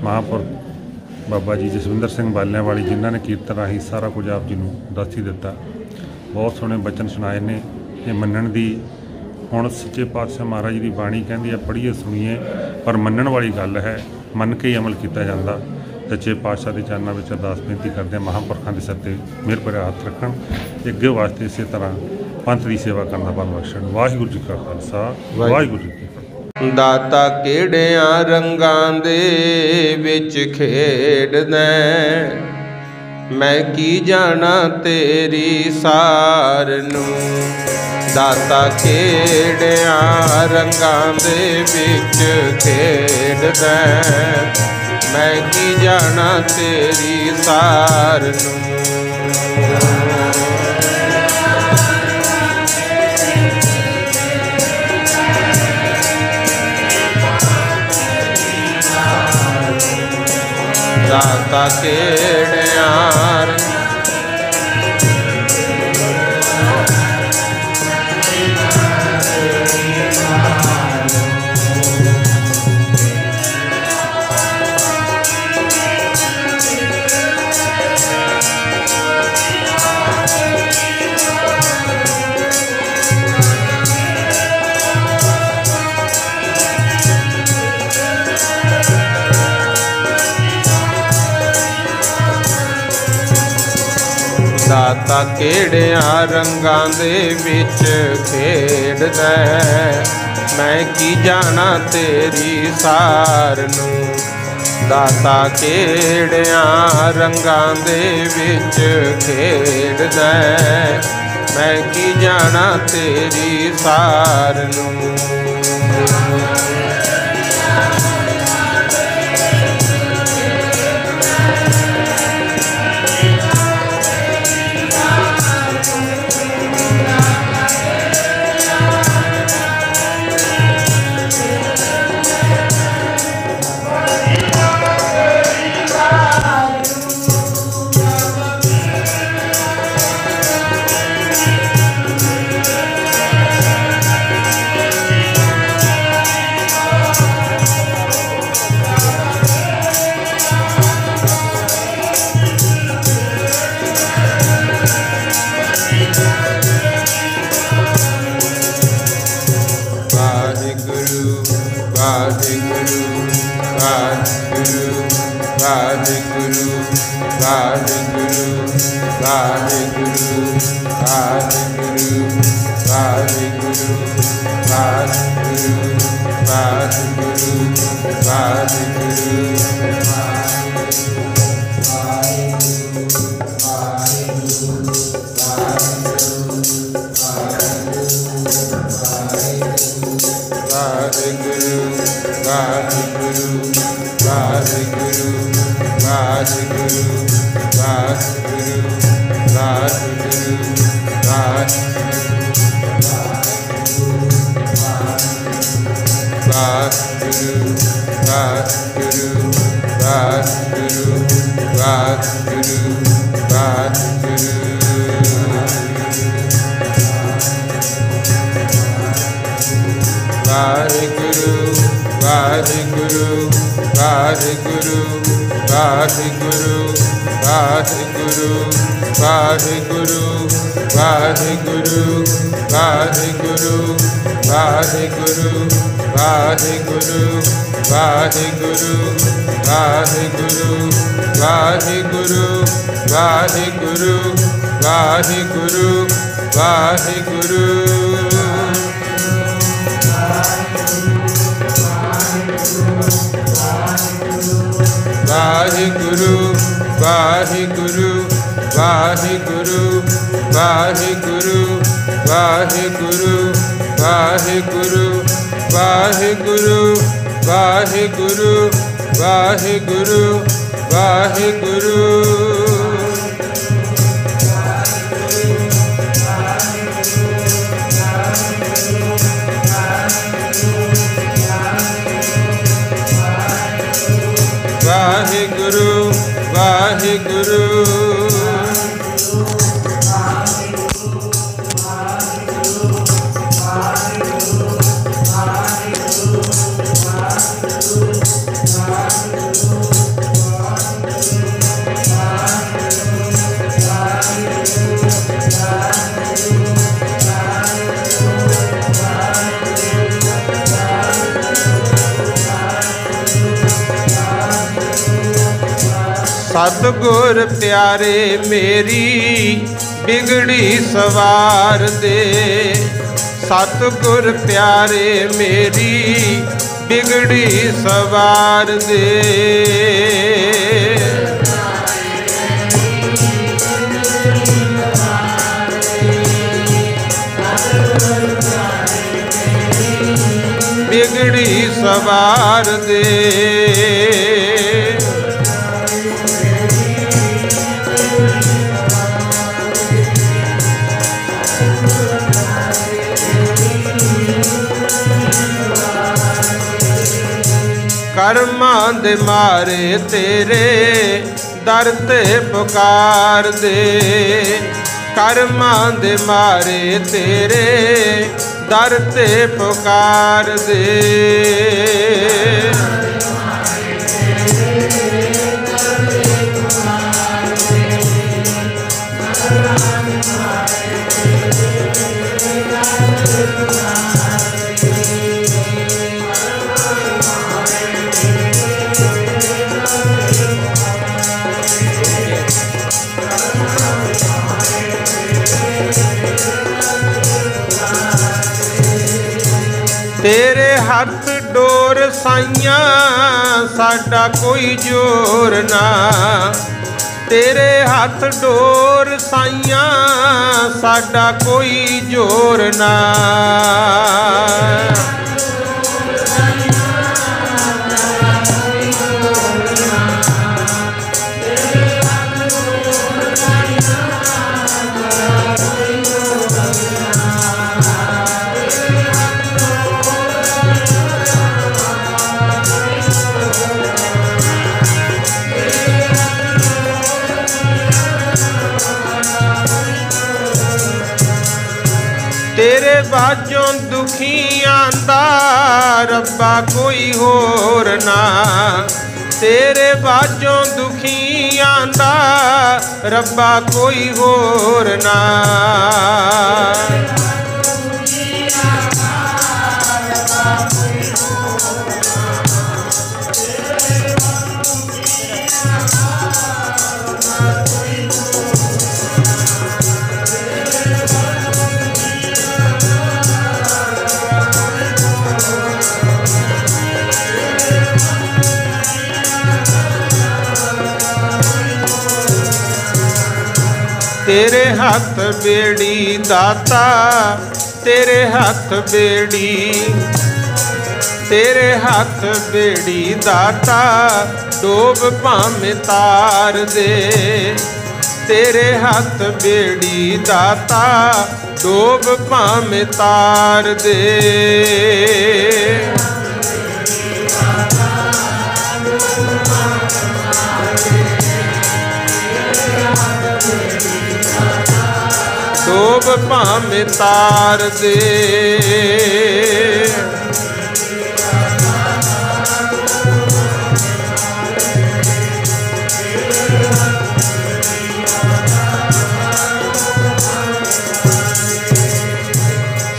महापुरख बाबा जी जसविंदर सिंह बालियां वाली, जिन्होंने कीर्तन राही सारा कुछ आप जी नूं दस ही दिता। बहुत सोहणे बचन सुनाए ने। ये मनण दी हुण सच्चे पातशाह महाराज जी की बाणी कहती है, पढ़िए सुनीए पर मनण वाली गल है, मन के ही अमल किया जाता। सच्चे पातशाह के चरणों में अरदास बेनती करते हैं, महापुरखों के सिर पर मेहर भरे हाथ रखण, अगे वास्ते इस तरह पंथ की सेवा करने का बल बख्शण। वाहिगुरू जी का खालसा, वाहिगुरू जी की फतेह। दाता केड़ियां रंगां दे विच खेड़दा, मैं की जाना तेरी सार नूं। दाता केड़ियां रंगां दे विच खेड़दा, मैं की जाना तेरी सार नूं। दाता केड़ियां दाता केड़ियां रंगां दे विच खेड़दा, मैं की जाना तेरी सार नूं। दाता केड़ियां रंगां दे विच खेड़दा, मैं की जाना तेरी सार नूं। सतगुर प्यारे मेरी बिगड़ी सवार दे। सतगुर प्यारे मेरी बिगड़ी सवार दे। बिगड़ी सवार दे। कर्मां दे मारे तेरे दर ते पुकार दे। कर्मां दे मारे तेरे दर ते पुकार दे। तेरे हथ डोर साइयां साडा कोई जोर ना। तेरे हथ डोर साइयां साडा कोई जोर ना। तेरे बाजों दुखियां दा रब्बा कोई होर ना। तेरे बाजों दुखियां दा रब्बा कोई होर ना। तेरे हथ बेड़ी दाता तेरे हथ बेड़ी। तेरे हथ बेड़ी दाता डोब भावें तार दे। तेरे हथ बेड़ी दाता डोब भावें तार दे। डोब भावें तार दे।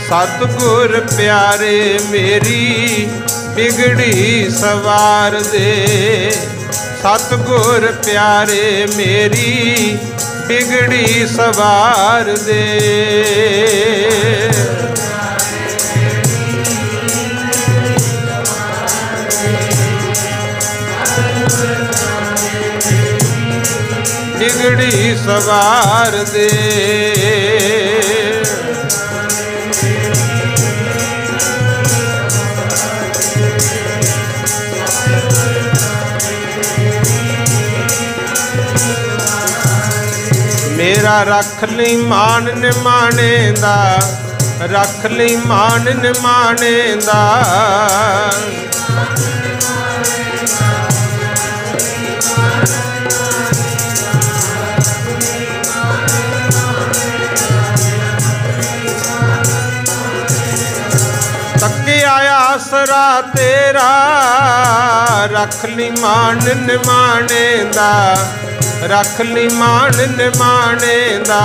सतगुर प्यारे मेरी बिगड़ी सवार दे। सतगुर प्यारे मेरी बिगड़ी सवार दे। बिगड़ी सवार दे। मेरा रख लई मान निमाणे दा। रख लई मान निमाणे दा। तके आया आसरा तेरा रख लई मान निमाणे दा। रख लई मान निमाणे दा।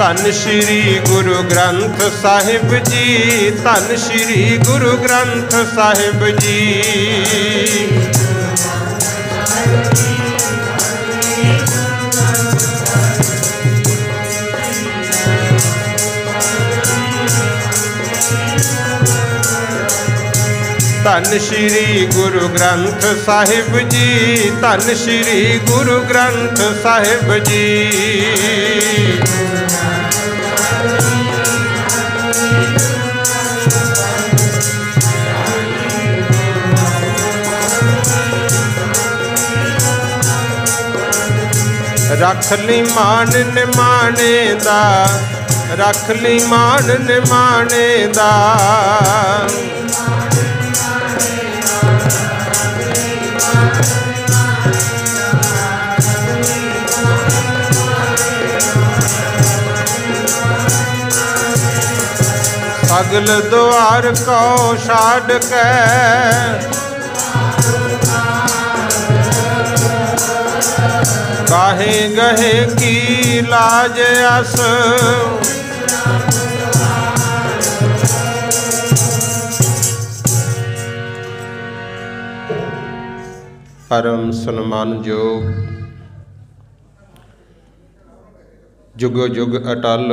ਧੰਨ ਸ਼੍ਰੀ ਗੁਰੂ ਗ੍ਰੰਥ ਸਾਹਿਬ ਜੀ, ਧੰਨ ਸ਼੍ਰੀ ਗੁਰੂ ਗ੍ਰੰਥ ਸਾਹਿਬ ਜੀ। ਧੰਨ ਸ਼੍ਰੀ ਗੁਰੂ ਗ੍ਰੰਥ ਸਾਹਿਬ ਜੀ, ਧੰਨ ਸ਼੍ਰੀ ਗੁਰੂ ਗ੍ਰੰਥ ਸਾਹਿਬ ਜੀ। ਰੱਖ ਲਈ ਮਾਨ ਨਿਮਾਣੇ ਦਾ, ਰੱਖ ਲਈ ਮਾਨ ਨਿਮਾਣੇ ਦਾ। ਸਗਲ ਦੁਆਰ ਕੋ ਛਾੜ ਕੇ, ਕਾਹੇ ਗਹੇ ਕੀ ਲਾਜ ਅਸ। ਪਰਮ ਸਨਮਾਨਯੋਗ ਜੁਗੋ ਜੁਗ ਅਟਲ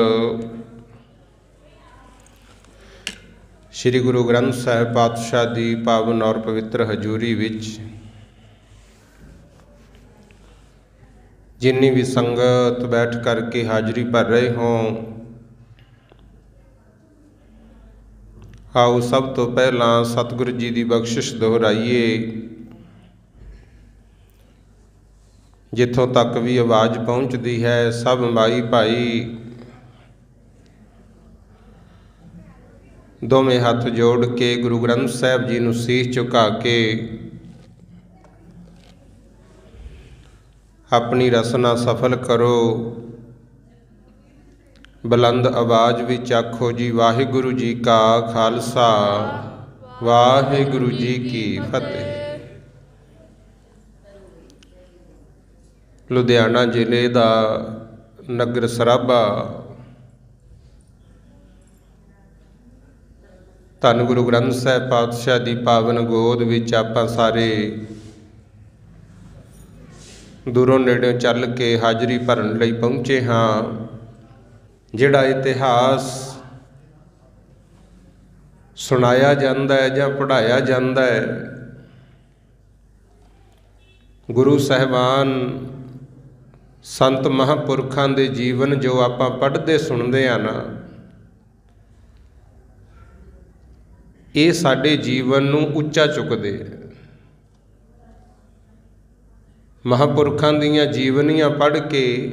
ਸ਼੍ਰੀ ਗੁਰੂ ਗ੍ਰੰਥ ਸਾਹਿਬ ਪਾਤਸ਼ਾਹ ਦੀ ਪਾਵਨ ਔਰ ਪਵਿੱਤਰ ਹਜ਼ੂਰੀ ਵਿੱਚ ਜਿੰਨੀ ਵੀ ਸੰਗਤ ਬੈਠ ਕਰਕੇ ਹਾਜ਼ਰੀ ਭਰ ਰਹੇ ਹੋ, ਆਓ ਸਭ ਤੋਂ ਪਹਿਲਾਂ ਸਤਿਗੁਰੂ ਜੀ ਦੀ ਬਖਸ਼ਿਸ਼ ਦੁਹਰਾਈਏ। ਜਿੱਥੋਂ ਤੱਕ ਵੀ ਆਵਾਜ਼ ਪਹੁੰਚਦੀ ਹੈ, ਸਭ ਮਾਈ ਭਾਈ ਦੋਵੇਂ ਹੱਥ ਜੋੜ ਕੇ ਗੁਰੂ ਗ੍ਰੰਥ ਸਾਹਿਬ ਜੀ ਨੂੰ ਸੀਸ ਝੁਕਾ ਕੇ ਆਪਣੀ ਰਸਨਾ ਸਫਲ ਕਰੋ। ਬੁਲੰਦ ਆਵਾਜ਼ ਵਿੱਚ ਆਖੋ ਜੀ, ਵਾਹਿਗੁਰੂ ਜੀ ਕਾ ਖਾਲਸਾ, ਵਾਹਿਗੁਰੂ ਜੀ ਕੀ ਫਤਿਹ। ਲੁਧਿਆਣਾ ਜ਼ਿਲ੍ਹੇ ਦਾ ਨਗਰ ਸਰਾਭਾ ਧੰਨ ਗੁਰੂ ਗ੍ਰੰਥ ਸਾਹਿਬ ਪਾਤਸ਼ਾਹ ਦੀ ਪਾਵਨ ਗੋਦ ਵਿੱਚ ਆਪਾਂ ਸਾਰੇ ਦੂਰੋਂ ਨੇੜਿਓਂ ਚੱਲ ਕੇ ਹਾਜ਼ਰੀ ਭਰਨ ਲਈ ਪਹੁੰਚੇ ਹਾਂ। ਜਿਹੜਾ ਇਤਿਹਾਸ ਸੁਣਾਇਆ ਜਾਂਦਾ ਹੈ ਜਾਂ ਪੜ੍ਹਾਇਆ ਜਾਂਦਾ ਹੈ, ਗੁਰੂ ਸਾਹਿਬਾਨ ਸੰਤ ਮਹਾਂਪੁਰਖਾਂ ਦੇ ਜੀਵਨ ਜੋ ਆਪਾਂ ਪੜ੍ਹਦੇ ਸੁਣਦੇ ਆ ਨਾ, ਇਹ ਸਾਡੇ ਜੀਵਨ ਨੂੰ ਉੱਚਾ ਚੁੱਕਦੇ ਹੈ। ਮਹਾਂਪੁਰਖਾਂ ਦੀਆਂ ਜੀਵਨੀਆਂ ਪੜ੍ਹ ਕੇ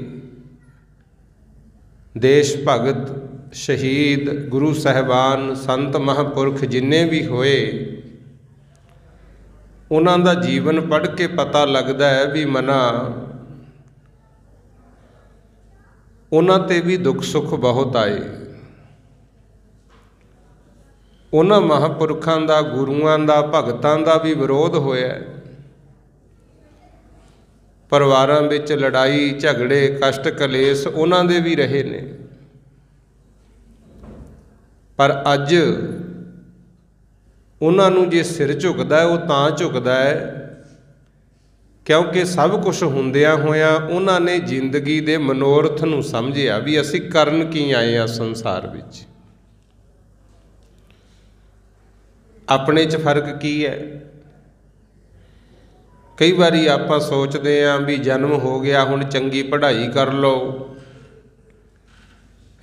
ਦੇਸ਼ ਭਗਤ, ਸ਼ਹੀਦ, ਗੁਰੂ ਸਾਹਿਬਾਨ, ਸੰਤ ਮਹਾਂਪੁਰਖ ਜਿੰਨੇ ਵੀ ਹੋਏ, ਉਹਨਾਂ ਦਾ ਜੀਵਨ ਪੜ੍ਹ ਕੇ ਪਤਾ ਲੱਗਦਾ ਹੈ ਵੀ ਮਨਾ ਉਹਨਾਂ ਤੇ ਵੀ ਦੁੱਖ ਸੁੱਖ ਬਹੁਤ ਆਏ। ਉਹਨਾਂ ਮਹਾਂਪੁਰਖਾਂ ਦਾ, ਗੁਰੂਆਂ ਦਾ, ਭਗਤਾਂ ਦਾ ਵੀ ਵਿਰੋਧ ਹੋਇਆ। ਪਰਿਵਾਰਾਂ ਵਿੱਚ ਲੜਾਈ ਝਗੜੇ, ਕਸ਼ਟ ਕਲੇਸ਼ ਉਹਨਾਂ ਦੇ ਵੀ ਰਹੇ ਨੇ। ਪਰ ਅੱਜ ਉਹਨਾਂ ਨੂੰ ਜੇ ਸਿਰ ਝੁਕਦਾ, ਉਹ ਤਾਂ ਝੁਕਦਾ ਹੈ ਕਿਉਂਕਿ ਸਭ ਕੁਝ ਹੁੰਦਿਆਂ ਹੋਇਆਂ ਉਹਨਾਂ ਨੇ ਜ਼ਿੰਦਗੀ ਦੇ ਮਨੋਰਥ ਨੂੰ ਸਮਝਿਆ ਵੀ ਅਸੀਂ ਕਰਨ ਕੀ ਆਏ ਹਾਂ ਸੰਸਾਰ ਵਿੱਚ। ਆਪਣੇ 'ਚ ਫਰਕ ਕੀ ਹੈ? ਕਈ ਵਾਰੀ ਆਪਾਂ ਸੋਚਦੇ ਹਾਂ ਵੀ ਜਨਮ ਹੋ ਗਿਆ, ਹੁਣ ਚੰਗੀ ਪੜ੍ਹਾਈ ਕਰ ਲਓ,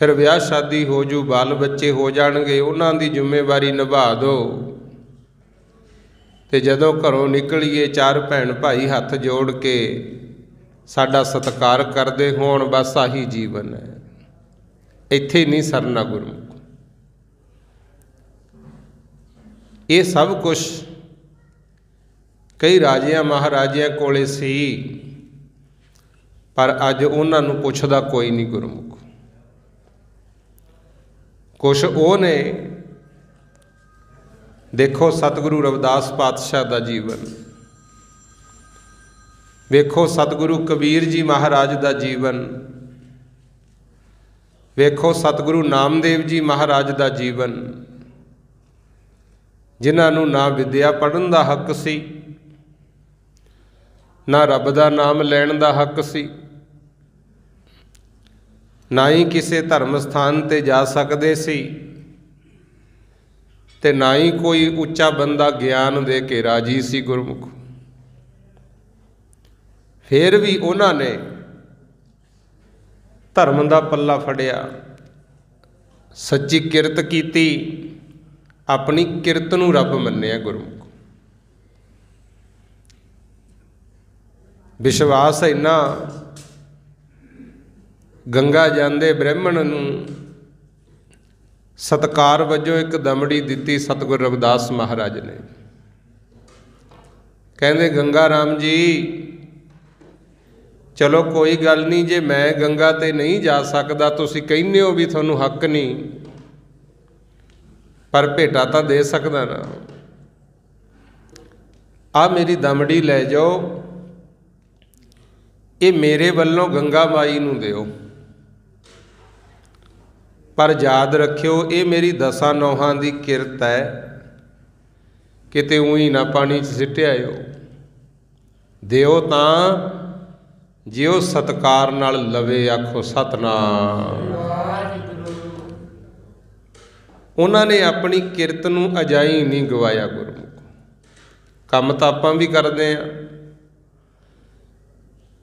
ਫਿਰ ਵਿਆਹ ਸ਼ਾਦੀ ਹੋ ਜੂ, ਬਾਲ ਬੱਚੇ ਹੋ ਜਾਣਗੇ, ਉਹਨਾਂ ਦੀ ਜ਼ਿੰਮੇਵਾਰੀ ਨਿਭਾ ਦਿਓ, ਤੇ ਜਦੋਂ ਘਰੋਂ ਨਿਕਲੀਏ ਚਾਰ ਭੈਣ ਭਾਈ ਹੱਥ ਜੋੜ ਕੇ ਸਾਡਾ ਸਤਿਕਾਰ ਕਰਦੇ ਹੋਣ, ਬਸ ਆਹੀ ਜੀਵਨ ਹੈ। ਇੱਥੇ ਨਹੀਂ ਸਰਨਾ ਗੁਰਮੁਖ। ਇਹ ਸਭ ਕੁਛ ਕਈ ਰਾਜਿਆਂ ਮਹਾਰਾਜਿਆਂ ਕੋਲੇ ਸੀ, ਪਰ ਅੱਜ ਉਹਨਾਂ ਨੂੰ ਪੁੱਛਦਾ ਕੋਈ ਨਹੀਂ ਗੁਰਮੁਖ। ਕੁਛ ਉਹ ਨੇ, ਦੇਖੋ ਸਤਿਗੁਰੂ ਰਵਿਦਾਸ ਪਾਤਸ਼ਾਹ ਦਾ ਜੀਵਨ, ਵੇਖੋ ਸਤਿਗੁਰੂ ਕਬੀਰ ਜੀ ਮਹਾਰਾਜ ਦਾ ਜੀਵਨ, ਵੇਖੋ ਸਤਿਗੁਰੂ ਨਾਮਦੇਵ ਜੀ ਮਹਾਰਾਜ ਦਾ ਜੀਵਨ, ਜਿਨ੍ਹਾਂ ਨੂੰ ਨਾ ਵਿਦਿਆ ਪੜ੍ਹਨ ਦਾ ਹੱਕ ਸੀ, ਨਾ ਰੱਬ ਦਾ ਨਾਮ ਲੈਣ ਦਾ ਹੱਕ ਸੀ, ਨਾ ਹੀ ਕਿਸੇ ਧਰਮ ਸਥਾਨ ਤੇ ਜਾ ਸਕਦੇ ਸੀ, ਤੇ ਨਾ ਹੀ ਕੋਈ ਉੱਚਾ ਬੰਦਾ ਗਿਆਨ ਦੇ ਕੇ ਰਾਜੀ ਸੀ ਗੁਰਮੁਖ। ਫਿਰ ਵੀ ਉਹਨਾਂ ਨੇ ਧਰਮ ਦਾ ਪੱਲਾ ਫੜਿਆ, ਸੱਚੀ ਕਿਰਤ ਕੀਤੀ, ਆਪਣੀ ਕਿਰਤ ਨੂੰ ਰੱਬ ਮੰਨਿਆ ਗੁਰਮੁਖ। ਵਿਸ਼ਵਾਸ ਇੰਨਾ, ਗੰਗਾ ਜਾਂਦੇ ਬ੍ਰਾਹਮਣ ਨੂੰ ਸਤਿਕਾਰ ਵਜੋਂ ਇੱਕ ਦਮੜੀ ਦਿੱਤੀ ਸਤਿਗੁਰ ਰਵਿਦਾਸ ਮਹਾਰਾਜ ਨੇ। ਕਹਿੰਦੇ ਗੰਗਾ ਰਾਮ ਜੀ ਚਲੋ ਕੋਈ ਗੱਲ ਨਹੀਂ, ਜੇ ਮੈਂ ਗੰਗਾ ਤੇ ਨਹੀਂ ਜਾ ਸਕਦਾ, ਤੁਸੀਂ ਕਹਿੰਦੇ ਹੋ ਵੀ ਤੁਹਾਨੂੰ ਹੱਕ ਨਹੀਂ, ਪਰ ਭੇਟਾ ਤਾਂ ਦੇ ਸਕਦਾ ਨਾ। ਆ ਮੇਰੀ ਦਮੜੀ ਲੈ ਜਾਓ, ਇਹ ਮੇਰੇ ਵੱਲੋਂ ਗੰਗਾ ਮਾਈ ਨੂੰ ਦਿਓ, ਪਰ ਯਾਦ ਰੱਖਿਓ ਇਹ ਮੇਰੀ 10 ਨੌਹਾਂ ਦੀ ਕਿਰਤ ਹੈ, ਕਿਤੇ ਊਈ ਨਾ ਪਾਣੀ 'ਚ ਸਿੱਟਿਆਇਓ। ਦਿਓ ਤਾਂ ਜੇ ਉਹ ਸਤਿਕਾਰ ਨਾਲ ਲਵੇ, ਆਖੋ ਸਤਿਨਾਮ। ਉਹਨਾਂ ਨੇ ਆਪਣੀ ਕਿਰਤ ਨੂੰ ਅਜਾਈ ਨਹੀਂ ਗਵਾਇਆ ਗੁਰਮੁਖ। ਕੰਮ ਤਾਂ ਆਪਾਂ ਵੀ ਕਰਦੇ ਹਾਂ,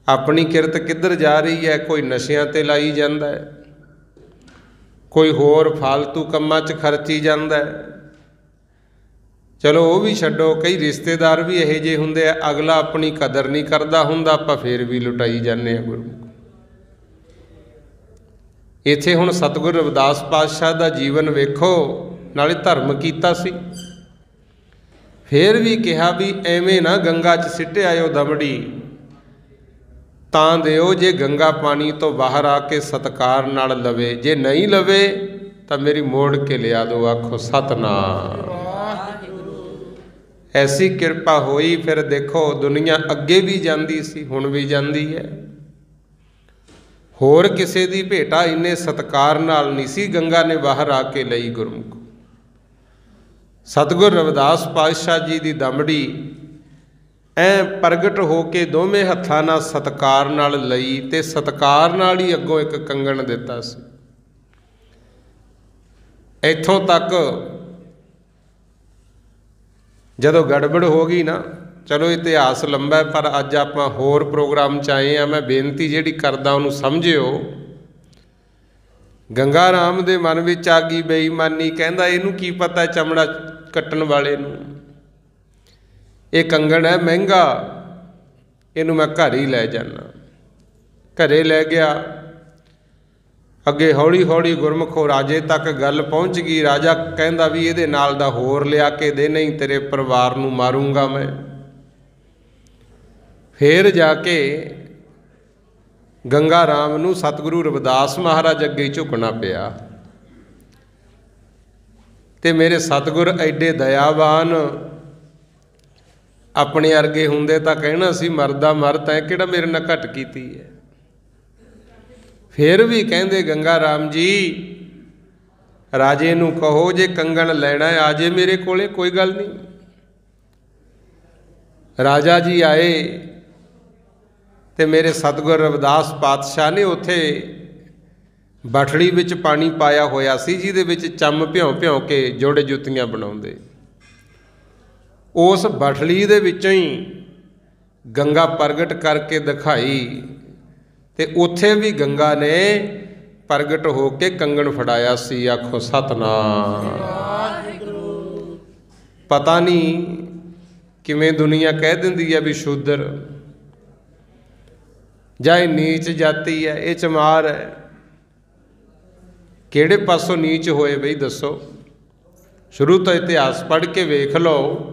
ਆਪਣੀ ਕਿਰਤ ਕਿੱਧਰ ਜਾ ਰਹੀ ਹੈ? ਕੋਈ ਨਸ਼ਿਆਂ ਤੇ ਲਾਈ ਜਾਂਦਾ ਹੈ, ਕੋਈ ਹੋਰ ਫਾਲਤੂ ਕੰਮਾਂ 'ਚ ਖਰਚੀ ਜਾਂਦਾ ਹੈ। ਚਲੋ ਉਹ ਵੀ ਛੱਡੋ, ਕਈ ਰਿਸ਼ਤੇਦਾਰ ਵੀ ਇਹੋ ਜਿਹੇ ਹੁੰਦੇ ਆ, ਅਗਲਾ ਆਪਣੀ ਕਦਰ ਨਹੀਂ ਕਰਦਾ ਹੁੰਦਾ, ਆਪਾਂ ਫੇਰ ਵੀ ਲੁਟਾਈ ਜਾਂਦੇ ਹਾਂ ਗੁਰਮੁਖ। ਇੱਥੇ ਹੁਣ ਸਤਿਗੁਰ ਰਵਿਦਾਸ ਪਾਤਸ਼ਾਹ ਦਾ ਜੀਵਨ ਵੇਖੋ, ਨਾਲੇ ਧਰਮ ਕੀਤਾ ਸੀ, ਫੇਰ ਵੀ ਕਿਹਾ ਵੀ ਐਵੇਂ ਨਾ ਗੰਗਾ 'ਚ ਸਿੱਟੇ ਆਇਓ ਦਮੜੀ, ਤਾਂ ਦਿਓ ਜੇ ਗੰਗਾ ਪਾਣੀ ਤੋਂ ਬਾਹਰ ਆ ਕੇ ਸਤਿਕਾਰ ਨਾਲ ਲਵੇ, ਜੇ ਨਹੀਂ ਲਵੇ ਤਾਂ ਮੇਰੀ ਮੋੜ ਕੇ ਲਿਆ ਦਿਓ, ਆਖੋ ਸਤਿਨਾਮ। ਐਸੀ ਕਿਰਪਾ ਹੋਈ। ਫਿਰ ਦੇਖੋ ਦੁਨੀਆ ਅੱਗੇ ਵੀ ਜਾਂਦੀ ਸੀ, ਹੁਣ ਵੀ ਜਾਂਦੀ ਹੈ। ਹੋਰ ਕਿਸੇ ਦੀ ਭੇਟਾ ਇੰਨੇ ਸਤਿਕਾਰ ਨਾਲ ਨਹੀਂ ਸੀ ਗੰਗਾ ਨੇ ਬਾਹਰ ਆ ਕੇ ਲਈ ਗੁਰਮੁਖ। ਸਤਿਗੁਰ ਰਵਿਦਾਸ ਪਾਤਸ਼ਾਹ ਜੀ ਦੀ ਦਮੜੀ ਐ ਪ੍ਰਗਟ ਹੋ ਕੇ ਦੋਵੇਂ ਹੱਥਾਂ ਨਾਲ ਸਤਿਕਾਰ ਨਾਲ ਲਈ, ਤੇ ਸਤਿਕਾਰ ਨਾਲ ਹੀ ਅੱਗੋਂ ਇੱਕ ਕੰਗਣ ਦਿੱਤਾ ਸੀ। ਇੱਥੋਂ ਤੱਕ ਜਦੋਂ ਗੜਬੜ ਹੋ ਗਈ ਨਾ, ਚਲੋ ਇਤਿਹਾਸ ਲੰਬਾ ਹੈ, ਪਰ ਅੱਜ ਆਪਾਂ ਹੋਰ ਪ੍ਰੋਗਰਾਮ 'ਚ ਆਏ ਹਾਂ। ਮੈਂ ਬੇਨਤੀ ਜਿਹੜੀ ਕਰਦਾ ਉਹਨੂੰ ਸਮਝਿਓ। ਗੰਗਾ ਰਾਮ ਦੇ ਮਨ ਵਿੱਚ ਆ ਗਈ ਬੇਈਮਾਨੀ, ਕਹਿੰਦਾ ਇਹਨੂੰ ਕੀ ਪਤਾ ਚਮੜਾ ਕੱਟਣ ਵਾਲੇ ਨੂੰ, ਇਹ ਕੰਗਣ ਹੈ ਮਹਿੰਗਾ, ਇਹਨੂੰ ਮੈਂ ਘਰ ਹੀ ਲੈ ਜਾਣਾ। ਘਰੇ ਲੈ ਗਿਆ। ਅੱਗੇ ਹੌਲੀ ਹੌਲੀ ਗੁਰਮੁਖੋ ਰਾਜੇ ਤੱਕ ਗੱਲ ਪਹੁੰਚ ਗਈ। ਰਾਜਾ ਕਹਿੰਦਾ ਵੀ ਇਹਦੇ ਨਾਲ ਦਾ ਹੋਰ ਲਿਆ ਕੇ ਦੇ, ਨਹੀਂ ਤੇਰੇ ਪਰਿਵਾਰ ਨੂੰ ਮਾਰੂੰਗਾ ਮੈਂ। ਫੇਰ ਜਾ ਕੇ ਗੰਗਾ ਰਾਮ ਨੂੰ ਸਤਿਗੁਰੂ ਰਵਿਦਾਸ ਮਹਾਰਾਜ ਅੱਗੇ ਝੁਕਣਾ ਪਿਆ। ਤੇ ਮੇਰੇ ਸਤਿਗੁਰ ਐਡੇ ਦਇਆਵਾਨ, ਆਪਣੇ ਅਰਗੇ ਹੁੰਦੇ ਤਾਂ ਕਹਿਣਾ ਸੀ ਮਰਦਾ ਮਰ, ਤੈਂ ਕਿਹੜਾ ਮੇਰੇ ਨਾਲ ਘੱਟ ਕੀਤੀ ਹੈ। ਫਿਰ ਵੀ ਕਹਿੰਦੇ ਗੰਗਾ ਰਾਮ ਜੀ ਰਾਜੇ ਨੂੰ ਕਹੋ ਜੇ ਕੰਗਣ ਲੈਣਾ ਆ ਜੇ ਮੇਰੇ ਕੋਲੇ, ਕੋਈ ਗੱਲ ਨਹੀਂ। ਰਾਜਾ ਜੀ ਆਏ ਤੇ ਮੇਰੇ ਸਤਿਗੁਰ ਰਵਿਦਾਸ ਪਾਤਸ਼ਾਹ ਨੇ ਉੱਥੇ ਬਠੜੀ ਵਿੱਚ ਪਾਣੀ ਪਾਇਆ ਹੋਇਆ ਸੀ, ਜਿਹਦੇ ਵਿੱਚ ਚੰਮ ਭਿਉਂ ਭਿਉਂ ਕੇ ਜੋੜੇ ਜੁੱਤੀਆਂ ਬਣਾਉਂਦੇ। ਉਸ ਬਠੜੀ ਦੇ ਵਿੱਚੋਂ ਹੀ ਗੰਗਾ ਪ੍ਰਗਟ ਕਰਕੇ ਦਿਖਾਈ, ਤੇ ਉੱਥੇ ਵੀ ਗੰਗਾ ਨੇ ਪ੍ਰਗਟ ਹੋ ਕੇ ਕੰਗਣ ਫੜਾਇਆ ਸੀ। ਆਖੋ ਸਤਿਨਾਮ। ਪਤਾ ਨਹੀਂ ਕਿਵੇਂ ਦੁਨੀਆ ਕਹਿ ਦਿੰਦੀ ਹੈ ਵੀ ਸ਼ੂਦਰ, ਜਾਂ ਇਹ ਨੀਚ ਜਾਤੀ ਹੈ, ਇਹ ਚਮਾਰ ਹੈ। ਕਿਹੜੇ ਪਾਸੋਂ ਨੀਚ ਹੋਏ ਬਈ ਦੱਸੋ? ਸ਼ੁਰੂ ਤੋਂ ਇਤਿਹਾਸ ਪੜ੍ਹ ਕੇ ਵੇਖ ਲਓ।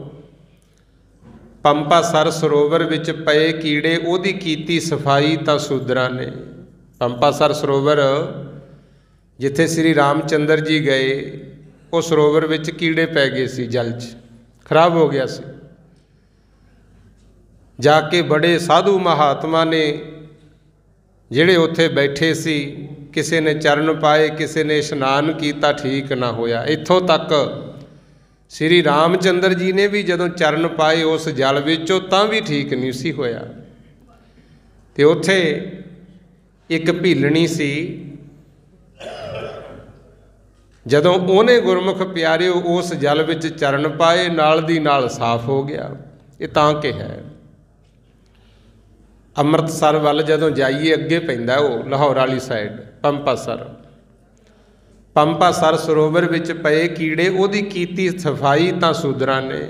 ਪੰਪਾ ਸਰ ਸਰੋਵਰ ਵਿੱਚ ਪਏ ਕੀੜੇ, ਉਹਦੀ ਕੀਤੀ ਸਫਾਈ ਤਾਂ ਸ਼ੂਦਰਾਂ ਨੇ। ਪੰਪਾ ਸਰ ਸਰੋਵਰ ਜਿੱਥੇ ਸ੍ਰੀ ਰਾਮ ਚੰਦਰ ਜੀ ਗਏ, ਉਹ ਸਰੋਵਰ ਵਿੱਚ ਕੀੜੇ ਪੈ ਗਏ ਸੀ, ਜਲ 'ਚ ਖਰਾਬ ਹੋ ਗਿਆ ਸੀ। ਜਾ ਕੇ ਬੜੇ ਸਾਧੂ ਮਹਾਤਮਾ ਨੇ ਜਿਹੜੇ ਉੱਥੇ ਬੈਠੇ ਸੀ, ਕਿਸੇ ਨੇ ਚਰਨ ਪਾਏ, ਕਿਸੇ ਨੇ ਇਸ਼ਨਾਨ ਕੀਤਾ, ਠੀਕ ਨਾ ਹੋਇਆ। ਇੱਥੋਂ ਤੱਕ ਸ੍ਰੀ ਰਾਮਚੰਦਰ ਜੀ ਨੇ ਵੀ ਜਦੋਂ ਚਰਨ ਪਾਏ ਉਸ ਜਲ ਵਿੱਚੋਂ ਤਾਂ ਵੀ ਠੀਕ ਨਹੀਂ ਸੀ ਹੋਇਆ। ਤੇ ਉੱਥੇ ਇੱਕ ਭੀਲਣੀ ਸੀ, ਜਦੋਂ ਉਹਨੇ ਗੁਰਮੁਖ ਪਿਆਰਿਓ ਉਸ ਜਲ ਵਿੱਚ ਚਰਨ ਪਾਏ ਨਾਲ ਦੀ ਨਾਲ ਸਾਫ਼ ਹੋ ਗਿਆ। ਇਹ ਤਾਂ ਕਿਹਾ ਅੰਮ੍ਰਿਤਸਰ ਵੱਲ ਜਦੋਂ ਜਾਈਏ ਅੱਗੇ ਪੈਂਦਾ ਉਹ ਲਾਹੌਰ ਵਾਲੀ ਸਾਈਡ ਪੰਪਾਸਰ ਸਰੋਵਰ ਵਿੱਚ ਪਏ ਕੀੜੇ, ਉਹਦੀ ਕੀਤੀ ਸਫਾਈ ਤਾਂ ਸ਼ੂਦਰਾਂ ਨੇ।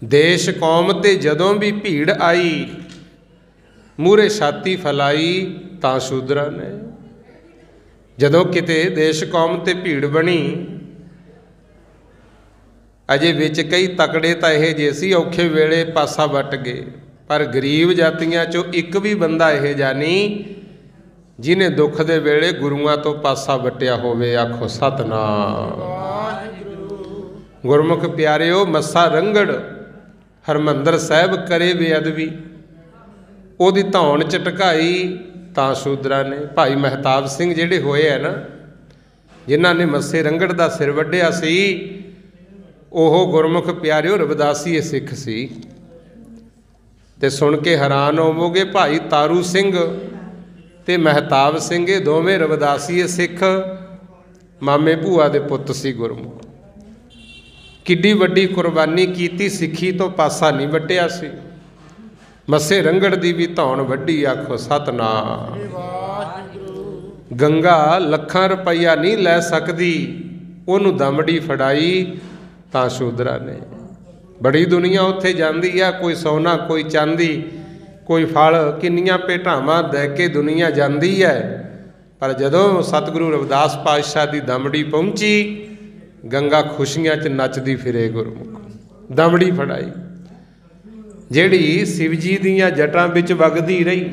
ਦੇਸ਼ ਕੌਮ ਤੇ ਜਦੋਂ ਵੀ ਭੀੜ ਆਈ, ਮੂਹਰੇ ਛਾਤੀ ਫੈਲਾਈ ਤਾਂ ਸ਼ੂਦਰਾਂ ਨੇ। ਜਦੋਂ ਕਿਤੇ ਦੇਸ਼ ਕੌਮ ਤੇ ਭੀੜ ਬਣੀ, ਅਜੇ ਵਿੱਚ ਕਈ ਤਕੜੇ ਤਾਂ ਇਹ ਜੇ ਸੀ ਔਖੇ ਵੇਲੇ ਪਾਸਾ ਵੱਟ ਗਏ, ਪਰ ਗਰੀਬ ਜਾਤੀਆਂ 'ਚੋਂ ਇੱਕ ਵੀ ਬੰਦਾ ਇਹ ਜਿਹਾ ਨਹੀਂ ਜਿਹਨੇ ਦੁੱਖ ਦੇ ਵੇਲੇ ਗੁਰੂਆਂ ਤੋਂ ਪਾਸਾ ਵੱਟਿਆ ਹੋਵੇ। ਆਖੋ ਸਤਿਨਾਮ। ਗੁਰਮੁਖ ਪਿਆਰਿਓ, ਮੱਸਾ ਰੰਗੜ ਹਰਿਮੰਦਰ ਸਾਹਿਬ ਕਰੇ ਬੇਅਦਬੀ, ਉਹਦੀ ਧੌਣ ਝਟਕਾਈ ਤਾਂ ਸ਼ੂਦਰਾਂ ਨੇ। ਭਾਈ ਮਹਿਤਾਬ ਸਿੰਘ ਜਿਹੜੇ ਹੋਏ ਆ ਨਾ, ਜਿਨ੍ਹਾਂ ਨੇ ਮੱਸੇ ਰੰਗੜ ਦਾ ਸਿਰ ਵੱਢਿਆ ਸੀ, ਉਹ ਗੁਰਮੁਖ ਪਿਆਰਿਓ ਰਵਿਦਾਸੀਏ ਸਿੱਖ ਸੀ। ਤੇ ਸੁਣ ਕੇ ਹੈਰਾਨ ਹੋਵੋਗੇ, ਭਾਈ ਤਾਰੂ ਸਿੰਘ ਤੇ ਮਹਿਤਾਬ ਸਿੰਘ ਇਹ ਦੋਵੇਂ ਰਵਿਦਾਸੀਏ ਸਿੱਖ ਮਾਮੇ ਭੂਆ ਦੇ ਪੁੱਤ ਸੀ ਗੁਰਮੁਖ। ਕਿੱਡੀ ਵੱਡੀ ਕੁਰਬਾਨੀ ਕੀਤੀ, ਸਿੱਖੀ ਤੋਂ ਪਾਸਾ ਨਹੀਂ ਵੱਟਿਆ ਸੀ। ਮੱਸੇ ਰੰਗੜ ਦੀ ਵੀ ਧੌਣ ਵੱਢੀ। ਆਖੋ ਸਤਿਨਾਮ। ਗੰਗਾ ਲੱਖਾਂ ਰੁਪਈਆ ਨਹੀਂ ਲੈ ਸਕਦੀ, ਉਹਨੂੰ ਦਮੜੀ ਫੜਾਈ ਤਾਂ ਸ਼ੂਦਰਾਂ ਨੇ। ਬੜੀ ਦੁਨੀਆ ਉੱਥੇ ਜਾਂਦੀ ਆ, ਕੋਈ ਸੋਨਾ, ਕੋਈ ਚਾਂਦੀ, ਕੋਈ ਫਲ, ਕਿੰਨੀਆਂ ਭੇਟਾਵਾਂ ਦੇ ਕੇ ਦੁਨੀਆ ਜਾਂਦੀ ਹੈ, ਪਰ ਜਦੋਂ ਸਤਿਗੁਰੂ ਰਵਿਦਾਸ ਪਾਤਸ਼ਾਹ ਦੀ ਦਮੜੀ ਪਹੁੰਚੀ, ਗੰਗਾ ਖੁਸ਼ੀਆਂ 'ਚ ਨੱਚਦੀ ਫਿਰੇ ਗੁਰਮੁਖ। ਦਮੜੀ ਫੜਾਈ ਜਿਹੜੀ ਸ਼ਿਵ ਜੀ ਦੀਆਂ ਜਟਾਂ ਵਿੱਚ ਵਗਦੀ ਰਹੀ।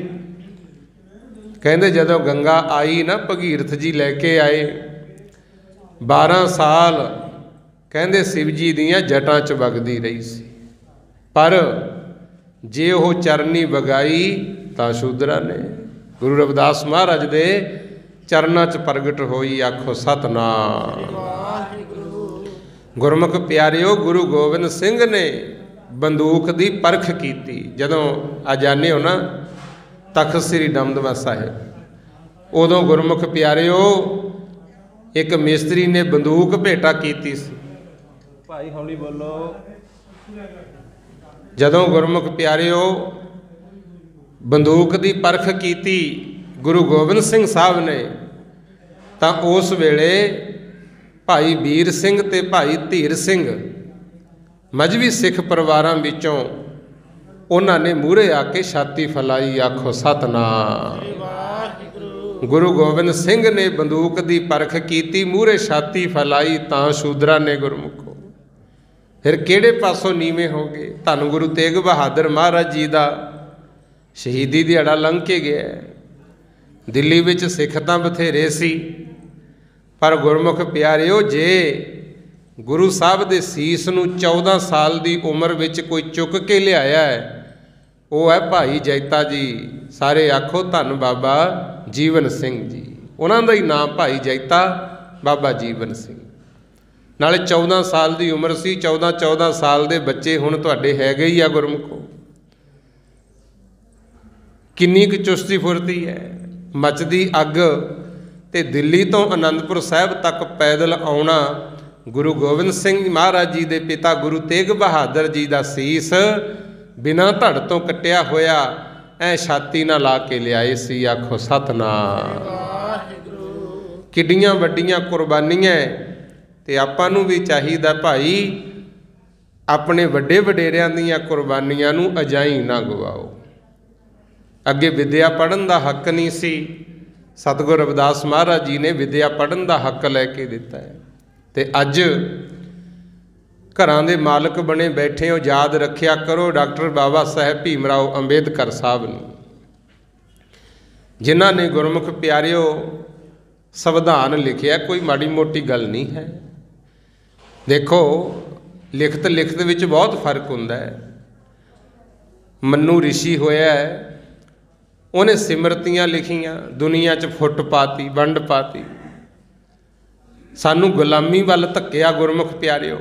ਕਹਿੰਦੇ ਜਦੋਂ ਗੰਗਾ ਆਈ ਨਾ, ਭਗੀਰਥ ਜੀ ਲੈ ਕੇ ਆਏ, 12 ਸਾਲ ਕਹਿੰਦੇ ਸ਼ਿਵ ਜੀ ਦੀਆਂ ਜਟਾਂ 'ਚ ਵਗਦੀ ਰਹੀ ਸੀ, ਪਰ ਜੇ ਉਹ ਚਰਨੀ ਵਗਾਈ ਤਾਂ ਸ਼ੂਦਰਾਂ ਨੇ। ਗੁਰੂ ਰਵਿਦਾਸ ਮਹਾਰਾਜ ਦੇ ਚਰਨਾਂ 'ਚ ਪ੍ਰਗਟ ਹੋਈ। ਆਖੋ ਸਤਿਨਾਮ। ਗੁਰਮੁਖ ਪਿਆਰਿਓ, ਗੁਰੂ ਗੋਬਿੰਦ ਸਿੰਘ ਨੇ ਬੰਦੂਕ ਦੀ ਪਰਖ ਕੀਤੀ। ਜਦੋਂ ਆ ਜਾਂਦੇ ਹੋ ਨਾ ਤਖਤ ਸ੍ਰੀ ਦਮਦਮਾ ਸਾਹਿਬ, ਉਦੋਂ ਗੁਰਮੁਖ ਪਿਆਰਿਓ ਇੱਕ ਮਿਸਤਰੀ ਨੇ ਬੰਦੂਕ ਭੇਟਾ ਕੀਤੀ ਸੀ। ਭਾਈ ਹੌਲੀ ਬੋਲੋ। ਜਦੋਂ ਗੁਰਮੁਖ ਪਿਆਰਿਓ ਬੰਦੂਕ ਦੀ ਪਰਖ ਕੀਤੀ ਗੁਰੂ ਗੋਬਿੰਦ ਸਿੰਘ ਸਾਹਿਬ ਨੇ, ਤਾਂ ਉਸ ਵੇਲੇ ਭਾਈ ਵੀਰ ਸਿੰਘ ਤੇ ਭਾਈ ਧੀਰ ਸਿੰਘ ਮਜ਼੍ਹਬੀ ਸਿੱਖ ਪਰਿਵਾਰਾਂ ਵਿੱਚੋਂ ਉਹਨਾਂ ਨੇ ਮੂਹਰੇ ਆ ਕੇ ਛਾਤੀ ਫੈਲਾਈ। ਆਖੋ ਸਤਿਨਾਮ। ਗੁਰੂ ਗੋਬਿੰਦ ਸਿੰਘ ਨੇ ਬੰਦੂਕ ਦੀ ਪਰਖ ਕੀਤੀ, ਮੂਹਰੇ ਛਾਤੀ ਫੈਲਾਈ ਤਾਂ ਸ਼ੂਦਰਾਂ ਨੇ ਗੁਰਮੁਖੋ। ਫਿਰ ਕਿਹੜੇ ਪਾਸੋਂ ਨੀਵੇਂ ਹੋ ਗਏ। ਧੰਨ ਗੁਰੂ ਤੇਗ ਬਹਾਦਰ ਮਹਾਰਾਜ ਜੀ ਦਾ ਸ਼ਹੀਦੀ ਦਿਹਾੜਾ ਲੰਘ ਕੇ ਗਿਆ। ਦਿੱਲੀ ਵਿੱਚ ਸਿੱਖ ਤਾਂ ਬਥੇਰੇ ਸੀ, ਪਰ ਗੁਰਮੁਖ ਪਿਆਰਿਓ, ਜੇ ਗੁਰੂ ਸਾਹਿਬ ਦੇ ਸੀਸ ਨੂੰ 14 ਸਾਲ ਦੀ ਉਮਰ ਵਿੱਚ ਕੋਈ ਚੁੱਕ ਕੇ ਲਿਆਇਆ ਹੈ, ਉਹ ਹੈ ਭਾਈ ਜੈਤਾ ਜੀ। ਸਾਰੇ ਆਖੋ ਧੰਨ ਬਾਬਾ ਜੀਵਨ ਸਿੰਘ ਜੀ। ਉਹਨਾਂ ਦਾ ਹੀ ਨਾਮ ਭਾਈ ਜੈਤਾ, ਬਾਬਾ ਜੀਵਨ ਸਿੰਘ। ਨਾਲੇ 14 ਸਾਲ ਦੀ ਉਮਰ ਸੀ। 14 ਸਾਲ ਦੇ ਬੱਚੇ ਹੁਣ ਤੁਹਾਡੇ ਹੈਗੇ ਹੀ ਆ ਗੁਰਮੁਖੋ। ਕਿੰਨੀ ਕੁ ਚੁਸਤੀ ਫੁਰਤੀ ਹੈ। ਮੱਚਦੀ ਅੱਗ ਤੇ ਦਿੱਲੀ ਤੋਂ ਅਨੰਦਪੁਰ ਸਾਹਿਬ ਤੱਕ ਪੈਦਲ ਆਉਣਾ। ਗੁਰੂ ਗੋਬਿੰਦ ਸਿੰਘ ਮਹਾਰਾਜ ਜੀ ਦੇ ਪਿਤਾ ਗੁਰੂ ਤੇਗ ਬਹਾਦਰ ਜੀ ਦਾ ਸੀਸ ਬਿਨਾਂ ਧੜ ਤੋਂ ਕੱਟਿਆ ਹੋਇਆ ਐ ਛਾਤੀ ਨਾਲ ਲਾ ਕੇ ਲਿਆਏ ਸੀ। ਆਖੋ ਸਤਿਨਾਮ। ਕਿੱਡੀਆਂ ਵੱਡੀਆਂ ਕੁਰਬਾਨੀਆਂ। ਤੇ ਆਪਾਂ ਨੂੰ ਵੀ ਚਾਹੀਦਾ ਭਾਈ, ਆਪਣੇ ਵੱਡੇ ਵਡੇਰਿਆਂ ਦੀਆਂ ਕੁਰਬਾਨੀਆਂ ਨੂੰ ਅਜਾਈਂ ਨਾ ਗਵਾਓ। ਅੱਗੇ ਵਿਦਿਆ ਪੜ੍ਹਨ ਦਾ ਹੱਕ ਨਹੀਂ ਸੀ, ਸਤਿਗੁਰੂ ਰਵਿਦਾਸ ਮਹਾਰਾਜ ਜੀ ਨੇ ਵਿਦਿਆ ਪੜ੍ਹਨ ਦਾ ਹੱਕ ਲੈ ਕੇ ਦਿੱਤਾ ਹੈ। ਤੇ ਅੱਜ ਘਰਾਂ ਦੇ ਮਾਲਕ ਬਣੇ ਬੈਠੇ ਹੋ, ਯਾਦ ਰੱਖਿਆ ਕਰੋ ਡਾਕਟਰ ਬਾਬਾ ਸਾਹਿਬ ਭੀਮ ਰਾਓ ਅੰਬੇਦਕਰ ਸਾਹਿਬ ਨੂੰ, ਜਿਨ੍ਹਾਂ ਨੇ ਗੁਰਮੁਖ ਪਿਆਰਿਓ ਸੰਵਿਧਾਨ ਲਿਖਿਆ। ਕੋਈ ਮਾੜੀ ਮੋਟੀ ਗੱਲ ਨਹੀਂ ਹੈ। ਦੇਖੋ, ਲਿਖਤ ਵਿੱਚ ਬਹੁਤ ਫਰਕ ਹੁੰਦਾ ਹੈ। ਮੰਨੂ ਰਿਸ਼ੀ ਹੋਇਆ ਹੈ, ਉਹਨੇ ਸਿਮਰਤੀਆਂ ਲਿਖੀਆਂ, ਦੁਨੀਆ 'ਚ ਫੁੱਟ ਪਾਤੀ, ਵੰਡ ਪਾਤੀ, ਸਾਨੂੰ ਗੁਲਾਮੀ ਵੱਲ ਧੱਕਿਆ। ਗੁਰਮੁਖ ਪਿਆਰਿਓ,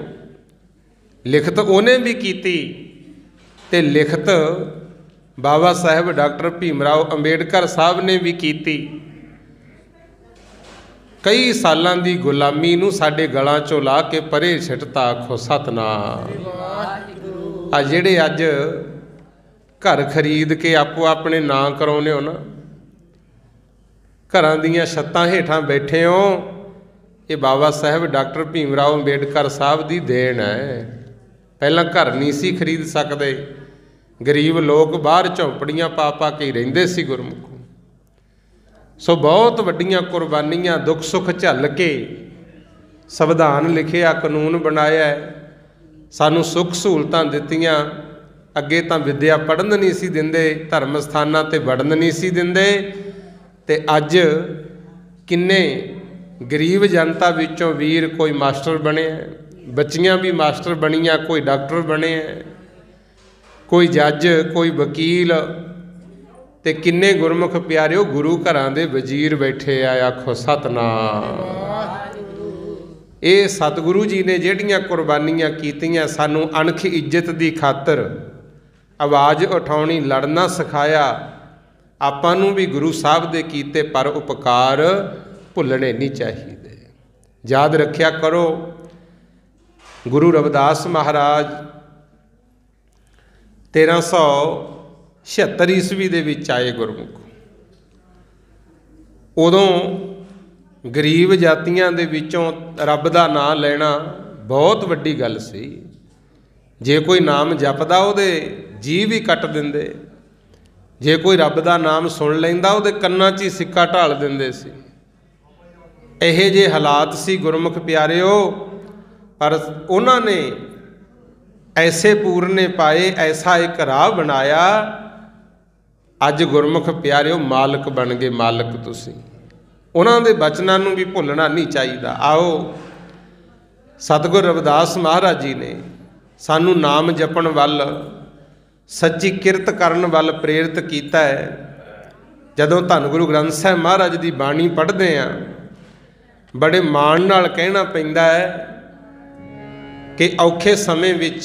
ਲਿਖਤ ਉਹਨੇ ਵੀ ਕੀਤੀ ਤੇ ਲਿਖਤ ਬਾਬਾ ਸਾਹਿਬ ਡਾਕਟਰ ਭੀਮ ਰਾਓ ਅੰਬੇਡਕਰ ਸਾਹਿਬ ਨੇ ਵੀ ਕੀਤੀ। ਕਈ ਸਾਲਾਂ ਦੀ ਗੁਲਾਮੀ ਨੂੰ ਸਾਡੇ ਗਲਾਂ 'ਚੋਂ ਲਾ ਕੇ ਪਰੇ ਛਿੱਟਤਾ। ਆਖੋ ਸਤਿਨਾਮ। ਆ ਜਿਹੜੇ ਅੱਜ ਘਰ ਖਰੀਦ ਕੇ ਆਪੋ ਆਪਣੇ ਨਾਂ ਕਰਾਉਂਦੇ ਹੋ ਨਾ, ਘਰਾਂ ਦੀਆਂ ਛੱਤਾਂ ਹੇਠਾਂ ਬੈਠੇ ਹੋ, ਇਹ ਬਾਬਾ ਸਾਹਿਬ ਡਾਕਟਰ ਭੀਮ ਰਾਓ ਅੰਬੇਡਕਰ ਸਾਹਿਬ ਦੀ ਦੇਣ ਹੈ। ਪਹਿਲਾਂ ਘਰ ਨਹੀਂ ਸੀ ਖਰੀਦ ਸਕਦੇ, ਗਰੀਬ ਲੋਕ ਬਾਹਰ ਝੌਂਪੜੀਆਂ ਪਾ ਪਾ ਕੇ ਰਹਿੰਦੇ ਸੀ ਗੁਰਮੁਖ। ਸੋ ਬਹੁਤ ਵੱਡੀਆਂ ਕੁਰਬਾਨੀਆਂ, ਦੁੱਖ ਸੁੱਖ ਝੱਲ ਕੇ ਸੰਵਿਧਾਨ ਲਿਖਿਆ, ਕਾਨੂੰਨ ਬਣਾਇਆ, ਸਾਨੂੰ ਸੁੱਖ ਸਹੂਲਤਾਂ ਦਿੱਤੀਆਂ। ਅੱਗੇ ਤਾਂ ਵਿੱਦਿਆ ਪੜ੍ਹਨ ਨਹੀਂ ਸੀ ਦਿੰਦੇ, ਧਰਮ ਸਥਾਨਾਂ 'ਤੇ ਵੜਨ ਨਹੀਂ ਸੀ ਦਿੰਦੇ, ਤੇ ਅੱਜ ਕਿੰਨੇ ਗਰੀਬ ਜਨਤਾ ਵਿੱਚੋਂ ਵੀਰ ਕੋਈ ਮਾਸਟਰ ਬਣਿਆ, ਬੱਚੀਆਂ ਵੀ ਮਾਸਟਰ ਬਣੀਆਂ, ਕੋਈ ਡਾਕਟਰ ਬਣਿਆ, ਕੋਈ ਜੱਜ, ਕੋਈ ਵਕੀਲ, ਤੇ ਕਿੰਨੇ ਗੁਰਮੁਖ ਪਿਆਰਿਓ ਗੁਰੂ ਘਰਾਂ ਦੇ ਵਜ਼ੀਰ ਬੈਠੇ ਆ। ਆਖੋ ਸਤਿਨਾਮ। ਇਹ ਸਤਿਗੁਰੂ ਜੀ ਨੇ ਜਿਹੜੀਆਂ ਕੁਰਬਾਨੀਆਂ ਕੀਤੀਆਂ, ਸਾਨੂੰ ਅਣਖ ਇੱਜ਼ਤ ਦੀ ਖਾਤਰ ਆਵਾਜ਼ ਉਠਾਉਣੀ, ਲੜਨਾ ਸਿਖਾਇਆ। ਆਪਾਂ ਨੂੰ ਵੀ ਗੁਰੂ ਸਾਹਿਬ ਦੇ ਕੀਤੇ ਪਰ ਉਪਕਾਰ ਭੁੱਲਣੇ ਨਹੀਂ ਚਾਹੀਦੇ। ਯਾਦ ਰੱਖਿਆ ਕਰੋ, ਗੁਰੂ ਰਵਿਦਾਸ ਮਹਾਰਾਜ 1376 ਈਸਵੀ ਦੇ ਵਿੱਚ ਆਏ ਗੁਰਮੁਖ। ਉਦੋਂ ਗਰੀਬ ਜਾਤੀਆਂ ਦੇ ਵਿੱਚੋਂ ਰੱਬ ਦਾ ਨਾਮ ਲੈਣਾ ਬਹੁਤ ਵੱਡੀ ਗੱਲ ਸੀ। ਜੇ ਕੋਈ ਨਾਮ ਜਪਦਾ ਉਹਦੇ ਜੀਅ ਵੀ ਕੱਟ ਦਿੰਦੇ, ਜੇ ਕੋਈ ਰੱਬ ਦਾ ਨਾਮ ਸੁਣ ਲੈਂਦਾ ਉਹਦੇ ਕੰਨਾਂ 'ਚ ਹੀ ਸਿੱਕਾ ਢਾਲ ਦਿੰਦੇ ਸੀ। ਇਹੋ ਜਿਹੇ ਹਾਲਾਤ ਸੀ ਗੁਰਮੁਖ ਪਿਆਰਿਓ, ਪਰ ਉਹਨਾਂ ਨੇ ਐਸੇ ਪੂਰਨੇ ਪਾਏ, ਐਸਾ ਇੱਕ ਰਾਹ ਬਣਾਇਆ। ਅੱਜ ਗੁਰਮੁਖ ਪਿਆਰਿਓ ਮਾਲਕ ਬਣ ਗਏ, ਮਾਲਕ ਤੁਸੀਂ। ਉਹਨਾਂ ਦੇ ਬਚਨਾਂ ਨੂੰ ਵੀ ਭੁੱਲਣਾ ਨਹੀਂ ਚਾਹੀਦਾ। ਆਓ, ਸਤਿਗੁਰ ਰਵਿਦਾਸ ਮਹਾਰਾਜ ਜੀ ਨੇ ਸਾਨੂੰ ਨਾਮ ਜਪਣ ਵੱਲ, ਸੱਚੀ ਕਿਰਤ ਕਰਨ ਵੱਲ ਪ੍ਰੇਰਿਤ ਕੀਤਾ ਹੈ। ਜਦੋਂ ਧੰਨ ਗੁਰੂ ਗ੍ਰੰਥ ਸਾਹਿਬ ਮਹਾਰਾਜ ਦੀ ਬਾਣੀ ਪੜ੍ਹਦੇ ਹਾਂ, ਬੜੇ ਮਾਣ ਨਾਲ ਕਹਿਣਾ ਪੈਂਦਾ ਹੈ ਕਿ ਔਖੇ ਸਮੇਂ ਵਿੱਚ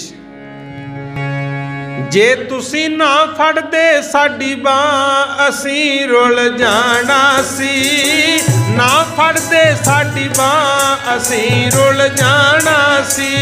ਜੇ ਤੁਸੀਂ ਨਾ ਫੜਦੇ ਸਾਡੀ ਬਾਂਹ, ਅਸੀਂ ਰੁਲ ਜਾਣਾ ਸੀ। ਨਾ ਫੜਦੇ ਸਾਡੀ ਬਾਂਹ, ਅਸੀਂ ਰੁਲ ਜਾਣਾ ਸੀ।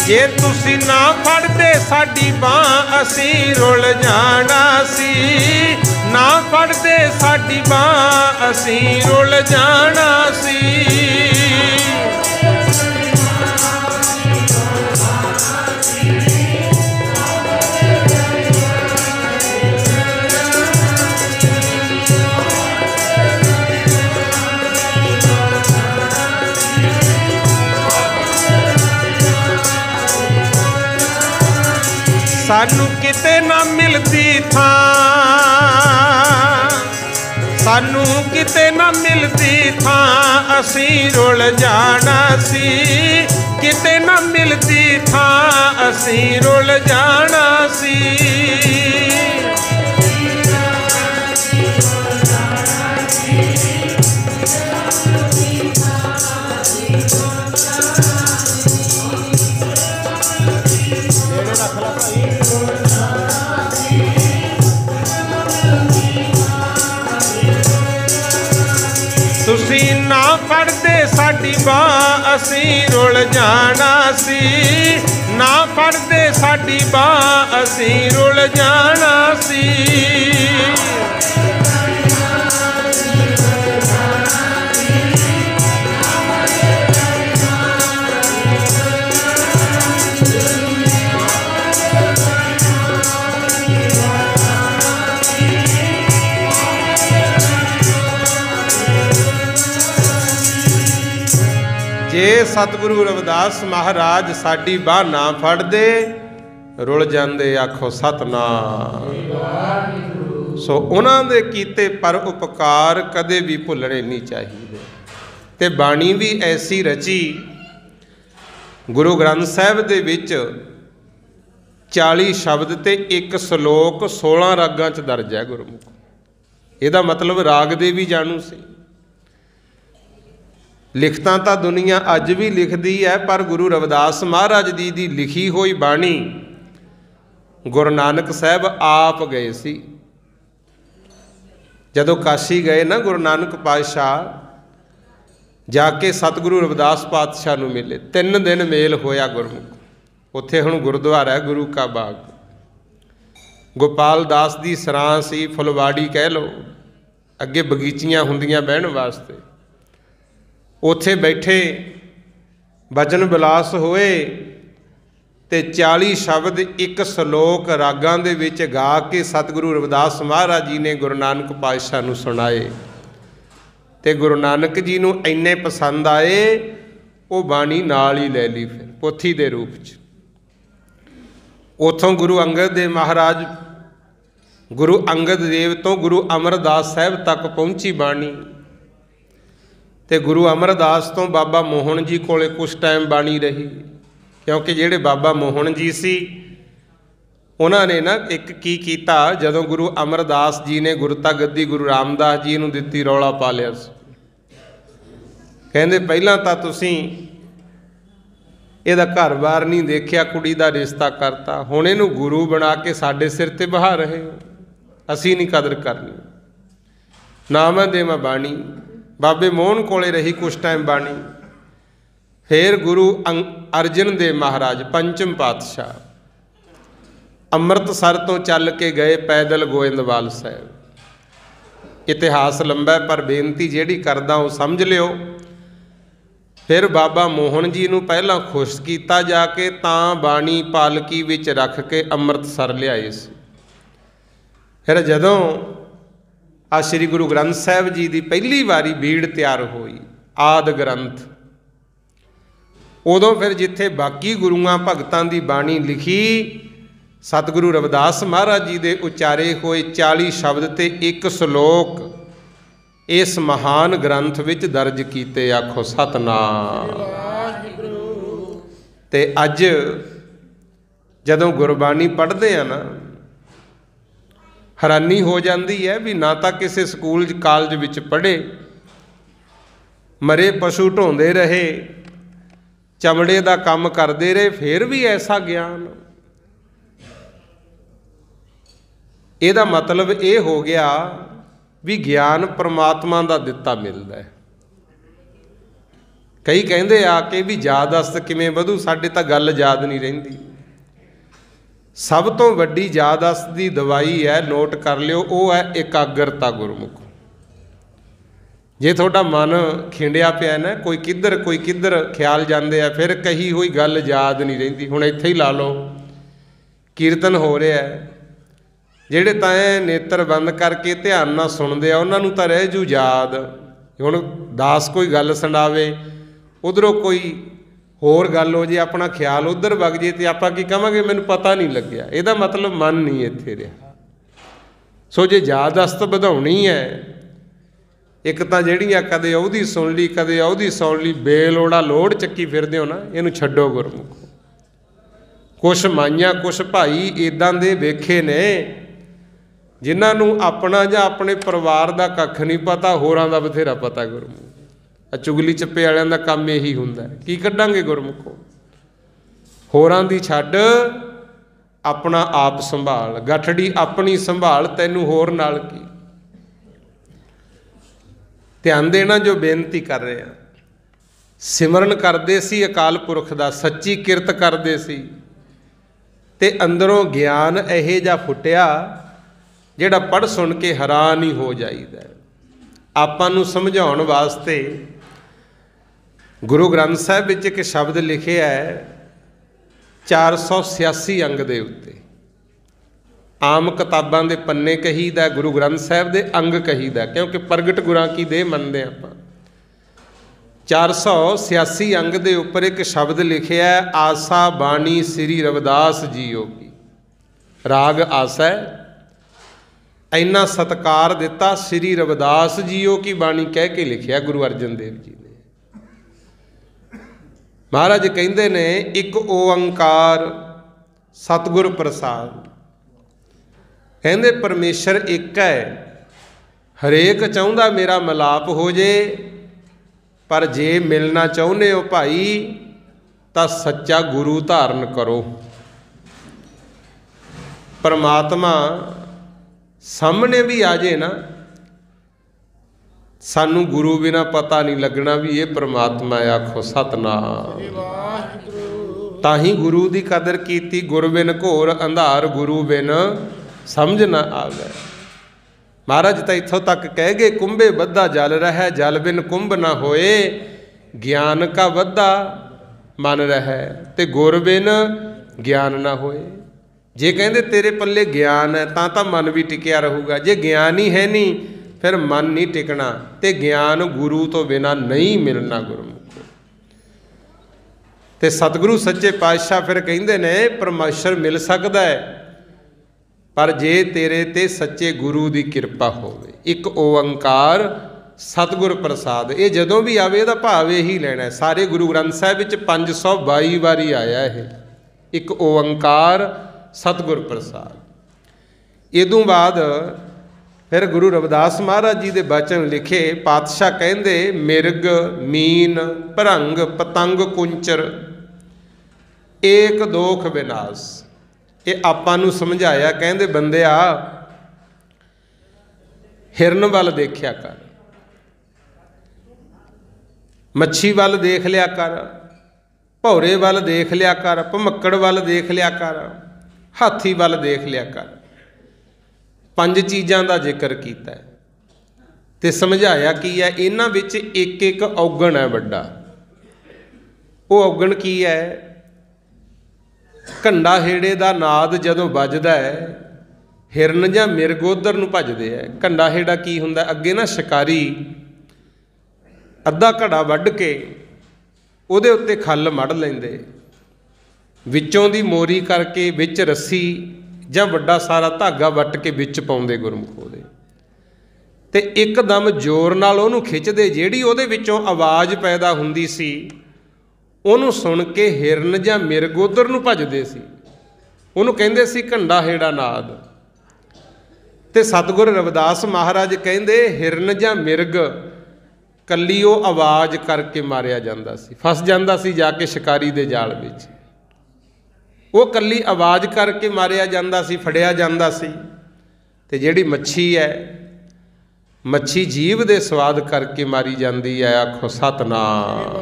ਜੇ ਤੁਸੀਂ ਨਾ ਫੜਦੇ ਸਾਡੀ ਬਾਂਹ, ਅਸੀਂ ਰੁਲ ਜਾਣਾ ਸੀ। ਨਾ ਫੜਦੇ ਸਾਡੀ ਬਾਂਹ, ਅਸੀਂ ਰੁਲ ਜਾਣਾ ਸੀ। ਸਾਨੂੰ ਕਿਤੇ ਨਾ ਮਿਲਦੀ ਥਾਂ, ਸਾਨੂੰ ਕਿਤੇ ਨਾ ਮਿਲਦੀ ਥਾਂ, ਅਸੀਂ ਰੁਲ ਜਾਣਾ ਸੀ। ਕਿਤੇ ਨਾ ਮਿਲਦੀ ਥਾਂ, ਅਸੀਂ ਰੁਲ ਜਾਣਾ ਸੀ। ਤੁਸੀਂ ਨਾ ਫੜਦੇ ਸਾਡੀ ਬਾਂਹ, ਅਸੀਂ ਰੁਲ ਜਾਣਾ ਸੀ। ਨਾ ਫੜਦੇ ਸਾਡੀ ਬਾਂਹ, ਅਸੀਂ ਰੁਲ ਜਾਣਾ ਸੀ। ਜੇ ਸਤਿਗੁਰੂ ਰਵਿਦਾਸ ਮਹਾਰਾਜ ਸਾਡੀ ਬਾਹ ਨਾ ਫੜਦੇ, ਰੁਲ ਜਾਂਦੇ ਆਖੋ ਸਤਿਨਾਮ। ਸੋ ਉਹਨਾਂ ਦੇ ਕੀਤੇ ਪਰ ਉਪਕਾਰ ਕਦੇ ਵੀ ਭੁੱਲਣੇ ਨਹੀਂ ਚਾਹੀਦੇ। ਤੇ ਬਾਣੀ ਵੀ ਐਸੀ ਰਚੀ, ਗੁਰੂ ਗ੍ਰੰਥ ਸਾਹਿਬ ਦੇ ਵਿੱਚ 40 ਸ਼ਬਦ ਤੇ ਇੱਕ ਸ਼ਲੋਕ 16 ਰਾਗਾਂ 'ਚ ਦਰਜ ਹੈ ਗੁਰਮੁਖ। ਇਹਦਾ ਮਤਲਬ ਰਾਗ ਦੇ ਵੀ ਜਾਣੂ ਸੀ। ਲਿਖਤਾਂ ਤਾਂ ਦੁਨੀਆ ਅੱਜ ਵੀ ਲਿਖਦੀ ਹੈ, ਪਰ ਗੁਰੂ ਰਵਿਦਾਸ ਮਹਾਰਾਜ ਜੀ ਦੀ ਲਿਖੀ ਹੋਈ ਬਾਣੀ ਗੁਰੂ ਨਾਨਕ ਸਾਹਿਬ ਆਪ ਗਏ ਸੀ। ਜਦੋਂ ਕਾਸ਼ੀ ਗਏ ਨਾ ਗੁਰੂ ਨਾਨਕ ਪਾਤਸ਼ਾਹ, ਜਾ ਕੇ ਸਤਿਗੁਰੂ ਰਵਿਦਾਸ ਪਾਤਸ਼ਾਹ ਨੂੰ ਮਿਲੇ। 3 ਦਿਨ ਮੇਲ ਹੋਇਆ ਗੁਰਮੁਖ। ਉੱਥੇ ਹੁਣ ਗੁਰਦੁਆਰਾ ਹੈ ਗੁਰੂ ਕਾ ਬਾਗ। ਗੋਪਾਲ ਦਾਸ ਦੀ ਸਰਾਂ ਸੀ, ਫੁਲਵਾੜੀ ਕਹਿ ਲਓ, ਅੱਗੇ ਬਗੀਚੀਆਂ ਹੁੰਦੀਆਂ ਬਹਿਣ ਵਾਸਤੇ। ਉੱਥੇ ਬੈਠੇ ਬਚਨ ਵਿਲਾਸ ਹੋਏ ਤੇ 40 ਸ਼ਬਦ ਇੱਕ ਸ਼ਲੋਕ ਰਾਗਾਂ ਦੇ ਵਿੱਚ ਗਾ ਕੇ ਸਤਿਗੁਰੂ ਰਵਿਦਾਸ ਮਹਾਰਾਜ ਜੀ ਨੇ ਗੁਰੂ ਨਾਨਕ ਪਾਤਸ਼ਾਹ ਨੂੰ ਸੁਣਾਏ। ਤੇ ਗੁਰੂ ਨਾਨਕ ਜੀ ਨੂੰ ਇੰਨੇ ਪਸੰਦ ਆਏ, ਉਹ ਬਾਣੀ ਨਾਲ ਹੀ ਲੈ ਲਈ ਫਿਰ ਪੋਥੀ ਦੇ ਰੂਪ 'ਚ। ਉੱਥੋਂ ਗੁਰੂ ਅੰਗਦ ਦੇਵ ਮਹਾਰਾਜ, ਗੁਰੂ ਅੰਗਦ ਦੇਵ ਤੋਂ ਗੁਰੂ ਅਮਰਦਾਸ ਸਾਹਿਬ ਤੱਕ ਪਹੁੰਚੀ ਬਾਣੀ। ਤੇ ਗੁਰੂ ਅਮਰਦਾਸ ਤੋਂ ਬਾਬਾ ਮੋਹਨ ਜੀ ਕੋਲੇ ਕੁਛ ਟਾਈਮ ਬਾਣੀ ਰਹੀ, ਕਿਉਂਕਿ ਜਿਹੜੇ ਬਾਬਾ ਮੋਹਨ ਜੀ ਸੀ ਉਹਨਾਂ ਨੇ ਨਾ ਇੱਕ ਕੀ ਕੀਤਾ, ਜਦੋਂ ਗੁਰੂ ਅਮਰਦਾਸ ਜੀ ਨੇ ਗੁਰਤਾ ਗੱਦੀ ਗੁਰੂ ਰਾਮਦਾਸ ਜੀ ਨੂੰ ਦਿੱਤੀ, ਰੌਲਾ ਪਾ ਲਿਆ ਸੀ। ਕਹਿੰਦੇ ਪਹਿਲਾਂ ਤਾਂ ਤੁਸੀਂ ਇਹਦਾ ਘਰ-ਬਾਰ ਨਹੀਂ ਦੇਖਿਆ, ਕੁੜੀ ਦਾ ਰਿਸ਼ਤਾ ਕਰਤਾ, ਹੁਣ ਇਹਨੂੰ ਗੁਰੂ ਬਣਾ ਕੇ ਸਾਡੇ ਸਿਰ ਤੇ ਬਹਾ ਰਹੇ ਹੋ, ਅਸੀਂ ਨਹੀਂ ਕਦਰ ਕਰਨੀ। ਨਾ ਮੈਂ ਦੇਵਾਂ ਬਾਣੀ। ਬਾਬੇ ਮੋਹਨ ਕੋਲੇ ਰਹੀ ਕੁਛ ਟਾਈਮ ਬਾਣੀ। ਫਿਰ ਗੁਰੂ ਅਰਜਨ ਦੇਵ ਮਹਾਰਾਜ ਪੰਚਮ ਪਾਤਸ਼ਾਹ ਅੰਮ੍ਰਿਤਸਰ ਤੋਂ ਚੱਲ ਕੇ ਗਏ ਪੈਦਲ ਗੋਇੰਦਵਾਲ ਸਾਹਿਬ। ਇਤਿਹਾਸ ਲੰਬਾ, ਪਰ ਬੇਨਤੀ ਜਿਹੜੀ ਕਰਦਾ ਉਹ ਸਮਝ ਲਿਓ। ਫਿਰ ਬਾਬਾ ਮੋਹਨ ਜੀ ਨੂੰ ਪਹਿਲਾਂ ਖੁਸ਼ ਕੀਤਾ ਜਾ ਕੇ, ਤਾਂ ਬਾਣੀ ਪਾਲਕੀ ਵਿੱਚ ਰੱਖ ਕੇ ਅੰਮ੍ਰਿਤਸਰ ਲਿਆਏ ਸੀ। ਫਿਰ ਜਦੋਂ ਆ ਸ੍ਰੀ ਗੁਰੂ ਗ੍ਰੰਥ ਸਾਹਿਬ ਜੀ ਦੀ ਪਹਿਲੀ ਵਾਰੀ ਬੀੜ ਤਿਆਰ ਹੋਈ, ਆਦਿ ਗ੍ਰੰਥ, ਉਦੋਂ ਫਿਰ ਜਿੱਥੇ ਬਾਕੀ ਗੁਰੂਆਂ ਭਗਤਾਂ ਦੀ ਬਾਣੀ ਲਿਖੀ, ਸਤਿਗੁਰੂ ਰਵਿਦਾਸ ਮਹਾਰਾਜ ਜੀ ਦੇ ਉਚਾਰੇ ਹੋਏ 40 ਸ਼ਬਦ ਤੇ ਇੱਕ ਸ਼ਲੋਕ ਇਸ ਮਹਾਨ ਗ੍ਰੰਥ ਵਿੱਚ ਦਰਜ ਕੀਤੇ। ਆਖੋ ਸਤਿਨਾਮ। ਤੇ ਅੱਜ ਜਦੋਂ ਗੁਰਬਾਣੀ ਪੜ੍ਹਦੇ ਆ ਨਾ, ਹੈਰਾਨੀ ਹੋ ਜਾਂਦੀ ਹੈ ਵੀ ਨਾ ਤਾਂ ਕਿਸੇ ਸਕੂਲ ਕਾਲਜ ਵਿੱਚ ਪੜ੍ਹੇ, ਮਰੇ ਪਸ਼ੂ ਢੋਂਦੇ ਰਹੇ, ਚਮੜੇ ਦਾ ਕੰਮ ਕਰਦੇ ਰਹੇ, ਫਿਰ ਵੀ ਐਸਾ ਗਿਆਨ। ਇਹਦਾ ਮਤਲਬ ਇਹ ਹੋ ਗਿਆ ਵੀ ਗਿਆਨ ਪਰਮਾਤਮਾ ਦਾ ਦਿੱਤਾ ਮਿਲਦਾ ਹੈ। ਕਈ ਕਹਿੰਦੇ ਆ ਕਿ ਵੀ ਯਾਦਦਾਸ਼ਤ ਕਿਵੇਂ ਵਧੂ, ਸਾਡੇ ਤਾਂ ਗੱਲ ਯਾਦ ਨਹੀਂ ਰਹਿੰਦੀ। ਸਭ ਤੋਂ ਵੱਡੀ ਯਾਦਦਾਸ਼ਤ ਦੀ ਦਵਾਈ ਹੈ, ਨੋਟ ਕਰ ਲਿਓ, ਉਹ ਹੈ ਇਕਾਗਰਤਾ ਗੁਰਮੁਖ। ਜੇ ਤੁਹਾਡਾ ਮਨ ਖਿੰਡਿਆ ਪਿਆ ਨਾ, ਕੋਈ ਕਿੱਧਰ ਖਿਆਲ ਜਾਂਦੇ ਆ, ਫਿਰ ਕਹੀ ਹੋਈ ਗੱਲ ਯਾਦ ਨਹੀਂ ਰਹਿੰਦੀ। ਹੁਣ ਇੱਥੇ ਹੀ ਲਾ ਲਓ, ਕੀਰਤਨ ਹੋ ਰਿਹਾ, ਜਿਹੜੇ ਤਾਂ ਨੇਤਰ ਬੰਦ ਕਰਕੇ ਧਿਆਨ ਨਾਲ ਸੁਣਦੇ ਆ, ਉਹਨਾਂ ਨੂੰ ਤਾਂ ਰਹਿ ਜੂ ਯਾਦ। ਹੁਣ ਦਾਸ ਕੋਈ ਗੱਲ ਸੁਣਾਵੇ, ਉਧਰੋਂ ਕੋਈ ਹੋਰ ਗੱਲ ਹੋ ਜੇ, ਆਪਣਾ ਖਿਆਲ ਉਧਰ ਵਗ ਜੇ, ਤੇ ਆਪਾਂ ਕੀ ਕਹਾਂਗੇ, ਮੈਨੂੰ ਪਤਾ ਨਹੀਂ ਲੱਗਿਆ। ਇਹਦਾ ਮਤਲਬ ਮਨ ਨਹੀਂ ਇੱਥੇ ਰਿਹਾ। ਸੋ ਜੇ ਯਾਦਦਾਸ਼ਤ ਵਧਾਉਣੀ ਹੈ, ਇੱਕ ਤਾਂ ਜਿਹੜੀਆਂ ਕਦੇ ਉਹਦੀ ਸੁਣ ਲਈ, ਕਦੇ ਉਹਦੀ ਸੁਣ ਲਈ, ਬੇਲੋੜਾ ਲੋੜ ਚੱਕੀ ਫਿਰਦੇ ਹੋ ਨਾ, ਇਹਨੂੰ ਛੱਡੋ ਗੁਰਮੁਖ। ਕੁਛ ਮਾਈਆਂ ਕੁਛ ਭਾਈ ਇੱਦਾਂ ਦੇ ਵੇਖੇ ਨੇ ਜਿਨ੍ਹਾਂ ਨੂੰ ਆਪਣਾ ਜਾਂ ਆਪਣੇ ਪਰਿਵਾਰ ਦਾ ਕੱਖ ਨਹੀਂ ਪਤਾ, ਹੋਰਾਂ ਦਾ ਬਥੇਰਾ ਪਤਾ ਗੁਰਮੁਖ। ਚੁਗਲੀ ਚੱਪੇ ਵਾਲਿਆਂ ਦਾ ਕੰਮ ਇਹੀ ਹੁੰਦਾ। ਕੀ ਕੱਢਾਂਗੇ ਗੁਰਮੁਖੋ? ਹੋਰਾਂ ਦੀ ਛੱਡ, ਆਪਣਾ ਆਪ ਸੰਭਾਲ, ਗੱਠੜੀ ਆਪਣੀ ਸੰਭਾਲ, ਤੈਨੂੰ ਹੋਰ ਨਾਲ ਕੀ। ਧਿਆਨ ਦੇਣਾ ਜੋ ਬੇਨਤੀ ਕਰ ਰਹੇ ਆ। ਸਿਮਰਨ ਕਰਦੇ ਸੀ ਅਕਾਲ ਪੁਰਖ ਦਾ, ਸੱਚੀ ਕਿਰਤ ਕਰਦੇ ਸੀ, ਤੇ ਅੰਦਰੋਂ ਗਿਆਨ ਇਹੋ ਜਿਹਾ ਫੁੱਟਿਆ ਜਿਹੜਾ ਪੜ੍ਹ ਸੁਣ ਕੇ ਹੈਰਾਨ ਹੀ ਹੋ ਜਾਈਦਾ। ਆਪਾਂ ਨੂੰ ਸਮਝਾਉਣ ਵਾਸਤੇ ਗੁਰੂ ਗ੍ਰੰਥ ਸਾਹਿਬ ਵਿੱਚ ਇੱਕ ਸ਼ਬਦ ਲਿਖਿਆ ਹੈ 486 ਅੰਗ ਦੇ ਉੱਤੇ। ਆਮ ਕਿਤਾਬਾਂ ਦੇ ਪੰਨੇ ਕਹੀਦਾ, ਗੁਰੂ ਗ੍ਰੰਥ ਸਾਹਿਬ ਦੇ ਅੰਗ ਕਹੀਦਾ, ਕਿਉਂਕਿ ਪ੍ਰਗਟ ਗੁਰਾਂ ਕੀ ਦੇਹ ਮੰਨਦੇ ਆਪਾਂ। 486 अंग दे उपर एक शब्द लिखिया है, आसा बाणी श्री रविदास जीओ की। राग आसा है। इन्ना सत्कार दिता श्री रविदास जीओ की बाणी कह के लिखिया गुरु अर्जन देव जी ने। महाराज कहते ने एक ओंकार सतगुर प्रसाद। कहते परमेश्वर एक है, हरेक चाहुंदा मेरा मिलाप हो जे, पर जे मिलना चाहुंदे हो भाई तां सच्चा गुरु धारण करो। परमात्मा सामने भी आ जाए ना, सानू गुरु बिना पता नहीं लगना भी ये परमात्मा है। आखो सतनाम। ताही गुरु की कदर की। गुर बिन घोर अंधार, गुरु बिन समझ ना आवे। महाराज तो इत्थों तक कह गए, कुंभे बद्धा जल रहा, जल बिन कुंभ ना होए, ज्ञान का बद्धा मन रहा, ते गुर बिन ज्ञान ना होए। जे कहते तेरे पल्ले ज्ञान है तां मन भी टिकिया रहूगा, जे ज्ञान ही है नहीं फिर मन नहीं टिकना। ते ज्ञान गुरु तो बिना नहीं मिलना गुरमुख। ते सतगुरु सच्चे पातशाह फिर कहते ने परमेश्वर मिल सकता है, पर जे तेरे ते सच्चे गुरु की किरपा होवे। एक ओंकार सतगुर प्रसाद, ये जदों भी आवे इहदा भाव यही लेना है। सारे गुरु ग्रंथ साहिब विच 522 वारी आया है एक ओंकार सतगुर प्रसाद। इदों बाद फिर गुरु रविदास महाराज जी के बचन लिखे। पातशाह कहते मिर्ग मीन भरंग पतंग कुंचर एक दोख विनाश। ये आपां नूं समझाया, कहते बंदिया हिरन वल देखिया कर, मच्छी वल देख लिया कर, भौरे वल देख लिया कर, भमक्कड़ वल देख लिया कर, हाथी वल देख लिया कर। 5 चीज़ां का जिक्र किया ते समझाया कि है इन्हां विच एक एक औगण है वड्डा। वो औगण की है? घंडा हेड़े का नाद जदों वजदा है, हिरन जां मिर्ग उधर नूं भजदे है। घंडा हेड़ा की हुंदा? अगे ना शिकारी अद्धा घड़ा वड्ड के उहदे उत्ते खल मड़ लैंदे, विचों दी मोरी करके विच रस्सी जां वड्डा सारा धागा वट के विच पाउंदे गुरमुख दे, ते एकदम जोर नाल उहनूं खिੱਚਦੇ। ਜਿਹੜੀ ਉਹਦੇ ਵਿੱਚੋਂ आवाज़ पैदा हुंदी सी ਉਹਨੂੰ सुन के हिरन जां मिर्ग उधर ਨੂੰ ਭੱਜਦੇ ਸੀ। ਉਹਨੂੰ ਕਹਿੰਦੇ ਸੀ ਘੰਡਾ ਹੇੜਾ ਨਾਦ। ਤੇ सतगुर रविदास महाराज ਕਹਿੰਦੇ हिरन जां मिर्ग ਕੱਲੀ ਉਹ आवाज़ करके मारिया ਜਾਂਦਾ ਸੀ, फस ਜਾਂਦਾ ਸੀ ਜਾ ਕੇ शिकारी ਦੇ जाल ਵਿੱਚ। ਉਹ ਕੱਲੀ आवाज़ करके मारिया ਜਾਂਦਾ ਸੀ, ਫੜਿਆ ਜਾਂਦਾ ਸੀ। ਤੇ ਜਿਹੜੀ मच्छी है, मच्छी जीव दे स्वाद करके मारी जाती है। आखो सतनाम।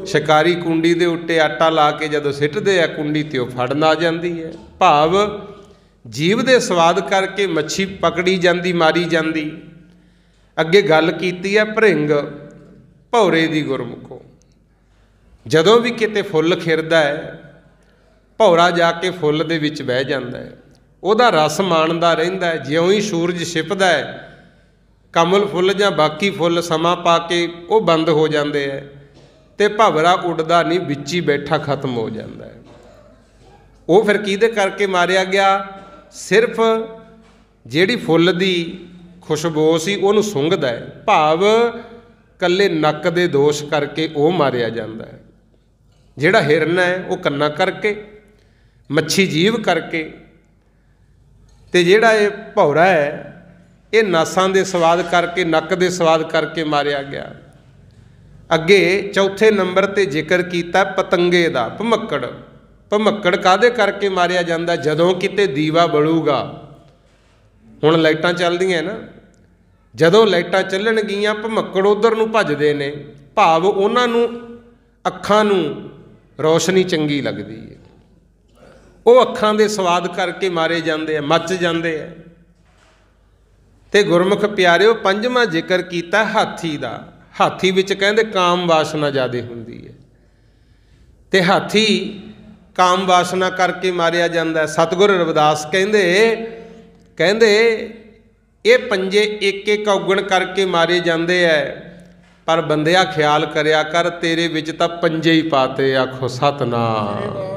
शिकारी कुंडी दे उत्ते आटा ला के जदों सिੱਟਦੇ आ कुंडी ते ਉਹ फड़न आ जाती है। भाव जीव दे स्वाद करके मच्छी पकड़ी जाती, मारी जाती। अगे गल कीती है भरिंग भौरे दी गुरमुखो। जदों भी किते फुੱਲ खिरदा है, भौरा जाके फुੱਲ दे विच बह जाता है, ਉਹਦਾ रस माणदा रहिंदा है। ज्यों ही सूरज छिपदा है, कमल फुੱਲ जां बाकी फुੱਲ समा पा के वो बंद हो जाते हैं, तो भवरा उड़दा नहीं, विच ही बैठा खत्म हो जाता है। वो फिर किहदे करके मारिया गया? सिर्फ जिहड़ी फुੱਲ दी खुशबू सी उहनूं सुंघदा है, भाव कल्ले नक दे दोष करके वो मारिया जाता है। जिहड़ा हिरन है वो कन्ना करके, मच्छी जीव करके, ते जिहड़ा ये भौरा है ये नासां दे स्वाद करके, नक दे स्वाद करके मारिया गया। अगे चौथे नंबर ते जिक्र किया पतंगे दा, भमक्कड़। भमक्कड़ काहदे करके मारिया जाता? जदों किते दीवा बलूगा। हुण लाइटां चलदियां ना, जदों लाइटां चलणगीਆਂ भमक्कड़ उधर नूं भजदे ने, भाव उन्हां नूं अखां नूं रोशनी चंगी लगदी है। वो अखां दे स्वाद करके मारे जाते हैं, मच जाते हैं। ते गुरमुख प्यारिओ पंजवां जिक्र किया हाथी दा। हाथी विच कहंदे काम वासना ज़्यादा हुंदी है, ते हाथी काम वासना करके मारिया जाता है। सतगुर रविदास कहंदे ये पंजे एक एक औगण करके मारे जाते हैं, ਪਰ ਬੰਦਿਆ ਖਿਆਲ ਕਰਿਆ ਕਰ, ਤੇਰੇ ਵਿੱਚ ਤਾਂ ਪੰਜੇ ਹੀ ਪਾਤੇ, ਆਖੋ ਸਤਨਾਮ।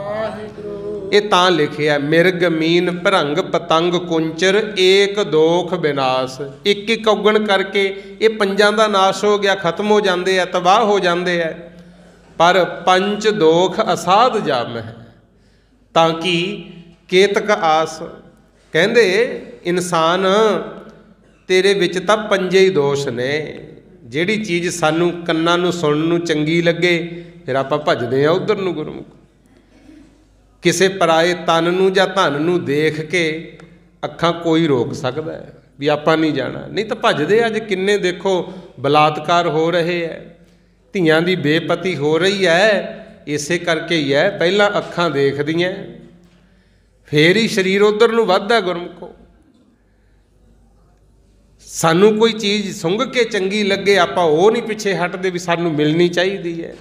ਇਹ ਤਾਂ ਲਿਖਿਆ ਮਿਰਗ ਮੀਨ ਭਰੰਗ ਪਤੰਗ ਕੁੰਚਰ ਏਕ ਦੋਖ ਵਿਨਾਸ਼। ਇੱਕ ਇੱਕ ਔਗਣ ਕਰਕੇ ਇਹ ਪੰਜਾਂ ਦਾ ਨਾਸ਼ ਹੋ ਗਿਆ, ਖਤਮ ਹੋ ਜਾਂਦੇ ਆ, ਤਬਾਹ ਹੋ ਜਾਂਦੇ ਆ। ਪਰ ਪੰਚ ਦੋਖ ਅਸਾਧ ਜਾਮਹਿ ਤਾਂ ਕਿ ਕੇਤਕ ਆਸ। ਕਹਿੰਦੇ ਇਨਸਾਨ ਤੇਰੇ ਵਿੱਚ ਤਾਂ ਪੰਜੇ ਹੀ ਦੋਸ਼ ਨੇ। ਜਿਹੜੀ ਚੀਜ਼ ਸਾਨੂੰ ਕੰਨਾਂ ਨੂੰ ਸੁਣਨ ਨੂੰ ਚੰਗੀ ਲੱਗੇ, ਫਿਰ ਆਪਾਂ ਭੱਜਦੇ ਹਾਂ ਉਧਰ ਨੂੰ ਗੁਰਮੁਖ। ਕਿਸੇ ਪਰਾਏ ਤਨ ਨੂੰ ਜਾਂ ਧਨ ਨੂੰ ਦੇਖ ਕੇ ਅੱਖਾਂ ਕੋਈ ਰੋਕ ਸਕਦਾ ਹੈ ਵੀ ਆਪਾਂ ਨਹੀਂ ਜਾਣਾ, ਨਹੀਂ ਤਾਂ ਭੱਜਦੇ। ਅੱਜ ਕਿੰਨੇ ਦੇਖੋ ਬਲਾਤਕਾਰ ਹੋ ਰਹੇ ਹੈ, ਧੀਆਂ ਦੀ ਬੇਪਤੀ ਹੋ ਰਹੀ ਹੈ, ਇਸੇ ਕਰਕੇ ਹੀ ਹੈ। ਪਹਿਲਾਂ ਅੱਖਾਂ ਦੇਖਦੀਆਂ, ਫੇਰ ਹੀ ਸਰੀਰ ਉਧਰ ਨੂੰ ਵੱਧਦਾ ਗੁਰਮੁਖੋ। ਸਾਨੂੰ ਕੋਈ ਚੀਜ਼ ਸੁੰਘ ਕੇ ਚੰਗੀ ਲੱਗੇ, ਆਪਾਂ ਉਹ ਨਹੀਂ ਪਿੱਛੇ ਹਟਦੇ ਵੀ ਸਾਨੂੰ ਮਿਲਣੀ ਚਾਹੀਦੀ ਹੈ।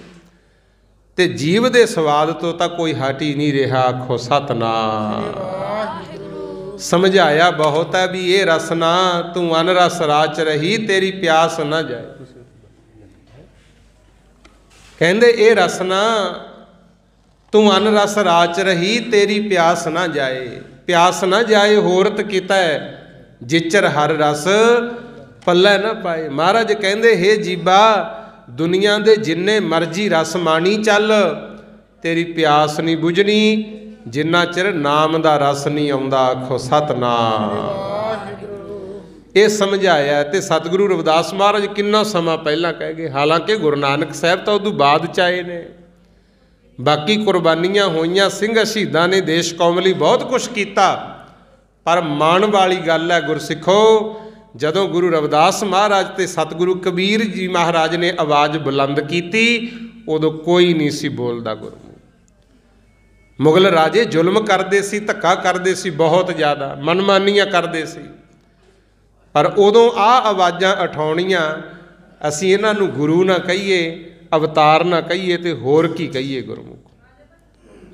ਤੇ ਜੀਵ ਦੇ ਸਵਾਦ ਤੋਂ ਤਾਂ ਕੋਈ ਹਟ ਹੀ ਨਹੀਂ ਰਿਹਾ, ਆਖੋ ਸਤਨਾਮ। ਸਮਝਾਇਆ ਬਹੁਤ ਹੈ ਵੀ ਇਹ ਰਸ ਨਾ ਤੂੰ ਅਨਰਸ ਰਾਚ ਰਹੀ, ਤੇਰੀ ਪਿਆਸ ਨਾ ਜਾਏ। ਕਹਿੰਦੇ ਇਹ ਰਸ ਨਾ ਤੂੰ ਅਨਰਸ ਰਾਚ ਰਹੀ, ਤੇਰੀ ਪਿਆਸ ਨਾ ਜਾਏ। ਪਿਆਸ ਨਾ ਜਾਏ ਹੋਰਤ ਕੀਤਾ ਹੈ, ਜਿਚਰ ਹਰ ਰਸ ਪੱਲੇ ਨਾ ਪਾਏ। ਮਹਾਰਾਜ ਕਹਿੰਦੇ ਹੇ ਜੀਬਾ, ਦੁਨੀਆ ਦੇ ਜਿੰਨੇ ਮਰਜ਼ੀ ਰਸ ਮਾਣੀ ਚੱਲ, ਤੇਰੀ ਪਿਆਸ ਨਹੀਂ ਬੁਝਣੀ ਜਿੰਨਾ ਚਿਰ ਨਾਮ ਦਾ ਰਸ ਨਹੀਂ ਆਉਂਦਾ, ਆਖੋ ਸਤਨਾਮ। ਇਹ ਸਮਝਾਇਆ। ਤੇ ਸਤਿਗੁਰੂ ਰਵਿਦਾਸ ਮਹਾਰਾਜ ਕਿੰਨਾ ਸਮਾਂ ਪਹਿਲਾਂ ਕਹਿ ਗਏ, ਹਾਲਾਂਕਿ ਗੁਰੂ ਨਾਨਕ ਸਾਹਿਬ ਤਾਂ ਉਦੋਂ ਬਾਅਦ ਚ ਆਏ ਨੇ। ਬਾਕੀ ਕੁਰਬਾਨੀਆਂ ਹੋਈਆਂ, ਸਿੰਘ ਸ਼ਹੀਦਾਂ ਨੇ ਦੇਸ਼ ਕੌਮ ਲਈ ਬਹੁਤ ਕੁਛ ਕੀਤਾ, ਪਰ ਮਾਣ ਵਾਲੀ ਗੱਲ ਹੈ ਗੁਰਸਿੱਖੋ, ਜਦੋਂ ਗੁਰੂ ਰਵਿਦਾਸ ਮਹਾਰਾਜ ਤੇ ਸਤਿਗੁਰੂ ਕਬੀਰ ਜੀ ਮਹਾਰਾਜ ਨੇ ਆਵਾਜ਼ ਬੁਲੰਦ ਕੀਤੀ, ਉਦੋਂ ਕੋਈ ਨਹੀਂ ਸੀ ਬੋਲਦਾ ਗੁਰਮੁਖ। ਮੁਗਲ ਰਾਜੇ ਜ਼ੁਲਮ ਕਰਦੇ ਸੀ, ਧੱਕਾ ਕਰਦੇ ਸੀ, ਬਹੁਤ ਜ਼ਿਆਦਾ ਮਨਮਾਨੀਆਂ ਕਰਦੇ ਸੀ, ਪਰ ਉਦੋਂ ਆਹ ਆਵਾਜ਼ਾਂ ਉਠਾਉਣੀਆਂ। ਅਸੀਂ ਇਹਨਾਂ ਨੂੰ ਗੁਰੂ ਨਾ ਕਹੀਏ, ਅਵਤਾਰ ਨਾ ਕਹੀਏ, ਤੇ ਹੋਰ ਕੀ ਕਹੀਏ ਗੁਰਮੁਖ।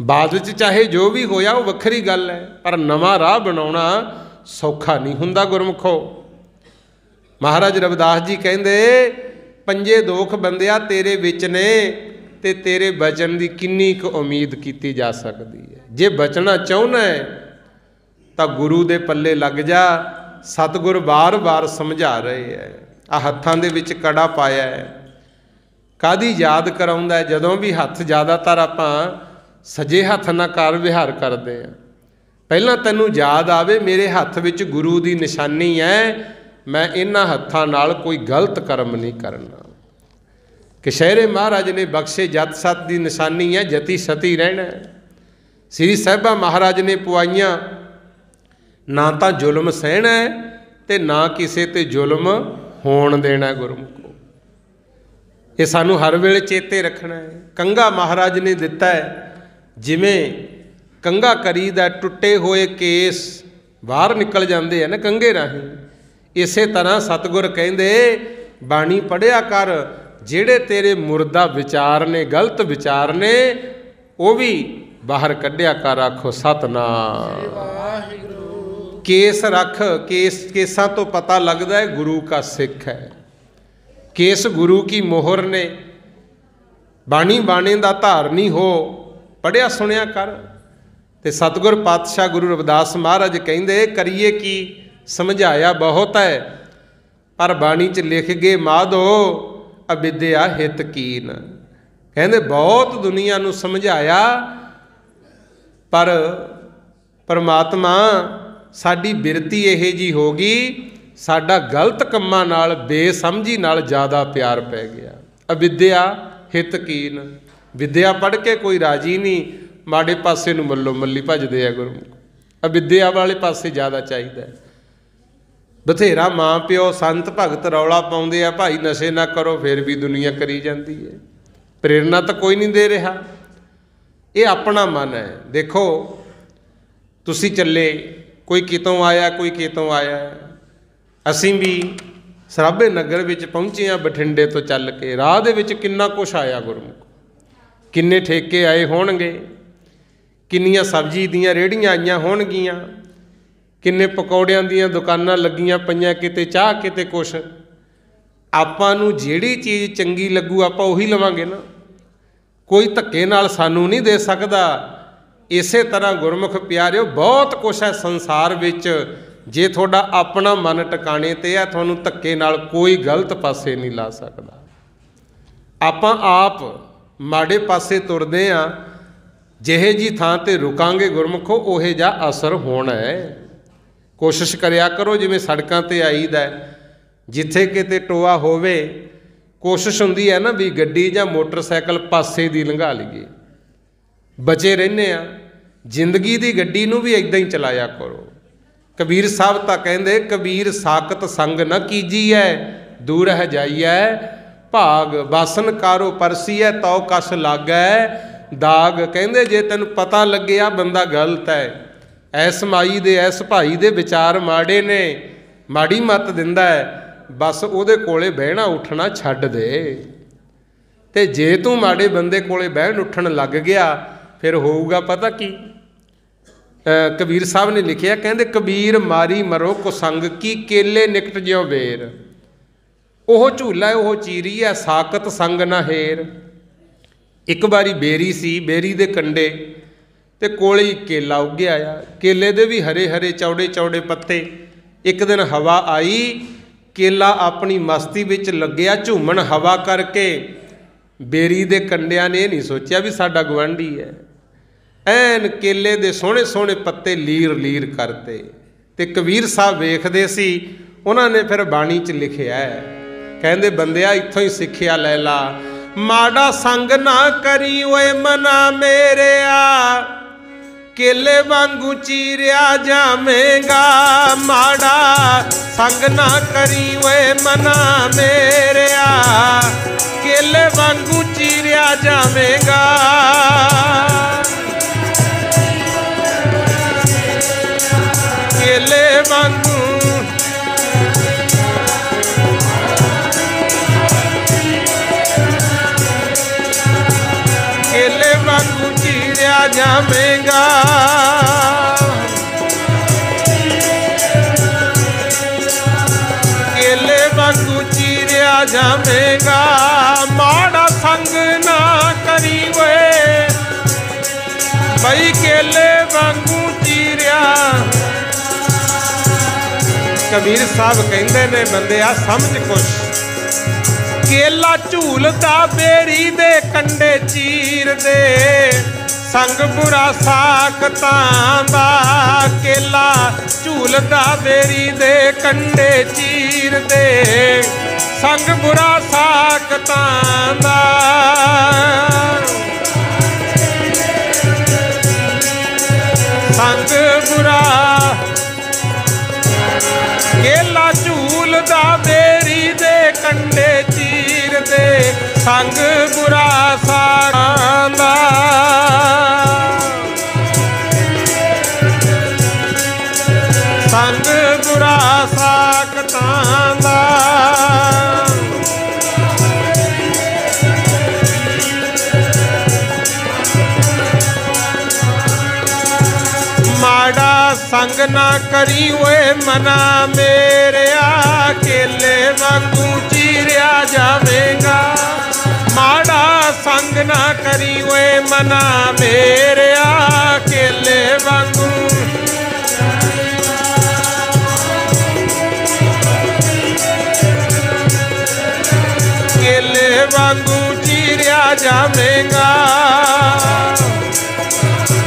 ਬਾਅਦ 'ਚ ਚਾਹੇ ਜੋ ਵੀ ਹੋਇਆ ਉਹ ਵੱਖਰੀ ਗੱਲ ਹੈ, ਪਰ ਨਵਾਂ ਰਾਹ ਬਣਾਉਣਾ ਸੌਖਾ ਨਹੀਂ ਹੁੰਦਾ ਗੁਰਮੁਖੋ। ਮਹਾਰਾਜ ਰਵਿਦਾਸ ਜੀ ਕਹਿੰਦੇ ਪੰਜੇ ਦੋਖ ਬੰਦਿਆ ਤੇਰੇ ਵਿੱਚ ਨੇ, ਤੇ ਤੇਰੇ ਬਚਨ ਦੀ ਕਿੰਨੀ ਕੁ ਉਮੀਦ ਕੀਤੀ ਜਾ ਸਕਦੀ ਹੈ। ਜੇ ਬਚਣਾ ਚਾਹੁੰਦਾ ਹੈ ਤਾਂ ਗੁਰੂ ਦੇ ਪੱਲੇ ਲੱਗ ਜਾ। ਸਤਿਗੁਰ ਵਾਰ-ਵਾਰ ਸਮਝਾ ਰਹੇ ਹੈ। ਆ ਹੱਥਾਂ ਦੇ ਵਿੱਚ ਕੜਾ ਪਾਇਆ ਹੈ, ਕਾਹਦੀ ਯਾਦ ਕਰਾਉਂਦਾ ਹੈ? ਜਦੋਂ ਵੀ ਹੱਥ ਜ਼ਿਆਦਾਤਰ ਆਪਾਂ ਸੱਜੇ ਹੱਥ ਨਾਲ ਕਾਰ ਵਿਹਾਰ ਕਰਦੇ ਹਾਂ, ਪਹਿਲਾਂ ਤੈਨੂੰ ਯਾਦ ਆਵੇ ਮੇਰੇ ਹੱਥ ਵਿੱਚ ਗੁਰੂ ਦੀ ਨਿਸ਼ਾਨੀ ਹੈ, ਮੈਂ ਇਹਨਾਂ ਹੱਥਾਂ ਨਾਲ ਕੋਈ ਗਲਤ ਕਰਮ ਨਹੀਂ ਕਰਨਾ। ਕਛਹਿਰੇ ਮਹਾਰਾਜ ਨੇ ਬਖਸ਼ੇ ਜਤ ਸਤ ਦੀ ਨਿਸ਼ਾਨੀ ਹੈ, ਜਤੀ ਸਤੀ ਰਹਿਣਾ। ਸ੍ਰੀ ਸਾਹਿਬਾਂ ਮਹਾਰਾਜ ਨੇ ਪੁਆਈਆਂ, ਨਾ ਤਾਂ ਜ਼ੁਲਮ ਸਹਿਣਾ ਤੇ ਨਾ ਕਿਸੇ ਤੇ ਜ਼ੁਲਮ ਹੋਣ ਦੇਣਾ ਗੁਰਮੁਖੋ। ਇਹ ਸਾਨੂੰ ਹਰ ਵੇਲੇ ਚੇਤੇ ਰੱਖਣਾ ਹੈ। ਕੰਘਾ ਮਹਾਰਾਜ ਨੇ ਦਿੱਤਾ ਹੈ, ਜਿਵੇਂ ਕੰਘਾ ਕਰੀਦਾ ਟੁੱਟੇ ਹੋਏ ਕੇਸ ਬਾਹਰ ਨਿਕਲ ਜਾਂਦੇ ਆ ਨਾ ਕੰਘੇ ਰਾਹੀਂ, ਇਸੇ ਤਰ੍ਹਾਂ ਸਤਿਗੁਰ ਕਹਿੰਦੇ ਬਾਣੀ ਪੜ੍ਹਿਆ ਕਰ, ਜਿਹੜੇ ਤੇਰੇ ਮੁਰਦਾ ਵਿਚਾਰ ਨੇ, ਗਲਤ ਵਿਚਾਰ ਨੇ, ਉਹ ਵੀ ਬਾਹਰ ਕੱਢਿਆ ਕਰ, ਆਖੋ ਸਤਨਾਮ। ਕੇਸ ਰੱਖ, ਕੇਸਾਂ ਤੋਂ ਪਤਾ ਲੱਗਦਾ ਹੈ ਗੁਰੂ ਕਾ ਸਿੱਖ ਹੈ। ਕੇਸ ਗੁਰੂ ਕੀ ਮੋਹਰ ਨੇ। ਬਾਣੀ ਬਾਣੇ ਦਾ ਧਾਰਨੀ ਹੋ, ਪੜ੍ਹਿਆ ਸੁਣਿਆ ਕਰ। ਤੇ ਸਤਿਗੁਰ ਪਾਤਸ਼ਾਹ ਗੁਰੂ ਰਵਿਦਾਸ ਮਹਾਰਾਜ ਕਹਿੰਦੇ ਕਰੀਏ ਕੀ, ਸਮਝਾਇਆ ਬਹੁਤ ਹੈ, ਪਰ ਬਾਣੀ 'ਚ ਲਿਖ ਗਏ ਮਾਧੋ ਅਵਿਦਿਆ ਹਿਤ ਕੀਨ। ਕਹਿੰਦੇ ਬਹੁਤ ਦੁਨੀਆ ਨੂੰ ਸਮਝਾਇਆ, ਪਰ ਪਰਮਾਤਮਾ ਸਾਡੀ ਬਿਰਤੀ ਇਹੋ ਜਿਹੀ ਹੋ ਗਈ, ਸਾਡਾ ਗਲਤ ਕੰਮਾਂ ਨਾਲ, ਬੇਸਮਝੀ ਨਾਲ ਜ਼ਿਆਦਾ ਪਿਆਰ ਪੈ ਗਿਆ। ਅਵਿਦਿਆ ਹਿਤ ਕੀਨ। ਵਿਦਿਆ ਪੜ੍ਹ ਕੇ ਕੋਈ ਰਾਜੀ ਨਹੀਂ, ਮਾੜੇ ਪਾਸੇ ਨੂੰ ਮੱਲੋ ਮੱਲੀ ਭੱਜਦੇ ਆ ਗੁਰਮੁਖ। ਅਵਿਦਿਆ ਵਾਲੇ ਪਾਸੇ ਜ਼ਿਆਦਾ ਚਾਹੀਦਾ। ਬਥੇਰਾ ਮਾਂ ਪਿਓ ਸੰਤ ਭਗਤ ਰੌਲਾ ਪਾਉਂਦੇ ਆ, ਭਾਈ ਨਸ਼ੇ ਨਾ ਕਰੋ, ਫਿਰ ਵੀ ਦੁਨੀਆ ਕਰੀ ਜਾਂਦੀ ਹੈ। ਪ੍ਰੇਰਨਾ ਤਾਂ ਕੋਈ ਨਹੀਂ ਦੇ ਰਿਹਾ। ਇਹ ਆਪਣਾ ਮਨ ਹੈ। ਦੇਖੋ ਤੁਸੀਂ ਚੱਲੇ, ਕੋਈ ਕਿਤੋਂ ਆਇਆ, ਕੋਈ ਕਿਤੋਂ ਆਇਆ। ਅਸੀਂ ਵੀ ਸਰਾਭੇ ਨਗਰ ਵਿੱਚ ਪਹੁੰਚੇ ਹਾਂ ਬਠਿੰਡੇ ਤੋਂ ਚੱਲ ਕੇ। ਰਾਹ ਦੇ ਵਿੱਚ ਕਿੰਨਾ ਕੁਛ ਆਇਆ ਗੁਰਮੁਖ, ਕਿੰਨੇ ਠੇਕੇ ਆਏ ਹੋਣਗੇ, ਕਿੰਨੀਆਂ ਸਬਜ਼ੀ ਦੀਆਂ ਰੇਹੜੀਆਂ ਆਈਆਂ ਹੋਣਗੀਆਂ, ਕਿੰਨੇ ਪਕੌੜਿਆਂ ਦੀਆਂ ਦੁਕਾਨਾਂ ਲੱਗੀਆਂ ਪਈਆਂ, ਕਿਤੇ ਚਾਹ ਕਿਤੇ ਕੁਛ। ਆਪਾਂ ਨੂੰ ਜਿਹੜੀ ਚੀਜ਼ ਚੰਗੀ ਲੱਗੂ ਆਪਾਂ ਉਹੀ ਲਵਾਂਗੇ ਨਾ, ਕੋਈ ਧੱਕੇ ਨਾਲ ਸਾਨੂੰ ਨਹੀਂ ਦੇ ਸਕਦਾ। ਇਸੇ ਤਰ੍ਹਾਂ ਗੁਰਮੁਖ ਪਿਆਰਿਓ ਬਹੁਤ ਕੁਛ ਹੈ ਸੰਸਾਰ ਵਿੱਚ, ਜੇ ਤੁਹਾਡਾ ਆਪਣਾ ਮਨ ਟਿਕਾਣੇ 'ਤੇ ਹੈ ਤੁਹਾਨੂੰ ਧੱਕੇ ਨਾਲ ਕੋਈ ਗਲਤ ਪਾਸੇ ਨਹੀਂ ਲਾ ਸਕਦਾ। ਆਪਾਂ ਆਪ ਮਾੜੇ ਪਾਸੇ ਤੁਰਦੇ ਹਾਂ, ਜਿਹੇ ਜੀ ਥਾਂ 'ਤੇ ਰੁਕਾਂਗੇ ਗੁਰਮੁਖੋ ਉਹੇ ਜਿਹਾ ਅਸਰ ਹੋਣਾ ਹੈ। ਕੋਸ਼ਿਸ਼ ਕਰਿਆ ਕਰੋ, ਜਿਵੇਂ ਸੜਕਾਂ 'ਤੇ ਆਈਦਾ, ਜਿੱਥੇ ਕਿਤੇ ਟੋਆ ਹੋਵੇ ਕੋਸ਼ਿਸ਼ ਹੁੰਦੀ ਹੈ ਨਾ ਵੀ ਗੱਡੀ ਜਾਂ ਮੋਟਰਸਾਈਕਲ ਪਾਸੇ ਦੀ ਲੰਘਾ ਲਈਏ, ਬਚੇ ਰਹਿੰਦੇ ਆ। ਜ਼ਿੰਦਗੀ ਦੀ ਗੱਡੀ ਨੂੰ ਵੀ ਇੱਦਾਂ ਹੀ ਚਲਾਇਆ ਕਰੋ। ਕਬੀਰ ਸਾਹਿਬ ਤਾਂ ਕਹਿੰਦੇ, ਕਬੀਰ ਸਾਕਤ ਸੰਗ ਨਾ ਕੀਜੀਐ, ਦੂਰ ਹੈ ਜਾਈਐ ਭਾਗ, ਬਾਸਨ ਕਾਰੋ ਪਰਸੀਐ ਤਉ ਕਸ ਲਾਗੈ ਦਾਗ। ਕਹਿੰਦੇ ਜੇ ਤੈਨੂੰ ਪਤਾ ਲੱਗਿਆ ਬੰਦਾ ਗਲਤ ਹੈ, ਐਸ ਮਾਈ ਦੇ ਐਸ ਭਾਈ ਦੇ ਵਿਚਾਰ ਮਾੜੇ ਨੇ, ਮਾੜੀ ਮੱਤ ਦਿੰਦਾ ਹੈ, ਬਸ ਉਹਦੇ ਕੋਲੇ ਬਹਿਣਾ ਉੱਠਣਾ ਛੱਡ ਦੇ। ਤੇ ਜੇ ਤੂੰ ਮਾੜੇ ਬੰਦੇ ਕੋਲੇ ਬਹਿਣ ਉੱਠਣ ਲੱਗ ਗਿਆ ਫਿਰ ਹੋਊਗਾ ਪਤਾ ਕੀ। ਕਬੀਰ ਸਾਹਿਬ ਨੇ ਲਿਖਿਆ, ਕਹਿੰਦੇ ਕਬੀਰ ਮਾਰੀ ਮਰੋ ਕੁਸੰਗ ਕੀ, ਕੇਲੇ ਨਿਕਟ ਜਿਉ ਵੇਰ। ਉਹ ਝੂਲਾ ਉਹ ਚੀਰੀ ਹੈ, ਸਾਕਤ ਸੰਗ ਨਾ ਹੇਰ। ਇੱਕ ਵਾਰੀ ਬੇਰੀ ਸੀ, ਬੇਰੀ ਦੇ ਕੰਡੇ ਤੇ ਕੋਲੇ ਹੀ ਕੇਲਾ ਉੱਗਿਆ ਆ। ਕੇਲੇ ਦੇ ਵੀ ਹਰੇ ਹਰੇ ਚੌੜੇ ਚੌੜੇ ਪੱਤੇ। ਇੱਕ ਦਿਨ ਹਵਾ ਆਈ, ਕੇਲਾ ਆਪਣੀ ਮਸਤੀ ਵਿੱਚ ਲੱਗਿਆ ਝੂਮਣ ਹਵਾ ਕਰਕੇ। ਬੇਰੀ ਦੇ ਕੰਡਿਆਂ ਨੇ ਇਹ ਨਹੀਂ ਸੋਚਿਆ ਵੀ ਸਾਡਾ ਗੁਆਂਢੀ ਹੈ, ਐਨ ਕੇਲੇ ਦੇ ਸੋਹਣੇ ਸੋਹਣੇ ਪੱਤੇ ਲੀਰ ਲੀਰ ਕਰਤੇ। ਤੇ ਕਬੀਰ ਸਾਹਿਬ ਵੇਖਦੇ ਸੀ, ਉਹਨਾਂ ਨੇ ਫਿਰ ਬਾਣੀ 'ਚ ਲਿਖਿਆ ਹੈ, ਕਹਿੰਦੇ ਬੰਦਿਆ ਇੱਥੋਂ ਹੀ ਸਿੱਖਿਆ ਲੈ ਲਾ, ਮਾੜਾ ਸੰਗ ਨਾ ਕਰੀ ਓਏ ਮਨਾ ਮੇਰਿਆ, ਕੇਲੇ ਵਾਂਗੂ ਚੀਰਿਆ ਜਾਵੇਂਗਾ। ਮਾੜਾ ਸੰਗ ਨਾ ਕਰੀ ਓਏ ਮਨਾ ਮੇਰਿਆ, ਕੇਲੇ ਵਾਂਗੂ ਚੀਰਿਆ ਜਾਵੇਂਗਾ। ਕੇਲੇ ਵਾਂਗੂ ਕੇਲੇ ਵਾਂਗੂ ਚੀਰਿਆ ਜਾਵੇਂਗਾ। ਕੇਲੇ ਵਾਂਗੂ ਚੀਰਿਆ ਜਾਵੇਂਗਾ। ਮਾੜਾ ਸੰਗ ਨਾ ਕਰੀ ਓਏ ਬਈ, ਕੇਲੇ ਵਾਂਗੂ ਚੀਰਿਆ। ਕਬੀਰ ਸਾਹਿਬ ਕਹਿੰਦੇ ਨੇ ਬੰਦਿਆ ਸਮਝ ਕੁਛ, ਕੇਲਾ ਝੂਲਦਾ ਬੇਰੀ ਦੇ ਕੰਡੇ ਚੀਰਦੇ, ਸੰਗ ਬੁਰਾ ਸਾਕਤਾਂ ਦਾ। ਕੇਲਾ ਝੂਲਦਾ ਬੇਰੀ ਦੇ ਕੰਡੇ ਚੀਰਦੇ, ਸੰਗ ਬੁਰਾ ਸਾਕਤਾਂ ਦਾ। ਸੰਗ ਬੁਰਾ ਕੇਲਾ ਝੂਲਦਾ ਬੇਰੀ ਦੇ ਕੰਡੇ ਚੀਰਦੇ, ਸੰਗ ਬੁਰਾ ਸਾਕਾਂ ਦਾ। ਸੰਗ ਬੁਰਾ ਸਾਕਤਾਂ ਦਾ। ਮਾੜਾ ਸੰਗ ਨਾ ਕਰੀ ਓਏ ਮਨਾ ਮੇਰਿਆ, ਕੇਲੇ ਵਾਂਗੂ ਚੀਰਿਆ ਜਾਵੇਂਗਾ। ਮਾੜਾ ਸੰਗ ਨਾ ਕਰੀ ਓਏ ਮਨਾ ਮੇਰਿਆ, ਕੇਲੇ ਵਾਂਗੂ ਕੇਲੇ ਵਾਂਗੂ ਚੀਰਿਆ ਜਾਵੇਂਗਾ।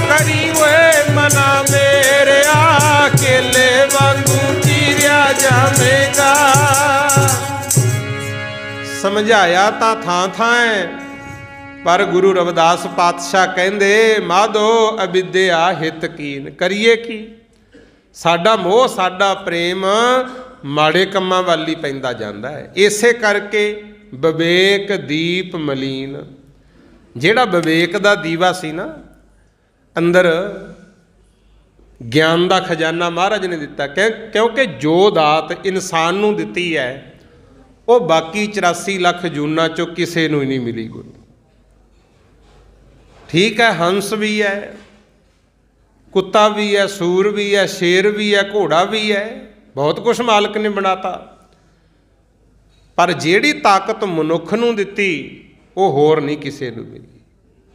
ਕਰੀ ਓਏ ਮਨਾ ਮੇਰਿਆ, ਕੇਲੇ ਵਾਂਗੂ ਚੀਰਿਆ ਜਾਵੇਂਗਾ। ਸਮਝਾਇਆ ਤਾਂ ਥਾਂ ਥਾਂ ਹੈ, ਪਰ ਗੁਰੂ ਰਵਿਦਾਸ ਪਾਤਸ਼ਾਹ ਕਹਿੰਦੇ ਮਾਧੋ ਅਵਿਦਿਆ ਹਿਤ ਕੀਨ। ਕਰੀਏ ਕੀ, ਸਾਡਾ ਮੋਹ ਸਾਡਾ ਪ੍ਰੇਮ ਮਾੜੇ ਕੰਮਾਂ ਵੱਲ ਹੀ ਪੈਂਦਾ ਜਾਂਦਾ ਹੈ। ਇਸੇ ਕਰਕੇ ਵਿਵੇਕ ਦੀਪ ਮਲੀਨ, ਜਿਹੜਾ ਵਿਵੇਕ ਦਾ ਦੀਵਾ ਸੀ ਨਾ ਅੰਦਰ, ਗਿਆਨ ਦਾ ਖਜ਼ਾਨਾ ਮਹਾਰਾਜ ਨੇ ਦਿੱਤਾ। ਕਿਉਂਕਿ ਜੋ ਦਾਤ ਇਨਸਾਨ ਨੂੰ ਦਿੱਤੀ ਹੈ ਉਹ ਬਾਕੀ 84 ਲੱਖ ਜੂਨਾਂ 'ਚੋਂ ਕਿਸੇ ਨੂੰ ਹੀ ਨਹੀਂ ਮਿਲੀ। ਗੁਰੂ ਠੀਕ ਹੈ, ਹੰਸ ਵੀ ਹੈ, ਕੁੱਤਾ ਵੀ ਹੈ, ਸੂਰ ਵੀ ਹੈ, ਸ਼ੇਰ ਵੀ ਹੈ, ਘੋੜਾ ਵੀ ਹੈ, ਬਹੁਤ ਕੁਛ ਮਾਲਕ ਨੇ ਬਣਾਤਾ। ਪਰ ਜਿਹੜੀ ਤਾਕਤ ਮਨੁੱਖ ਨੂੰ ਦਿੱਤੀ ਉਹ ਹੋਰ ਨਹੀਂ ਕਿਸੇ ਨੂੰ ਮਿਲੀ।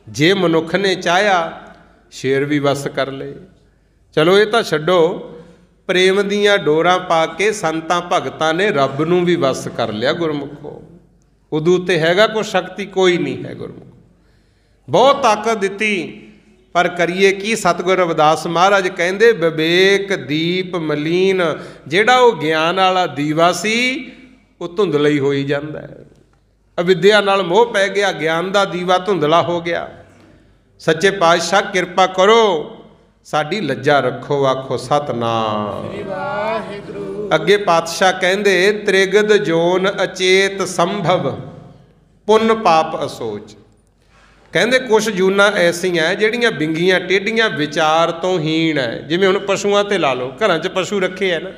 ਜੇ ਮਨੁੱਖ ਨੇ ਚਾਹਿਆ ਸ਼ੇਰ ਵੀ ਵਸ ਕਰ ਲਏ। ਚਲੋ ਇਹ ਤਾਂ ਛੱਡੋ, ਪ੍ਰੇਮ ਦੀਆਂ ਡੋਰਾਂ ਪਾ ਕੇ ਸੰਤਾਂ ਭਗਤਾਂ ਨੇ ਰੱਬ ਨੂੰ ਵੀ ਵਸ ਕਰ ਲਿਆ ਗੁਰਮੁਖੋ। ਉਦੋਂ ਉੱਤੇ ਹੈਗਾ ਕੋਈ ਸ਼ਕਤੀ? ਕੋਈ ਨਹੀਂ ਹੈ ਗੁਰਮੁਖ। ਬਹੁਤ ਤਾਕਤ ਦਿੱਤੀ, ਪਰ ਕਰੀਏ ਕੀ? ਸਤਿਗੁਰ ਰਵਿਦਾਸ ਮਹਾਰਾਜ ਕਹਿੰਦੇ ਵਿਵੇਕ ਦੀਪ ਮਲੀਨ, ਜਿਹੜਾ ਉਹ ਗਿਆਨ ਵਾਲਾ ਦੀਵਾ ਸੀ ਉਹ ਧੁੰਦਲਾ ਹੀ ਹੋਈ ਜਾਂਦਾ ਹੈ। ਅਵਿਦਿਆ ਨਾਲ ਮੋਹ ਪੈ ਗਿਆ, ਗਿਆਨ ਦਾ ਦੀਵਾ ਧੁੰਦਲਾ ਹੋ ਗਿਆ। ਸੱਚੇ ਪਾਤਸ਼ਾਹ ਕਿਰਪਾ ਕਰੋ, ਸਾਡੀ ਲੱਜਾ ਰੱਖੋ, ਆਖੋ ਸਤਨਾਮ। ਅੱਗੇ ਪਾਤਸ਼ਾਹ ਕਹਿੰਦੇ ਤ੍ਰਿਗਦ ਜੋਨ ਅਚੇਤ ਸੰਭਵ ਪੁੰਨ ਪਾਪ ਅਸੋਚ। ਕਹਿੰਦੇ ਕੁਛ ਜੂਨਾਂ ਐਸੀਆਂ ਜਿਹੜੀਆਂ ਬਿੰਗੀਆਂ ਟੇਢੀਆਂ, ਵਿਚਾਰ ਤੋਂ ਹੀਣ ਹੈ। ਜਿਵੇਂ ਹੁਣ ਪਸ਼ੂਆਂ ਤੇ ਲਾ ਲਓ, ਘਰਾਂ 'ਚ ਪਸ਼ੂ ਰੱਖੇ ਹੈ ਨਾ,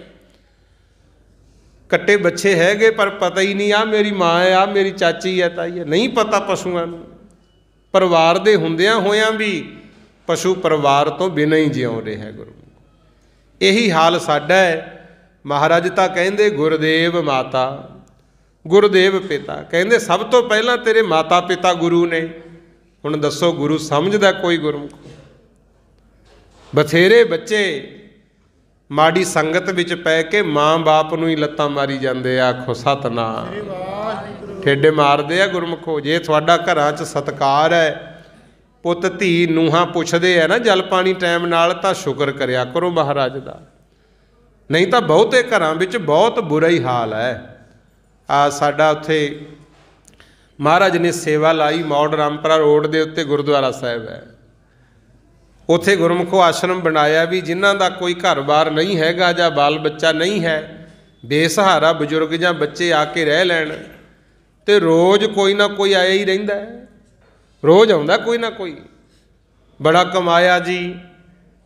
ਕੱਟੇ ਬੱਚੇ ਹੈਗੇ ਪਰ ਪਤਾ ਹੀ ਨਹੀਂ ਆ ਮੇਰੀ ਮਾਂ ਹੈ, ਆ ਮੇਰੀ ਚਾਚੀ ਹੈ, ਤਾਈ ਹੈ, ਨਹੀਂ ਪਤਾ ਪਸ਼ੂਆਂ ਨੂੰ। ਪਰਿਵਾਰ ਦੇ ਹੁੰਦਿਆਂ ਹੋਇਆਂ ਵੀ ਪਸ਼ੂ ਪਰਿਵਾਰ ਤੋਂ ਬਿਨਾਂ ਹੀ ਜਿਉਂ ਰਿਹਾ ਗੁਰੂ। ਇਹੀ ਹਾਲ ਸਾਡਾ ਹੈ। ਮਹਾਰਾਜ ਤਾਂ ਕਹਿੰਦੇ ਗੁਰਦੇਵ ਮਾਤਾ, ਗੁਰਦੇਵ ਪਿਤਾ, ਕਹਿੰਦੇ ਸਭ ਤੋਂ ਪਹਿਲਾਂ ਤੇਰੇ ਮਾਤਾ ਪਿਤਾ ਗੁਰੂ ਨੇ। ਹੁਣ ਦੱਸੋ ਗੁਰੂ ਸਮਝਦਾ ਕੋਈ ਗੁਰਮੁਖ? ਬਥੇਰੇ ਬੱਚੇ ਮਾੜੀ ਸੰਗਤ ਵਿੱਚ ਪੈ ਕੇ ਮਾਂ ਬਾਪ ਨੂੰ ਹੀ ਲੱਤਾਂ ਮਾਰੀ ਜਾਂਦੇ ਆ, ਆਖੋ ਸਤਨਾਮ। ਠੇਡੇ ਮਾਰਦੇ ਆ ਗੁਰਮੁਖੋ। ਜੇ ਤੁਹਾਡਾ ਘਰਾਂ 'ਚ ਸਤਿਕਾਰ ਹੈ, ਪੁੱਤ ਧੀ ਨੂੰਹਾਂ ਪੁੱਛਦੇ ਆ ਨਾ ਜਲ ਪਾਣੀ ਟਾਈਮ ਨਾਲ, ਤਾਂ ਸ਼ੁਕਰ ਕਰਿਆ ਕਰੋ ਮਹਾਰਾਜ ਦਾ। ਨਹੀਂ ਤਾਂ ਬਹੁਤੇ ਘਰਾਂ ਵਿੱਚ ਬਹੁਤ ਬੁਰਾ ਹੀ ਹਾਲ ਹੈ। ਆ ਸਾਡਾ ਉੱਥੇ ਮਹਾਰਾਜ ਨੇ ਸੇਵਾ ਲਾਈ, ਮੌੜ ਰਾਮਪੁਰਾ ਰੋਡ ਦੇ ਉੱਤੇ ਗੁਰਦੁਆਰਾ ਸਾਹਿਬ ਹੈ। ਉੱਥੇ ਗੁਰਮੁਖੋ ਆਸ਼ਰਮ ਬਣਾਇਆ ਵੀ ਜਿਨ੍ਹਾਂ ਦਾ ਕੋਈ ਘਰ-ਬਾਰ ਨਹੀਂ ਹੈਗਾ ਜਾਂ ਬਾਲ ਬੱਚਾ ਨਹੀਂ ਹੈ, ਬੇਸਹਾਰਾ ਬਜ਼ੁਰਗ ਜਾਂ ਬੱਚੇ ਆ ਕੇ ਰਹਿ ਲੈਣ। ਅਤੇ ਰੋਜ਼ ਕੋਈ ਨਾ ਕੋਈ ਆਇਆ ਹੀ ਰਹਿੰਦਾ ਹੈ, ਰੋਜ਼ ਆਉਂਦਾ ਕੋਈ ਨਾ ਕੋਈ। ਬੜਾ ਕਮਾਇਆ ਜੀ,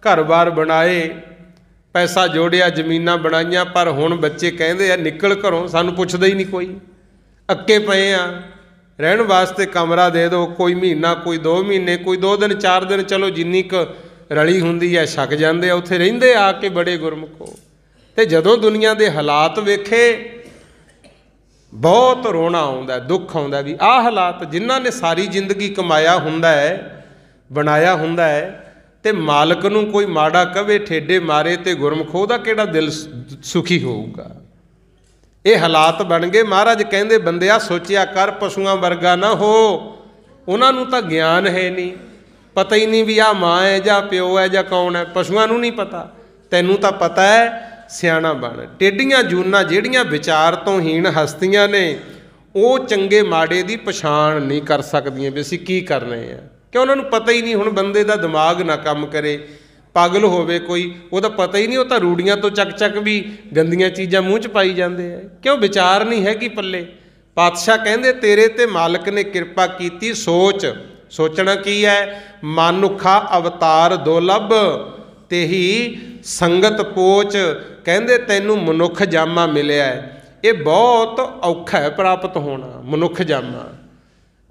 ਘਰ-ਬਾਰ ਬਣਾਏ, ਪੈਸਾ ਜੋੜਿਆ, ਜ਼ਮੀਨਾਂ ਬਣਾਈਆਂ, ਪਰ ਹੁਣ ਬੱਚੇ ਕਹਿੰਦੇ ਆ ਨਿਕਲ ਘਰੋਂ, ਸਾਨੂੰ ਪੁੱਛਦਾ ਹੀ ਨਹੀਂ ਕੋਈ। ਅੱਕੇ ਪਏ ਆ, ਰਹਿਣ ਵਾਸਤੇ ਕਮਰਾ ਦੇ ਦਿਓ, ਕੋਈ ਮਹੀਨਾ, ਕੋਈ 2 ਮਹੀਨੇ, ਕੋਈ 2 ਦਿਨ 4 ਦਿਨ, ਚਲੋ ਜਿੰਨੀ ਕੁ ਰਲੀ ਹੁੰਦੀ ਹੈ ਛਕ ਜਾਂਦੇ ਆ, ਉੱਥੇ ਰਹਿੰਦੇ ਆ ਕੇ ਬੜੇ ਗੁਰਮੁਖੋ। ਅਤੇ ਜਦੋਂ ਦੁਨੀਆ ਦੇ ਹਾਲਾਤ ਵੇਖੇ ਬਹੁਤ ਰੋਣਾ ਆਉਂਦਾ, ਦੁੱਖ ਆਉਂਦਾ ਵੀ ਆਹ ਹਾਲਾਤ। ਜਿਨ੍ਹਾਂ ਨੇ ਸਾਰੀ ਜ਼ਿੰਦਗੀ ਕਮਾਇਆ ਹੁੰਦਾ ਹੈ, ਬਣਾਇਆ ਹੁੰਦਾ ਹੈ, ਅਤੇ ਮਾਲਕ ਨੂੰ ਕੋਈ ਮਾੜਾ ਕਵੇ, ਠੇਡੇ ਮਾਰੇ, ਅਤੇ ਗੁਰਮੁਖੋ ਦਾ ਕਿਹੜਾ ਦਿਲ ਸੁਖੀ ਹੋਊਗਾ? ਇਹ ਹਾਲਾਤ ਬਣ ਗਏ। ਮਹਾਰਾਜ ਕਹਿੰਦੇ ਬੰਦਿਆ ਸੋਚਿਆ ਕਰ, ਪਸ਼ੂਆਂ ਵਰਗਾ ਨਾ ਹੋ। ਉਹਨਾਂ ਨੂੰ ਤਾਂ ਗਿਆਨ ਹੈ ਨਹੀਂ, ਪਤਾ ਹੀ ਨਹੀਂ ਵੀ ਆਹ ਮਾਂ ਹੈ ਜਾਂ ਪਿਓ ਹੈ ਜਾਂ ਕੌਣ ਹੈ। ਪਸ਼ੂਆਂ ਨੂੰ ਨਹੀਂ ਪਤਾ, ਤੈਨੂੰ ਤਾਂ ਪਤਾ ਹੈ, ਸਿਆਣਾ ਬਣ। ਟੇਢੀਆਂ ਜੂਨਾਂ ਜਿਹੜੀਆਂ ਵਿਚਾਰ ਤੋਂ ਹੀਣ ਹਸਤੀਆਂ ਨੇ, ਉਹ ਚੰਗੇ ਮਾੜੇ ਦੀ ਪਛਾਣ ਨਹੀਂ ਕਰ ਸਕਦੀਆਂ ਵੀ ਅਸੀਂ ਕੀ ਕਰਨੇ ਆ, ਕਿ ਉਹਨਾਂ ਨੂੰ ਪਤਾ ਹੀ ਨਹੀਂ। ਹੁਣ ਬੰਦੇ ਦਾ ਦਿਮਾਗ ਨਾ ਕੰਮ ਕਰੇ, ਪਾਗਲ ਹੋਵੇ ਕੋਈ, ਉਹਦਾ ਪਤਾ ਹੀ ਨਹੀਂ, ਉਹ ਤਾਂ ਰੂੜੀਆਂ ਤੋਂ ਚੱਕ ਵੀ ਗੰਦੀਆਂ ਚੀਜ਼ਾਂ ਮੂੰਹ 'ਚ ਪਾਈ ਜਾਂਦੇ ਆ। ਕਿਉਂ? ਵਿਚਾਰ ਨਹੀਂ ਹੈਗੀ ਪੱਲੇ। ਪਾਤਸ਼ਾਹ ਕਹਿੰਦੇ ਤੇਰੇ ਤੇ ਮਾਲਕ ਨੇ ਕਿਰਪਾ ਕੀਤੀ, ਸੋਚ। ਸੋਚਣਾ ਕੀ ਹੈ? ਮਾਨੁਖਾ ਅਵਤਾਰ ਦੁਰਲਭ ਤੇਹੀ ਸੰਗਤ ਪੋਚ। ਕਹਿੰਦੇ ਤੈਨੂੰ ਮਨੁੱਖ ਜਾਮਾ ਮਿਲਿਆ ਹੈ, ਇਹ ਬਹੁਤ ਔਖਾ ਹੈ ਪ੍ਰਾਪਤ ਹੋਣਾ। ਮਨੁੱਖ ਜਾਮਾ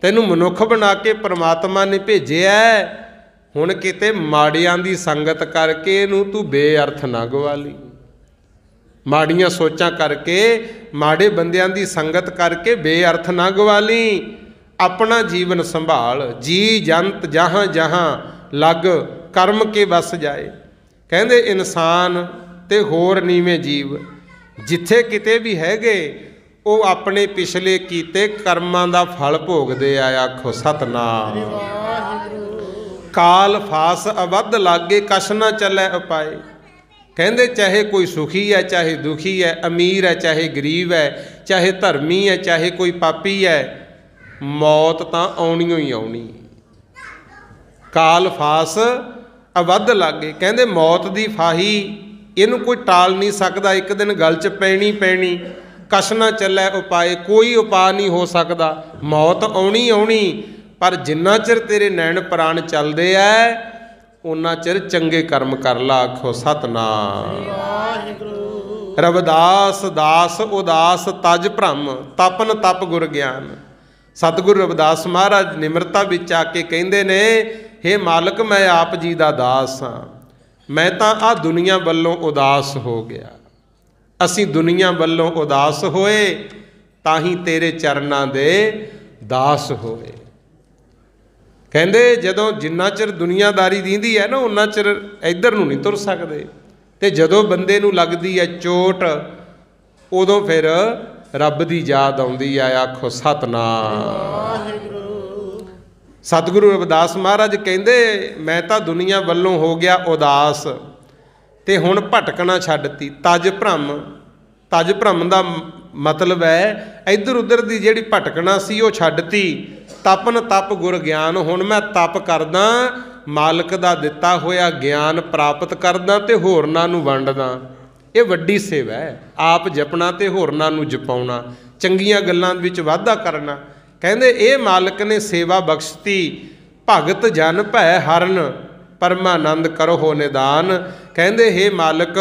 ਤੈਨੂੰ ਮਨੁੱਖ ਬਣਾ ਕੇ ਪਰਮਾਤਮਾ ਨੇ ਭੇਜਿਆ। ਹੁਣ ਕਿਤੇ ਮਾੜਿਆਂ ਦੀ ਸੰਗਤ ਕਰਕੇ ਇਹਨੂੰ ਤੂੰ ਬੇਅਰਥ ਨਾ ਗਵਾ ਲਈ। ਮਾੜੀਆਂ ਸੋਚਾਂ ਕਰਕੇ, ਮਾੜੇ ਬੰਦਿਆਂ ਦੀ ਸੰਗਤ ਕਰਕੇ ਬੇਅਰਥ ਨਾ ਗਵਾ ਲਈ। ਆਪਣਾ ਜੀਵਨ ਸੰਭਾਲ। ਜੀ ਜੰਤ ਜਹਾਂ ਜਹਾਂ ਲੱਗ ਕਰਮ ਕੇ ਵਸ ਜਾਏ। ਕਹਿੰਦੇ ਇਨਸਾਨ ਤੇ ਹੋਰ ਨੀਵੇਂ ਜੀਵ ਜਿੱਥੇ ਕਿਤੇ ਵੀ ਹੈਗੇ, ਉਹ ਆਪਣੇ ਪਿਛਲੇ ਕੀਤੇ ਕਰਮਾਂ ਦਾ ਫਲ ਭੋਗਦੇ ਆ, ਆਖੋ ਸਤਨਾਮ। ਕਾਲ ਫਾਸ ਅਵੱਧ ਲਾਗੇ ਕਛ ਨਾ ਚੱਲੈ ਉਪਾਏ। ਕਹਿੰਦੇ ਚਾਹੇ ਕੋਈ ਸੁਖੀ ਹੈ, ਚਾਹੇ ਦੁਖੀ ਹੈ, ਅਮੀਰ ਹੈ, ਚਾਹੇ ਗਰੀਬ ਹੈ, ਚਾਹੇ ਧਰਮੀ ਹੈ, ਚਾਹੇ ਕੋਈ ਪਾਪੀ ਹੈ, ਮੌਤ ਤਾਂ ਆਉਣੀਓ ਹੀ ਆਉਣੀ। ਕਾਲ ਫਾਸ ਅਵੱਧ ਲਾਗੇ। ਕਹਿੰਦੇ ਮੌਤ ਦੀ ਫਾਹੀ ਇਹਨੂੰ ਕੋਈ ਟਾਲ ਨਹੀਂ ਸਕਦਾ, ਇੱਕ ਦਿਨ ਗਲ 'ਚ ਪੈਣੀ। ਕਛ ਨਾ ਚੱਲੈ ਉਪਾਏ, ਕੋਈ ਉਪਾਅ ਨਹੀਂ ਹੋ ਸਕਦਾ, ਮੌਤ ਆਉਣੀ ਆਉਣੀ। ਪਰ ਜਿੰਨਾ ਚਿਰ ਤੇਰੇ ਨੈਣ ਪ੍ਰਾਣ ਚੱਲਦੇ ਐ, ਉਹਨਾਂ ਚਿਰ ਚੰਗੇ ਕਰਮ ਕਰ ਲਾ, ਆਖੋ ਸਤਨਾਮ। ਰਵਿਦਾਸ ਦਾਸ ਉਦਾਸ ਤਜ ਭ੍ਰਮ, ਤਪਨ ਤਪ ਗੁਰ ਗਿਆਨ। ਸਤਿਗੁਰੂ ਰਵਿਦਾਸ ਮਹਾਰਾਜ ਨਿਮਰਤਾ ਵਿੱਚ ਆ ਕੇ ਕਹਿੰਦੇ ਨੇ, ਹੇ ਮਾਲਕ ਮੈਂ ਆਪ ਜੀ ਦਾ ਦਾਸ ਹਾਂ, ਮੈਂ ਤਾਂ ਆਹ ਦੁਨੀਆ ਵੱਲੋਂ ਉਦਾਸ ਹੋ ਗਿਆ। ਅਸੀਂ ਦੁਨੀਆ ਵੱਲੋਂ ਉਦਾਸ ਹੋਏ, ताही तेरे चरनां दे दास होए। कहते जदों जिन्ना चिर दुनियादारी दींदी है ना उन्ना चिर इधर नूं नहीं तुर सकते, ते जदों बंदे नूं लगदी है चोट उदों फिर रब दी याद आउंदी है। आखो सतनाम। सतगुरु रविदास महाराज कहते मैं तां दुनिया वल्लों हो गया उदास, ते हुण भटकना छड्डती। तज भ्रम दा मतलब है इधर उधर दी जिहड़ी भटकना सी वो छड्डती। तपन तप गुर ज्ञान, हुण मैं तप करदा, मालक दा दिता होया ज्ञान प्राप्त करदा ते होरनां नूं वंडदा। ये वड्डी सेवा है, आप जपना ते होरनां नूं जपाउणा, चंगीआं गल्लां विच वाधा करना। कहंदे ये मालक ने सेवा बख्शती, भगत जन भै हरन, परमानंद करो हो निदान। कहंदे हे मालक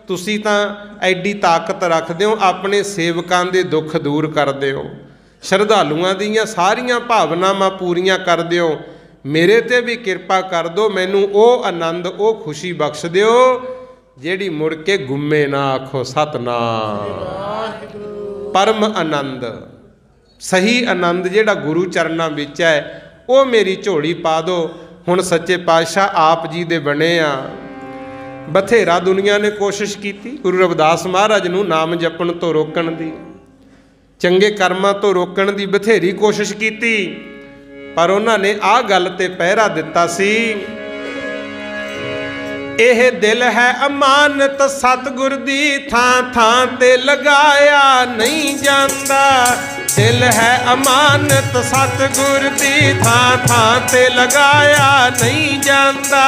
तुसीं तां एडी ताकत रखदे हो, अपने सेवकां दे दुख दूर करदे हो, श्रद्धालुआं दीआं सारियां भावनावां पूरीआं करदे हो। मेरे ते भी किरपा कर दो, मैनूं ਉਹ आनंद ਉਹ खुशी बख्श दिओ ਜਿਹੜੀ मुड़ के गुम्मे ना। आखो सतनाम। परम आनंद, सही आनंद ਜਿਹੜਾ गुरु चरनां विच है ਉਹ मेरी झोली पा दो। हुण सच्चे पातशाह आप जी दे बने आ। बथेरा दुनिया ने कोशिश की गुरु रविदास महाराज नूं नाम जपण तो रोकण दी, चंगे कर्मां तो रोकण दी बथेरी कोशिश की, पर उन्होंने आ गल ते पहरा दिता सी। एह दिल है अमानत सतगुर दी, थां थां ते लगाया नहीं जांदा। दिल है अमानत सतगुर दी, थां थां ते लगाया नहीं जांदा।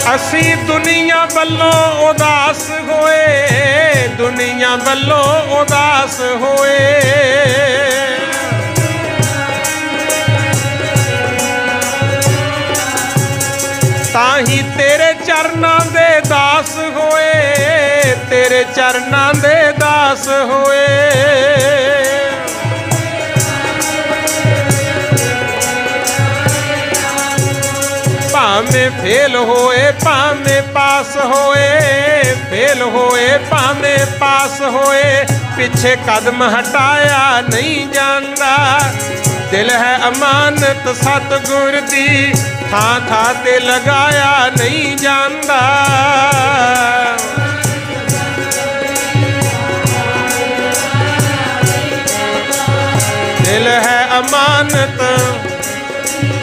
असी दुनिया वल्लों उदास होए, दुनिया वल्लों उदास होए। ताही तेरे चरनां दे दास होए, तेरे चरनां दे दास होए। भावें फेल होए भावें पास होए, फेल होए भावें पास होए, पिछे कदम हटाया नहीं जांदा। दिल है अमानत सतगुर दी, थां थां ते लगाया नहीं जांदा। दिल है अमानत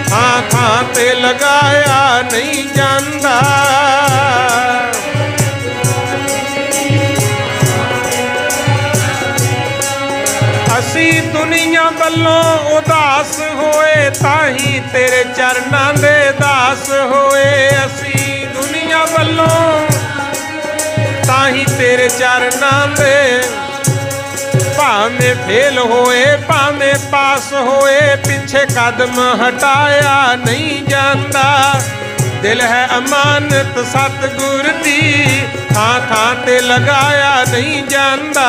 थां थां ते लगाया नहीं जांदा। असी दुनिया वल्लों उदास होए, ताही तेरे चरनां दे दास होए। असी दुनिया वल्लों ताही तेरे चरनां दे, भावें फेल होए भावें पास होए, पिछे कदम हटाया नहीं जांदा। दिल है अमानत सतगुर दी, थां थां ते लगाया नहीं जांदा।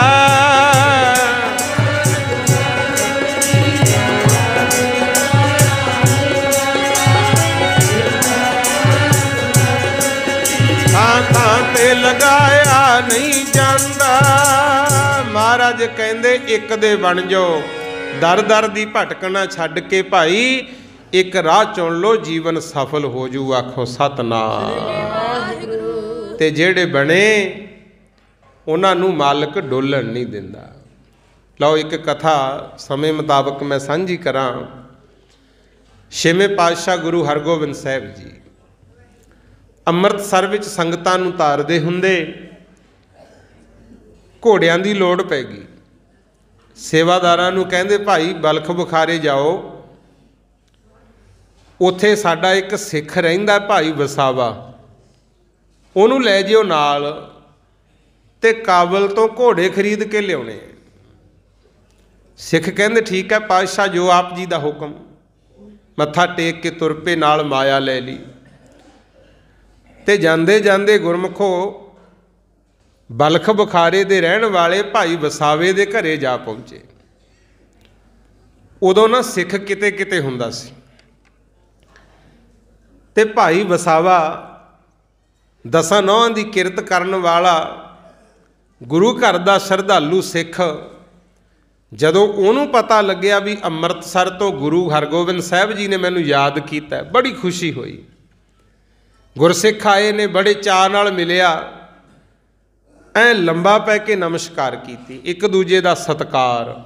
थां थां ते लगाया नहीं जांदा। महाराज कहंदे एक दे बन जाओ, दर दर दी भटकना छड्ड के भाई एक राह चुन लो, जीवन सफल हो जू। आखो सतनाम। ते जेड़े बने उन्हां नूं मालक डोलण नहीं दिंदा। लो एक कथा समय मुताबक मैं सांझी करां। छेवें पातशाह गुरु हरगोबिंद साहिब जी ਅੰਮ੍ਰਿਤਸਰ ਵਿੱਚ ਸੰਗਤਾਂ ਨੂੰ ਤਾਰਦੇ ਹੁੰਦੇ, ਘੋੜਿਆਂ ਦੀ ਲੋੜ ਪੈ ਗਈ। ਸੇਵਾਦਾਰਾਂ ਨੂੰ ਕਹਿੰਦੇ ਭਾਈ ਬਲਖ ਬੁਖਾਰੇ ਜਾਓ, ਉੱਥੇ ਸਾਡਾ ਇੱਕ ਸਿੱਖ ਰਹਿੰਦਾ ਭਾਈ ਵਸਾਵਾ, ਉਹਨੂੰ ਲੈ ਜਿਓ ਨਾਲ ਤੇ ਕਾਬਲ ਤੋਂ ਘੋੜੇ ਖਰੀਦ ਕੇ ਲਿਆਉਣੇ। ਸਿੱਖ ਕਹਿੰਦੇ ਠੀਕ ਹੈ ਪਾਤਸ਼ਾਹ, ਜੋ ਆਪ ਜੀ ਦਾ ਹੁਕਮ। ਮੱਥਾ ਟੇਕ ਕੇ ਤੁਰ ਪਏ, ਨਾਲ ਮਾਇਆ ਲੈ ਲਈ ਤੇ ਜਾਂਦੇ ਜਾਂਦੇ ਗੁਰਮੁਖੋ ਬਲਖ ਬੁਖਾਰੇ ਦੇ ਰਹਿਣ ਵਾਲੇ ਭਾਈ ਵਸਾਵੇ ਦੇ ਘਰੇ ਜਾ ਪਹੁੰਚੇ। ਉਦੋਂ ਨਾ ਸਿੱਖ ਕਿਤੇ ਕਿਤੇ ਹੁੰਦਾ ਸੀ। ਤੇ ਭਾਈ ਵਸਾਵਾ ਦਸਾਂ ਨਹੁੰਆਂ ਦੀ ਕਿਰਤ ਕਰਨ ਵਾਲਾ ਗੁਰੂ ਘਰ ਦਾ ਸ਼ਰਧਾਲੂ ਸਿੱਖ, ਜਦੋਂ ਉਹਨੂੰ ਪਤਾ ਲੱਗਿਆ ਵੀ ਅੰਮ੍ਰਿਤਸਰ ਤੋਂ ਗੁਰੂ ਹਰਗੋਬਿੰਦ ਸਾਹਿਬ ਜੀ ਨੇ ਮੈਨੂੰ ਯਾਦ ਕੀਤਾ, ਬੜੀ ਖੁਸ਼ੀ ਹੋਈ। ਗੁਰਸਿੱਖ ਆਏ ਨੇ, ਬੜੇ ਚਾਅ ਨਾਲ ਮਿਲਿਆ, ਐ ਲੰਬਾ ਪੈ ਕੇ ਨਮਸਕਾਰ ਕੀਤੀ, ਇੱਕ ਦੂਜੇ ਦਾ ਸਤਿਕਾਰ।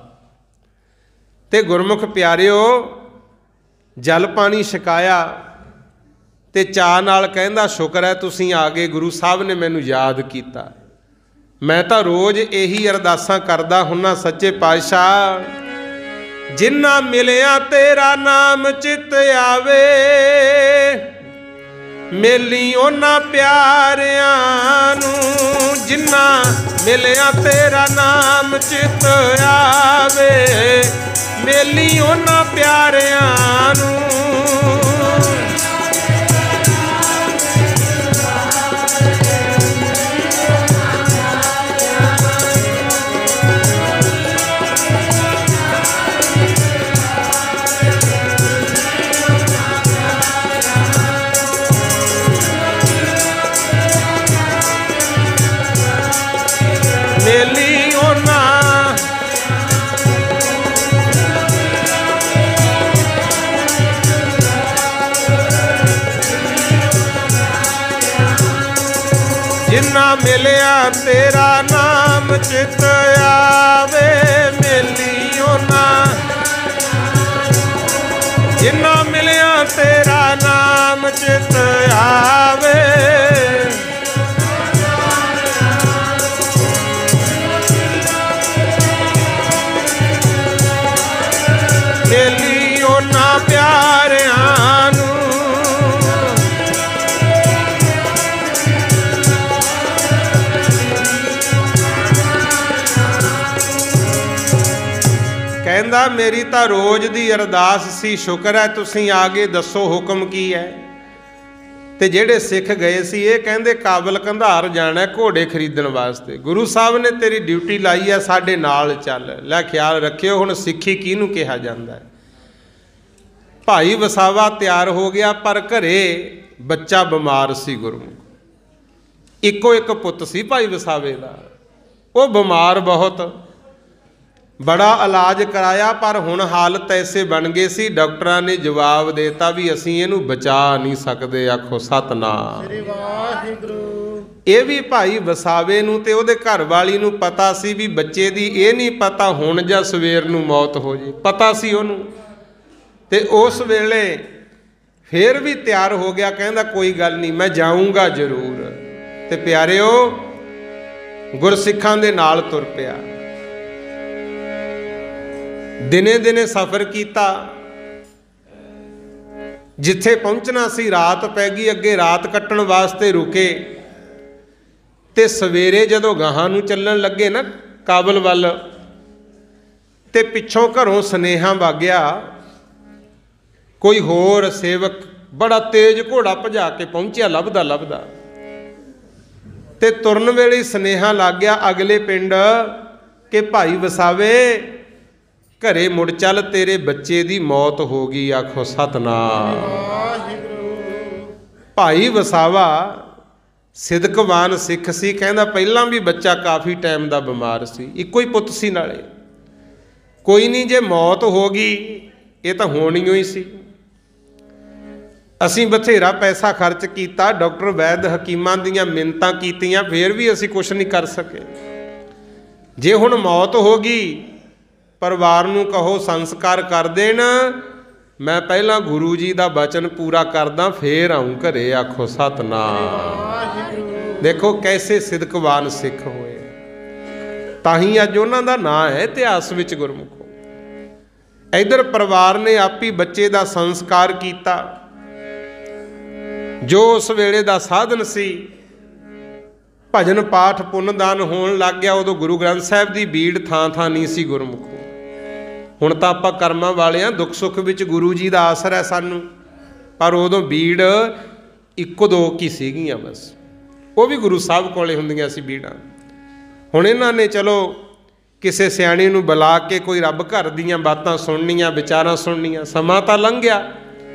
ਤੇ ਗੁਰਮੁਖ ਪਿਆਰਿਓ ਜਲ ਪਾਣੀ ਛਕਾਇਆ ਤੇ ਚਾਅ ਨਾਲ ਕਹਿੰਦਾ, ਸ਼ੁਕਰ ਹੈ ਤੁਸੀਂ ਆ ਗਏ, ਗੁਰੂ ਸਾਹਿਬ ਨੇ ਮੈਨੂੰ ਯਾਦ ਕੀਤਾ। ਮੈਂ ਤਾਂ ਰੋਜ਼ ਇਹੀ ਅਰਦਾਸਾਂ ਕਰਦਾ ਹੁੰਨਾ, ਸੱਚੇ ਪਾਤਸ਼ਾਹ ਜਿੰਨਾ ਮਿਲਿਆ ਤੇਰਾ ਨਾਮ ਚਿੱਤ ਆਵੇ, ਮੇਲੀ ਉਹਨਾਂ ਪਿਆਰਿਆਂ ਨੂੰ, ਜਿੰਨਾ ਮਿਲਿਆ ਤੇਰਾ ਨਾਮ ਚਿੱਤ ਆਵੇ, ਮੇਲੀ ਉਹਨਾਂ ਪਿਆਰਿਆਂ ਨੂੰ। ਮੇਲੀ ਉਹਨਾਂ ਜਿੰਨਾ ਮਿਲਿਆ ਤੇਰਾ ਨਾਮ ਚਿੱਤ ਆਵੇ, ਮੇਲੀ ਉਹਨਾਂ ਜਿੰਨਾ ਮਿਲਿਆ ਤੇਰਾ ਨਾਮ ਚਿੱਤ ਆਵੇ। ਮੇਲੀ ਉਹਨਾਂ ਪਿਆਰਿਆਂ ਨੂੰ। ਕਹਿੰਦਾ ਮੇਰੀ ਤਾਂ ਰੋਜ਼ ਦੀ ਅਰਦਾਸ ਸੀ, ਸ਼ੁਕਰ ਹੈ ਤੁਸੀਂ ਆ ਗਏ, ਦੱਸੋ ਹੁਕਮ ਕੀ ਹੈ। ਤੇ ਜਿਹੜੇ ਸਿੱਖ ਗਏ ਸੀ ਇਹ ਕਹਿੰਦੇ ਕਾਬਲ ਕੰਧਾਰ ਜਾਣਾ ਘੋੜੇ ਖਰੀਦਣ ਵਾਸਤੇ, ਗੁਰੂ ਸਾਹਿਬ ਨੇ ਤੇਰੀ ਡਿਊਟੀ ਲਾਈ ਹੈ, ਸਾਡੇ ਨਾਲ ਚੱਲ। ਲੈ ਖਿਆਲ ਰੱਖਿਓ ਹੁਣ ਸਿੱਖੀ ਕਿਹਨੂੰ ਕਿਹਾ ਜਾਂਦਾ ਹੈ। ਭਾਈ ਵਸਾਵਾ ਤਿਆਰ ਹੋ ਗਿਆ, ਪਰ ਘਰੇ ਬੱਚਾ ਬਿਮਾਰ ਸੀ ਗੁਰਮੁਖ, ਇੱਕੋ ਇੱਕ ਪੁੱਤ ਸੀ ਭਾਈ ਵਸਾਵੇ ਦਾ, ਉਹ ਬਿਮਾਰ ਬਹੁਤ, ਬੜਾ ਇਲਾਜ ਕਰਾਇਆ, ਪਰ ਹੁਣ ਹਾਲਤ ਐਸੇ ਬਣ ਗਈ ਸੀ, ਡਾਕਟਰਾਂ ਨੇ ਜਵਾਬ ਦੇਤਾ ਵੀ ਅਸੀਂ ਇਹਨੂੰ ਬਚਾ ਨਹੀਂ ਸਕਦੇ। ਆਖੋ ਸਤਨਾਮ ਸ੍ਰੀ ਵਾਹਿਗੁਰੂ। ਇਹ ਵੀ ਭਾਈ ਵਸਾਵੇ ਨੂੰ ਤੇ ਉਹਦੇ ਘਰ ਵਾਲੀ ਨੂੰ ਪਤਾ ਸੀ ਵੀ ਬੱਚੇ ਦੀ ਇਹ ਨਹੀਂ ਪਤਾ ਹੁਣ ਜਾਂ ਸਵੇਰ ਨੂੰ ਮੌਤ ਹੋ ਜੇ, ਪਤਾ ਸੀ ਉਹਨੂੰ। ਤੇ ਉਸ ਵੇਲੇ ਫੇਰ ਵੀ ਤਿਆਰ ਹੋ ਗਿਆ, ਕਹਿੰਦਾ ਕੋਈ ਗੱਲ ਨਹੀਂ ਮੈਂ ਜਾਊਂਗਾ ਜ਼ਰੂਰ। ਤੇ ਪਿਆਰਿਓ ਗੁਰਸਿੱਖਾਂ ਦੇ ਨਾਲ ਤੁਰ ਪਿਆ, ਦਿਨੇ ਦਿਨੇ ਸਫ਼ਰ ਕੀਤਾ, ਜਿੱਥੇ ਪਹੁੰਚਣਾ ਸੀ ਰਾਤ ਪੈ ਗਈ, ਅੱਗੇ ਰਾਤ ਕੱਟਣ ਵਾਸਤੇ ਰੁਕੇ। ਤੇ ਸਵੇਰੇ ਜਦੋਂ ਗਾਹਾਂ ਨੂੰ ਚੱਲਣ ਲੱਗੇ ਨਾ ਕਾਬਲ ਵੱਲ, ਤੇ ਪਿੱਛੋਂ ਘਰੋਂ ਸੁਨੇਹਾ ਵਾਗਿਆ, ਕੋਈ ਹੋਰ ਸੇਵਕ ਬੜਾ ਤੇਜ਼ ਘੋੜਾ ਭਜਾ ਕੇ ਪਹੁੰਚਿਆ ਲੱਭਦਾ ਲੱਭਦਾ। ਤੇ ਤੁਰਨ ਵੇਲੇ ਸੁਨੇਹਾ ਲੱਗ ਗਿਆ ਅਗਲੇ ਪਿੰਡ ਕਿ ਭਾਈ ਵਸਾਵੇ ਘਰੇ ਮੁੜ ਚੱਲ, ਤੇਰੇ ਬੱਚੇ ਦੀ ਮੌਤ ਹੋ ਗਈ। ਆਖੋ ਸਤਨਾਮ। ਭਾਈ ਵਸਾਵਾ ਸਿਦਕਵਾਨ ਸਿੱਖ ਸੀ, ਕਹਿੰਦਾ ਪਹਿਲਾਂ ਵੀ ਬੱਚਾ ਕਾਫੀ ਟਾਈਮ ਦਾ ਬਿਮਾਰ ਸੀ, ਇੱਕੋ ਹੀ ਪੁੱਤ ਸੀ ਨਾਲੇ, ਕੋਈ ਨਹੀਂ ਜੇ ਮੌਤ ਹੋ ਗਈ ਇਹ ਤਾਂ ਹੋਣੀ ਹੋਈ ਸੀ। ਅਸੀਂ ਬਥੇਰਾ ਪੈਸਾ ਖਰਚ ਕੀਤਾ, ਡਾਕਟਰ ਵੈਦ ਹਕੀਮਾਂ ਦੀਆਂ ਮਿੰਨਤਾਂ ਕੀਤੀਆਂ, ਫੇਰ ਵੀ ਅਸੀਂ ਕੁਛ ਨਹੀਂ ਕਰ ਸਕੇ। ਜੇ ਹੁਣ ਮੌਤ ਹੋ ਗਈ, ਪਰਿਵਾਰ ਨੂੰ ਕਹੋ ਸੰਸਕਾਰ ਕਰ ਦੇਣ, ਮੈਂ ਪਹਿਲਾਂ ਗੁਰੂ ਜੀ ਦਾ ਬਚਨ ਪੂਰਾ ਕਰਦਾ ਫੇਰ ਆਊਂ ਘਰੇ। ਆਖੋ ਸਤਨਾਮ। ਦੇਖੋ ਕੈਸੇ ਸਿਦਕਵਾਨ ਸਿੱਖ ਹੋਏ, ਤਾਂ ਹੀ ਅੱਜ ਉਹਨਾਂ ਦਾ ਨਾਂ ਹੈ ਇਤਿਹਾਸ ਵਿੱਚ ਗੁਰਮੁਖੋ। ਇੱਧਰ ਪਰਿਵਾਰ ਨੇ ਆਪੀ ਬੱਚੇ ਦਾ ਸੰਸਕਾਰ ਕੀਤਾ, ਜੋ ਉਸ ਵੇਲੇ ਦਾ ਸਾਧਨ ਸੀ। ਭਜਨ ਪਾਠ ਪੁੰਨਦਾਨ ਹੋਣ ਲੱਗ ਗਿਆ। ਉਦੋਂ ਗੁਰੂ ਗ੍ਰੰਥ ਸਾਹਿਬ ਦੀ ਬੀੜ ਥਾਂ ਥਾਂ ਨਹੀਂ ਸੀ ਗੁਰਮੁਖੋ। ਹੁਣ ਤਾਂ ਆਪਾਂ ਕਰਮਾਂ ਵਾਲੇ ਹਾਂ, ਦੁੱਖ ਸੁੱਖ ਵਿੱਚ ਗੁਰੂ ਜੀ ਦਾ ਆਸਰਾ ਹੈ ਸਾਨੂੰ, ਪਰ ਉਦੋਂ ਬੀੜ ਇੱਕੋ ਦੋ ਕੀ ਸੀਗੀਆਂ ਬਸ, ਉਹ ਵੀ ਗੁਰੂ ਸਾਹਿਬ ਕੋਲੇ ਹੁੰਦੀਆਂ ਸੀ ਬੀੜਾਂ। ਹੁਣ ਇਹਨਾਂ ਨੇ ਚਲੋ ਕਿਸੇ ਸਿਆਣੇ ਨੂੰ ਬੁਲਾ ਕੇ ਕੋਈ ਰੱਬ ਘਰ ਦੀਆਂ ਬਾਤਾਂ ਸੁਣਨੀਆਂ, ਵਿਚਾਰਾਂ ਸੁਣਨੀਆਂ। ਸਮਾਂ ਤਾਂ ਲੰਘ ਗਿਆ।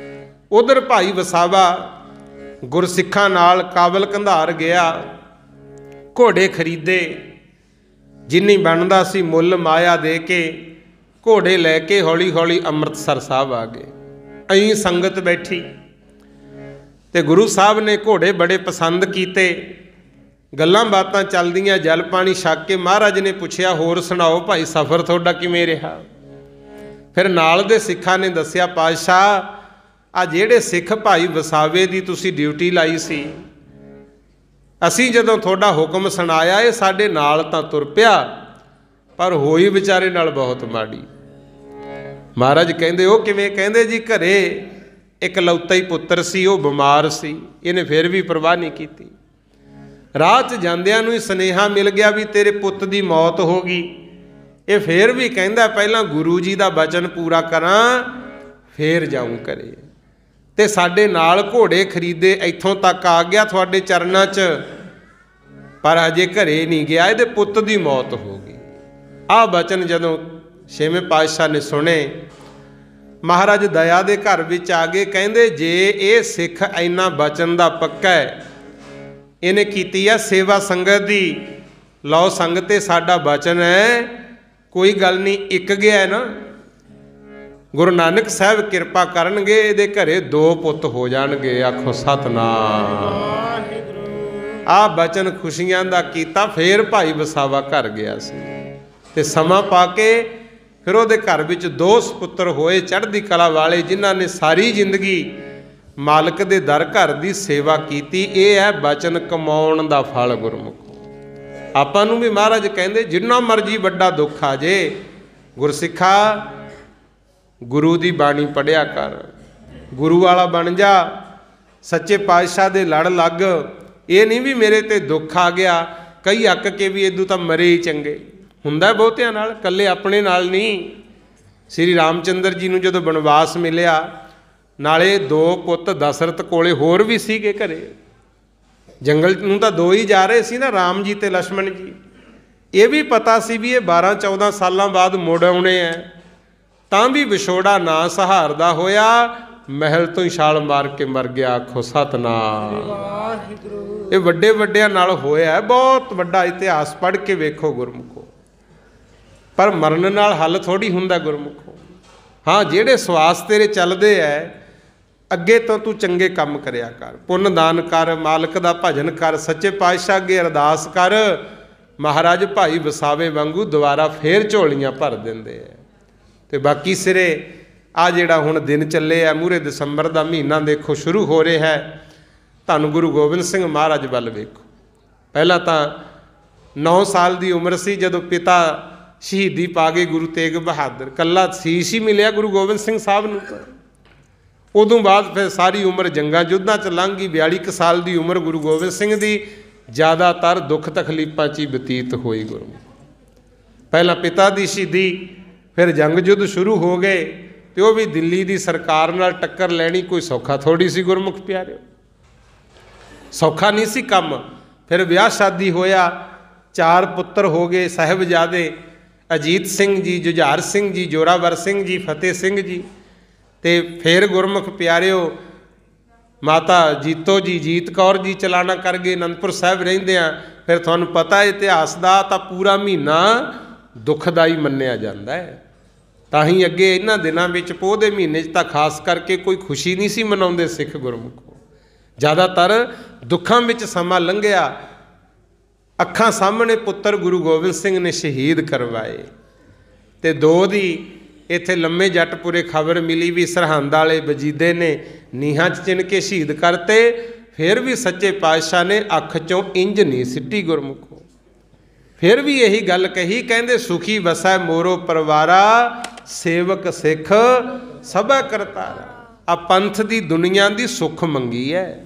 ਉਧਰ ਭਾਈ ਵਸਾਵਾ ਗੁਰਸਿੱਖਾਂ ਨਾਲ ਕਾਬਲ ਕੰਧਾਰ ਗਿਆ, ਘੋੜੇ ਖਰੀਦੇ, ਜਿੰਨੀ ਬਣਦਾ ਸੀ ਮੁੱਲ ਮਾਇਆ ਦੇ ਕੇ ਘੋੜੇ ਲੈ ਕੇ ਹੌਲੀ ਹੌਲੀ ਅੰਮ੍ਰਿਤਸਰ ਸਾਹਿਬ ਆ ਗਏ। ਅਈ ਸੰਗਤ ਬੈਠੀ ਤੇ ਗੁਰੂ ਸਾਹਿਬ ਨੇ ਘੋੜੇ ਬੜੇ ਪਸੰਦ ਕੀਤੇ। ਗੱਲਾਂ ਬਾਤਾਂ ਚੱਲਦੀਆਂ, ਜਲ ਪਾਣੀ ਛਕ ਕੇ ਮਹਾਰਾਜ ਨੇ ਪੁੱਛਿਆ, ਹੋਰ ਸੁਣਾਓ ਭਾਈ, ਸਫ਼ਰ ਤੁਹਾਡਾ ਕਿਵੇਂ ਰਿਹਾ? ਫਿਰ ਨਾਲ ਦੇ ਸਿੱਖਾਂ ਨੇ ਦੱਸਿਆ, ਪਾਤਸ਼ਾਹ ਆ ਜਿਹੜੇ ਸਿੱਖ ਭਾਈ ਵਸਾਵੇ ਦੀ ਤੁਸੀਂ ਡਿਊਟੀ ਲਾਈ ਸੀ, ਅਸੀਂ ਜਦੋਂ ਤੁਹਾਡਾ ਹੁਕਮ ਸੁਣਾਇਆ ਇਹ ਸਾਡੇ ਨਾਲ ਤਾਂ ਤੁਰ ਪਿਆ, ਪਰ ਹੋਈ ਵਿਚਾਰੇ ਨਾਲ ਬਹੁਤ ਮਾੜੀ। ਮਹਾਰਾਜ ਕਹਿੰਦੇ ਉਹ ਕਿਵੇਂ? ਕਹਿੰਦੇ ਜੀ ਘਰੇ ਇਕਲੌਤਾ ਹੀ ਪੁੱਤਰ ਸੀ, ਉਹ ਬਿਮਾਰ ਸੀ, ਇਹਨੇ ਫਿਰ ਵੀ ਪਰਵਾਹ ਨਹੀਂ ਕੀਤੀ। ਰਾਹ 'ਚ ਜਾਂਦਿਆਂ ਨੂੰ ਹੀ ਸੁਨੇਹਾ ਮਿਲ ਗਿਆ ਵੀ ਤੇਰੇ ਪੁੱਤ ਦੀ ਮੌਤ ਹੋ ਗਈ। ਇਹ ਫਿਰ ਵੀ ਕਹਿੰਦਾ ਪਹਿਲਾਂ ਗੁਰੂ ਜੀ ਦਾ ਬਚਨ ਪੂਰਾ ਕਰਾਂ ਫੇਰ ਜਾਊਂ ਘਰੇ। ਤੇ ਸਾਡੇ ਨਾਲ ਘੋੜੇ ਖਰੀਦੇ, ਇੱਥੋਂ ਤੱਕ ਆ ਗਿਆ ਤੁਹਾਡੇ ਚਰਨਾਂ 'ਚ, ਪਰ ਅਜੇ ਘਰੇ ਨਹੀਂ ਗਿਆ, ਇਹਦੇ ਪੁੱਤ ਦੀ ਮੌਤ ਹੋ ਗਈ। ਆਹ ਬਚਨ ਜਦੋਂ ਛੇਵੇਂ ਪਾਤਸ਼ਾਹ ਨੇ ਸੁਣੇ, ਮਹਾਰਾਜ ਦਇਆ ਦੇ ਘਰ ਵਿੱਚ ਆ ਗਏ। ਕਹਿੰਦੇ ਜੇ ਇਹ ਸਿੱਖ ਇੰਨਾ ਬਚਨ ਦਾ ਪੱਕਾ ਹੈ, ਇਹਨੇ ਕੀਤੀ ਆ ਸੇਵਾ ਸੰਗਤ ਦੀ, ਲਓ ਸੰਗਤੇ ਸਾਡਾ ਬਚਨ ਹੈ, ਕੋਈ ਗੱਲ ਨਹੀਂ, ਇੱਕ ਗਿਆ ਨਾ, ਗੁਰੂ ਨਾਨਕ ਸਾਹਿਬ ਕਿਰਪਾ ਕਰਨਗੇ, ਇਹਦੇ ਘਰੇ 2 ਪੁੱਤ ਹੋ ਜਾਣਗੇ। ਆਖੋ ਸਤਨਾਮ। ਆਹ ਬਚਨ ਖੁਸ਼ੀਆਂ ਦਾ ਕੀਤਾ। ਫੇਰ ਭਾਈ ਵਸਾਵਾ ਘਰ ਗਿਆ ਸੀ ਤੇ ਸਮਾਂ ਪਾ ਕੇ ਫਿਰ ਉਹਦੇ ਘਰ ਵਿੱਚ 2 ਸੁਪੁੱਤਰ ਹੋਏ ਚੜ੍ਹਦੀ ਕਲਾ ਵਾਲੇ, ਜਿਨ੍ਹਾਂ ਨੇ ਸਾਰੀ ਜ਼ਿੰਦਗੀ ਮਾਲਕ ਦੇ ਦਰ ਘਰ ਦੀ ਸੇਵਾ ਕੀਤੀ। ਇਹ ਹੈ ਬਚਨ ਕਮਾਉਣ ਦਾ ਫਲ ਗੁਰਮੁਖੋ। ਆਪਾਂ ਨੂੰ ਵੀ ਮਹਾਰਾਜ ਕਹਿੰਦੇ ਜਿੰਨਾ ਮਰਜੀ ਵੱਡਾ ਦੁੱਖ ਆ ਜੇ, ਗੁਰਸਿੱਖਾ ਗੁਰੂ ਦੀ ਬਾਣੀ ਪੜ੍ਹਿਆ ਕਰ, ਗੁਰੂ ਵਾਲਾ ਬਣ ਜਾ, ਸੱਚੇ ਪਾਤਸ਼ਾਹ ਦੇ ਲੜ ਲੱਗ। ਇਹ ਨਹੀਂ ਵੀ ਮੇਰੇ ਤੇ ਦੁੱਖ ਆ ਗਿਆ, ਕਈ ਅੱਕ ਕੇ ਵੀ ਇਦੋਂ ਤਾਂ ਮਰੇ ਹੀ ਚੰਗੇ। ਹੁੰਦਾ ਬਹੁਤਿਆਂ ਨਾਲ, ਇਕੱਲੇ ਆਪਣੇ ਨਾਲ ਨਹੀਂ। ਸ੍ਰੀ ਰਾਮਚੰਦਰ ਜੀ ਨੂੰ ਜਦੋਂ ਬਨਵਾਸ ਮਿਲਿਆ, ਨਾਲੇ 2 ਪੁੱਤ ਦਸ਼ਰਥ ਕੋਲੇ ਹੋਰ ਵੀ ਸੀਗੇ ਘਰੇ, ਜੰਗਲ ਨੂੰ ਤਾਂ 2 ਹੀ ਜਾ ਰਹੇ ਸੀ ਨਾ, ਰਾਮ ਜੀ ਤੇ ਲక్ష్మణ ਜੀ। ਇਹ ਵੀ ਪਤਾ ਸੀ ਵੀ ਇਹ 12-14 ਸਾਲਾਂ ਬਾਅਦ ਮੁੜ ਆਉਣੇ ਐ, ਤਾਂ ਵੀ ਵਿਛੋੜਾ ਨਾ ਸਹਾਰਦਾ ਹੋਇਆ, ਮਹਿਲ ਤੋਂ ਹੀ ਛਾਲ ਮਾਰ ਕੇ ਮਰ ਗਿਆ। ਆਖੋ ਸਤਨਾਮ। ਇਹ ਵੱਡੇ ਵੱਡਿਆਂ ਨਾਲ ਹੋਇਆ, ਬਹੁਤ ਵੱਡਾ ਇਤਿਹਾਸ ਪੜ੍ਹ ਕੇ ਵੇਖੋ ਗੁਰਮੁਖੋ। ਪਰ ਮਰਨ ਨਾਲ ਹੱਲ ਥੋੜੀ ਹੁੰਦਾ ਗੁਰਮੁਖੋ। ਹਾਂ, ਜਿਹੜੇ ਸਵਾਸ ਤੇਰੇ ਚੱਲਦੇ ਐ, ਅੱਗੇ ਤੋਂ ਤੂੰ ਚੰਗੇ ਕੰਮ ਕਰਿਆ ਕਰ, ਪੁੰਨ ਦਾਨ ਕਰ, ਮਾਲਕ ਦਾ ਭਜਨ ਕਰ, ਸੱਚੇ ਪਾਤਸ਼ਾਹ ਅੱਗੇ ਅਰਦਾਸ ਕਰ। ਮਹਾਰਾਜ ਭਾਈ ਵਸਾਵੇ ਵਾਂਗੂ ਦੁਬਾਰਾ ਫੇਰ ਝੋਲੀਆਂ ਭਰ ਦਿੰਦੇ ਐ। ਤੇ ਬਾਕੀ ਸਿਰੇ ਆ ਜਿਹੜਾ ਹੁਣ ਦਿਨ ਚੱਲੇ ਆ, ਮੂਹਰੇ ਦਸੰਬਰ ਦਾ ਮਹੀਨਾ ਦੇਖੋ ਸ਼ੁਰੂ ਹੋ ਰਿਹਾ ਹੈ। ਧੰਨ ਗੁਰੂ ਗੋਬਿੰਦ ਸਿੰਘ ਮਹਾਰਾਜ ਵੱਲ ਵੇਖੋ। ਪਹਿਲਾਂ ਤਾਂ 9 ਸਾਲ ਦੀ ਉਮਰ ਸੀ ਜਦੋਂ ਪਿਤਾ ਸ਼ਹੀਦੀ ਪਾ ਗਏ ਗੁਰੂ ਤੇਗ ਬਹਾਦਰ, ਕੱਲਾ ਸੀਸ ਹੀ ਮਿਲਿਆ ਗੁਰੂ ਗੋਬਿੰਦ ਸਿੰਘ ਸਾਹਿਬ ਨੂੰ। ਤਾਂ ਉਦੋਂ ਬਾਅਦ ਫਿਰ ਸਾਰੀ ਉਮਰ ਜੰਗਾਂ ਯੁੱਧਾਂ 'ਚ ਲੰਘ ਗਈ। 42 ਸਾਲ ਦੀ ਉਮਰ ਗੁਰੂ ਗੋਬਿੰਦ ਸਿੰਘ ਦੀ ਜ਼ਿਆਦਾਤਰ ਦੁੱਖ ਤਕਲੀਫਾਂ 'ਚ ਹੀ ਬਤੀਤ ਹੋਈ ਗੁਰੂ। ਪਹਿਲਾਂ ਪਿਤਾ ਦੀ ਸ਼ਹੀਦੀ, ਫਿਰ ਜੰਗ ਯੁੱਧ ਸ਼ੁਰੂ ਹੋ ਗਏ, ਤੇ ਉਹ ਵੀ ਦਿੱਲੀ ਦੀ ਸਰਕਾਰ ਨਾਲ ਟੱਕਰ ਲੈਣੀ ਕੋਈ ਸੌਖਾ ਥੋੜੀ ਸੀ ਗੁਰਮੁਖ ਪਿਆਰਿਓ, ਸੌਖਾ ਨਹੀਂ ਸੀ ਕੰਮ। ਫਿਰ ਵਿਆਹ ਸ਼ਾਦੀ ਹੋਇਆ, 4 ਪੁੱਤਰ ਹੋ ਗਏ ਸਾਹਿਬਜ਼ਾਦੇ, ਅਜੀਤ ਸਿੰਘ ਜੀ, ਜੁਝਾਰ ਸਿੰਘ ਜੀ, ਜੋਰਾਵਰ ਸਿੰਘ ਜੀ, ਫਤਿਹ ਸਿੰਘ ਜੀ। ਤੇ ਫਿਰ ਗੁਰਮੁਖ ਪਿਆਰਿਓ ਮਾਤਾ ਜੀਤੋ ਜੀ, ਜੀਤ ਕੌਰ ਜੀ ਚਲਾਣਾ ਕਰ ਗਏ, ਅਨੰਦਪੁਰ ਸਾਹਿਬ ਰਹਿੰਦੇ ਆ। ਫਿਰ ਤੁਹਾਨੂੰ ਪਤਾ ਇਤਿਹਾਸ ਦਾ, ਤਾਂ ਪੂਰਾ ਮਹੀਨਾ ਦੁਖਦਾਈ ਮੰਨਿਆ ਜਾਂਦਾ ਹੈ। ਤਾਂ ਹੀ ਅੱਗੇ ਇਹਨਾਂ ਦਿਨਾਂ ਵਿੱਚ, ਪੋਹ ਦੇ ਮਹੀਨੇ 'ਚ ਤਾਂ ਖਾਸ ਕਰਕੇ ਕੋਈ ਖੁਸ਼ੀ ਨਹੀਂ ਸੀ ਮਨਾਉਂਦੇ ਸਿੱਖ ਗੁਰਮੁਖੋ, ਜ਼ਿਆਦਾਤਰ ਦੁੱਖਾਂ ਵਿੱਚ ਸਮਾਂ ਲੰਘਿਆ। ਅੱਖਾਂ ਸਾਹਮਣੇ ਪੁੱਤਰ ਗੁਰੂ ਗੋਬਿੰਦ ਸਿੰਘ ਨੇ ਸ਼ਹੀਦ ਕਰਵਾਏ, ਤੇ 2 ਦੀ ਇੱਥੇ ਲੰਮੇ ਜੱਟਪੁਰੇ ਖਬਰ ਮਿਲੀ ਵੀ ਸਰਹੰਦ ਵਾਲੇ ਵਜੀਦੇ ਨੇ ਨੀਹਾਂ 'ਚ ਚਿਣ ਕੇ ਸ਼ਹੀਦ ਕਰਤੇ। ਫਿਰ ਵੀ ਸੱਚੇ ਪਾਤਸ਼ਾਹ ਨੇ ਅੱਖ 'ਚੋਂ ਇੰਜ ਨਹੀਂ ਸਿੱਟੀ ਗੁਰਮੁਖੋ। ਫਿਰ ਵੀ ਇਹੀ ਗੱਲ ਕਹੀ, ਕਹਿੰਦੇ ਸੁਖੀ ਵਸੈ ਮੋਰੋ ਪਰਿਵਾਰਾ, ਸੇਵਕ ਸਿੱਖ ਸਭਾ ਕਰਤਾਰਾ। ਆ ਪੰਥ ਦੀ ਦੁਨੀਆ ਦੀ ਸੁੱਖ ਮੰਗੀ ਹੈ,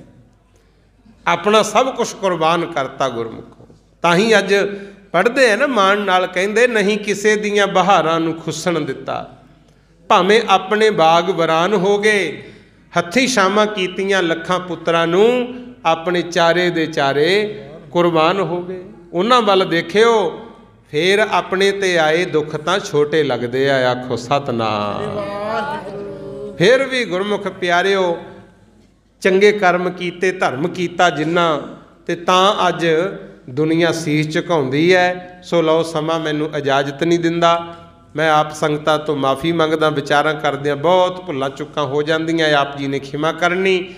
ਆਪਣਾ ਸਭ ਕੁਝ ਕੁਰਬਾਨ ਕਰਤਾ ਗੁਰਮੁਖੋ। ਤਾਂ ਹੀ ਅੱਜ ਪੜ੍ਹਦੇ ਆ ਨਾ ਮਾਣ ਨਾਲ, ਕਹਿੰਦੇ ਨਹੀਂ ਕਿਸੇ ਦੀਆਂ ਬਹਾਰਾਂ ਨੂੰ ਖੁੱਸਣ ਦਿੱਤਾ, ਭਾਵੇਂ ਆਪਣੇ ਬਾਗ ਵਰਾਨ ਹੋ ਗਏ, ਹੱਥੀਂ ਸ਼ਾਮਾਂ ਕੀਤੀਆਂ ਲੱਖਾਂ ਪੁੱਤਰਾਂ ਨੂੰ, ਆਪਣੇ ਚਾਰੇ ਦੇ ਚਾਰੇ ਕੁਰਬਾਨ ਹੋ ਗਏ। ਉਹਨਾਂ ਵੱਲ ਦੇਖਿਓ, ਫੇਰ ਆਪਣੇ ਤੇ ਆਏ ਦੁੱਖ ਤਾਂ ਛੋਟੇ ਲੱਗਦੇ ਆ, ਆਖੋ ਸਤਨਾਮ। ਫਿਰ ਵੀ ਗੁਰਮੁਖ ਪਿਆਰਿਓ, ਚੰਗੇ ਕਰਮ ਕੀਤੇ, ਧਰਮ ਕੀਤਾ ਜਿਨ੍ਹਾਂ, ਤੇ ਤਾਂ ਅੱਜ ਦੁਨੀਆ ਸੀਸ ਝੁਕਾਉਂਦੀ ਹੈ। ਸੋ ਲਓ, ਸਮਾਂ ਮੈਨੂੰ ਇਜਾਜ਼ਤ ਨਹੀਂ ਦਿੰਦਾ। ਮੈਂ ਆਪ ਸੰਗਤਾਂ ਤੋਂ ਮਾਫੀ ਮੰਗਦਾ। ਵਿਚਾਰਾਂ ਕਰਦਿਆਂ ਬਹੁਤ ਭੁੱਲਾਂ ਚੁੱਕਾਂ ਹੋ ਜਾਂਦੀਆਂ, ਆਪ ਜੀ ਨੇ ਖਿਮਾ ਕਰਨੀ।